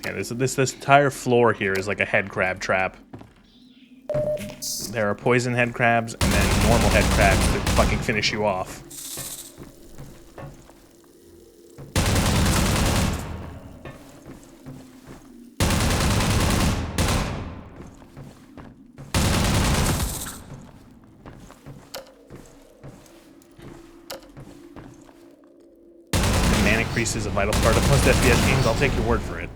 Yeah, this entire floor here is like a head crab trap. There are poison head crabs and then normal head crabs that fucking finish you off. The mana increase is a vital part of most FPS games. I'll take your word for it.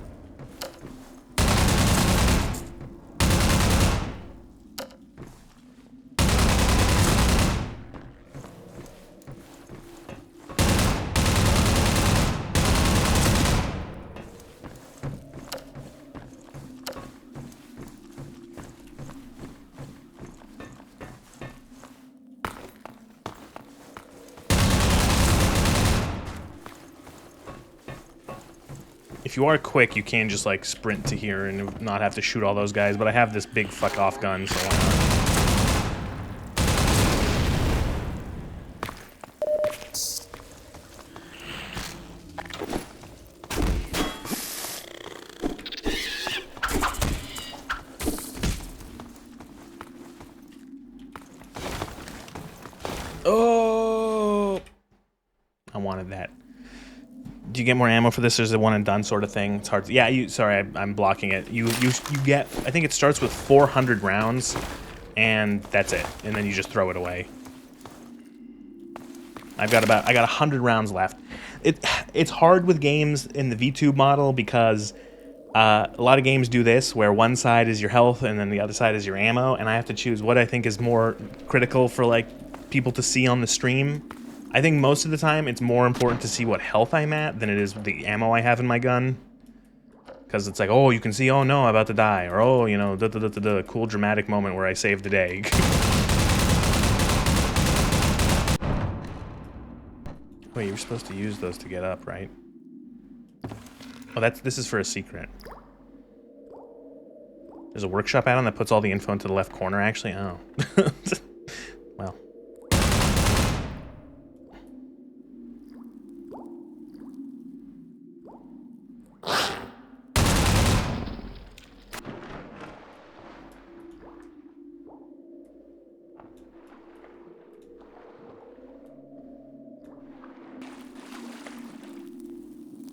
If you are quick, you can just like sprint to here and not have to shoot all those guys, but I have this big fuck off gun, so why not? Oh, I wanted that. Do you get more ammo for this? There's a one and done sort of thing. It's hard to, yeah, sorry, I'm blocking it. You get, I think it starts with 400 rounds, and that's it. And then you just throw it away. I got 100 rounds left. It's hard with games in the VTube model because a lot of games do this, where one side is your health and then the other side is your ammo, and I have to choose what I think is more critical for like people to see on the stream. I think most of the time it's more important to see what health I'm at than it is the ammo I have in my gun. Because it's like, oh, you can see, oh no, I'm about to die. Or, oh, you know, cool dramatic moment where I saved the day. Wait, you're supposed to use those to get up, right? Oh, this is for a secret. There's a workshop add-on that puts all the info into the left corner, actually? Oh. Well.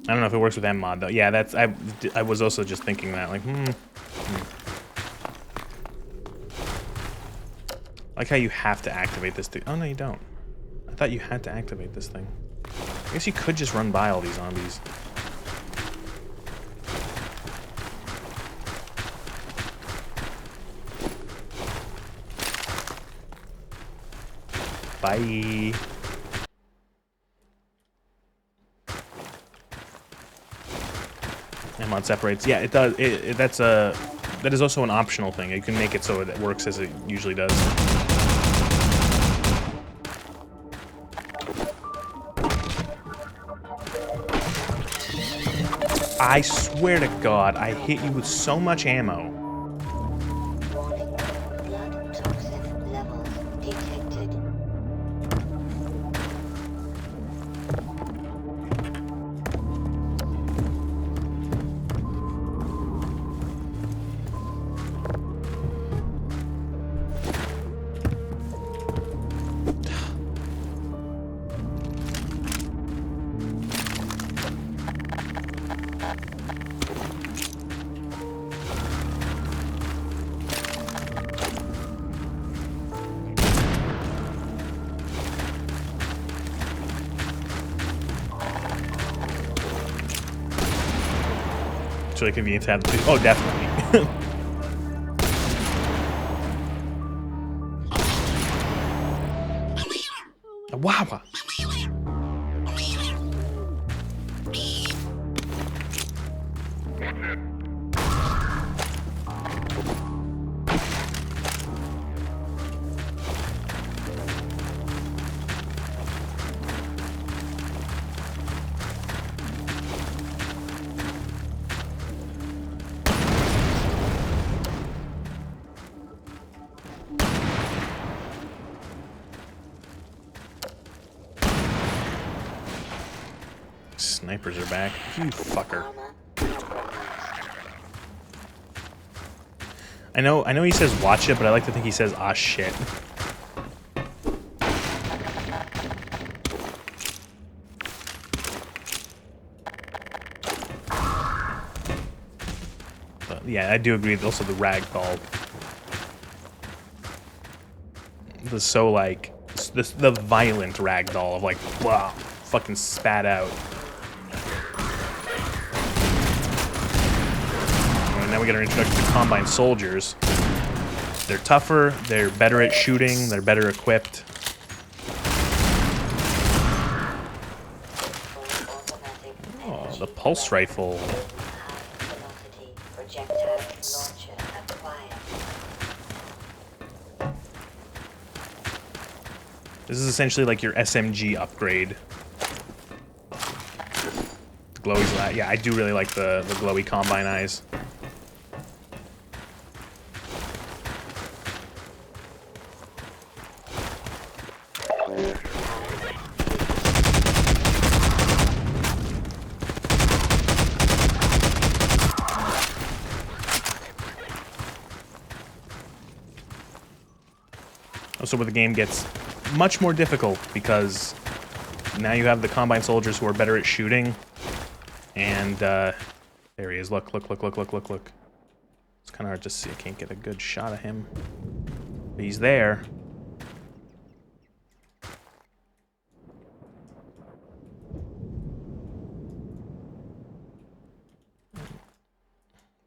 I don't know if it works with mmod though. Yeah, that's I was also just thinking that, like, Like how you have to activate this thing. Oh, no, you don't. I thought you had to activate this thing. I guess you could just run by all these zombies. Bye. Mod separates. Yeah, it does. That is also an optional thing. You can make it so it works as it usually does. I swear to God, I hit you with so much ammo. Really convenient to have the two. Oh, definitely. Wow. Snipers are back. You fucker. I know he says watch it, but I like to think he says ah shit. But yeah, I do agree. Also, the ragdoll. The so like the violent ragdoll of like wow, fucking spat out. Now we got our introduction to Combine soldiers. They're tougher, they're better at shooting, they're better equipped. Oh, the pulse rifle. This is essentially like your SMG upgrade. The glowy, yeah, I do really like the glowy Combine eyes. Also, where the game gets much more difficult because now you have the Combine soldiers who are better at shooting. And there he is. Look. It's kind of hard to see. I can't get a good shot of him. But he's there.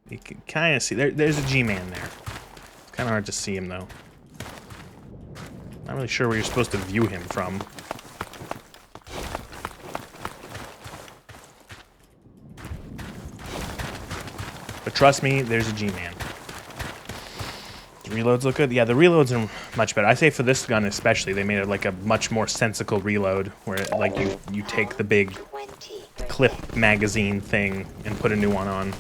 You can kind of see. There's a G-Man there. It's kind of hard to see him, though. Not really sure where you're supposed to view him from. But trust me, there's a G-Man. The reloads look good. Yeah, the reloads are much better. I say for this gun especially, they made it like a much more sensical reload, where like you take the big clip magazine thing and put a new one on.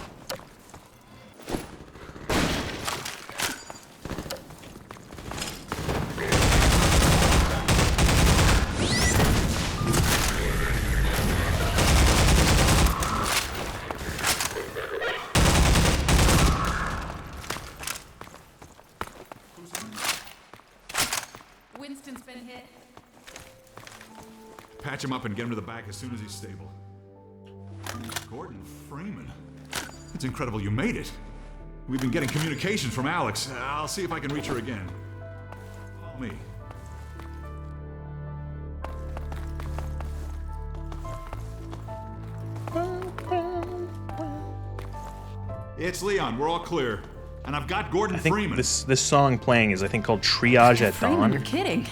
Patch him up and get him to the back as soon as he's stable. Gordon Freeman. It's incredible you made it. We've been getting communications from Alex. I'll see if I can reach her again. Me. It's Leon. We're all clear. And I've got Gordon I think Freeman. this song playing is, I think, called Triage at Freeman, Dawn. you're kidding.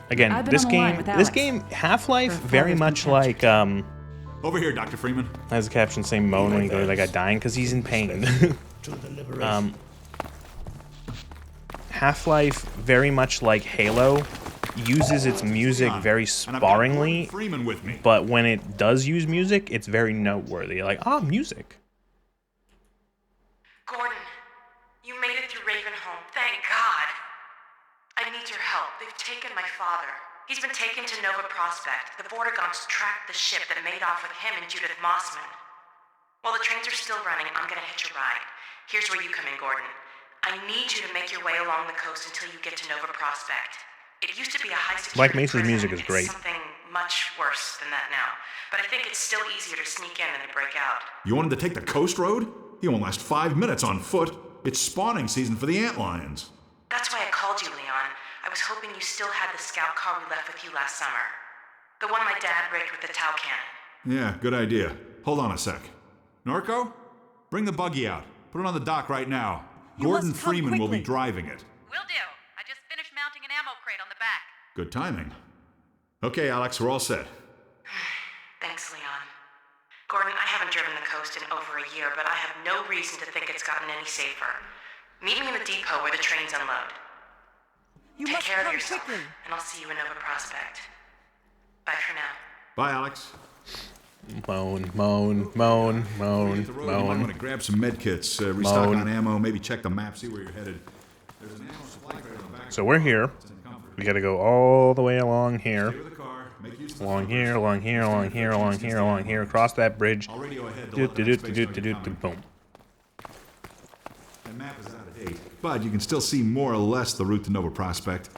Again, I've been this on the line game, with this Alex. game, Half-Life, Her very father's much been like Over here, Dr. Freeman. as the caption saying, moan when you go to that guy dying because he's in pain. Half-Life, very much like Halo, uses its music very sparingly, but when it does use music, it's very noteworthy. Like, music. Gordon, you made it through Ravenholm. Thank God. I need your help. They've taken my father. He's been taken to Nova Prospect. The Vortigaunts tracked the ship that made off with him and Judith Mossman. While the trains are still running, I'm gonna hitch a ride. Here's where you come in, Gordon. I need you to make your way along the coast until you get to Nova Prospect. It used to be a high-security Black Mesa's prison. music is great. It's something much worse than that now. But I think it's still easier to sneak in than to break out. You want him to take the coast road? He won't last 5 minutes on foot. It's spawning season for the antlions. That's why I called you, Leon. I was hoping you still had the scout car we left with you last summer. The one my dad rigged with the Tau cannon. Yeah, good idea. Hold on a sec. Norco? Bring the buggy out. Put it on the dock right now. Gordon Freeman will be driving it. Will do. I just finished mounting an ammo crate on the back. Good timing. Okay, Alex, we're all set. Thanks, Leon. Gordon, I haven't driven the coast in over a year, but I have no reason to think it's gotten any safer. Meet me in the depot where the trains unload. Take care of yourself, and I'll see you in Nova Prospect. Bye for now. Bye, Alex. Moan, moan, moan, moan, You might want to moan. grab some med kits, restock Moan. on ammo, maybe check the map, see where you're headed. There's an ammo supply crate on the back. So we're here. We gotta go all the way along here. Along here, along here, along here, along here, along here, across that bridge. Boom. That map is out of date, but you can still see more or less the route to Nova Prospect.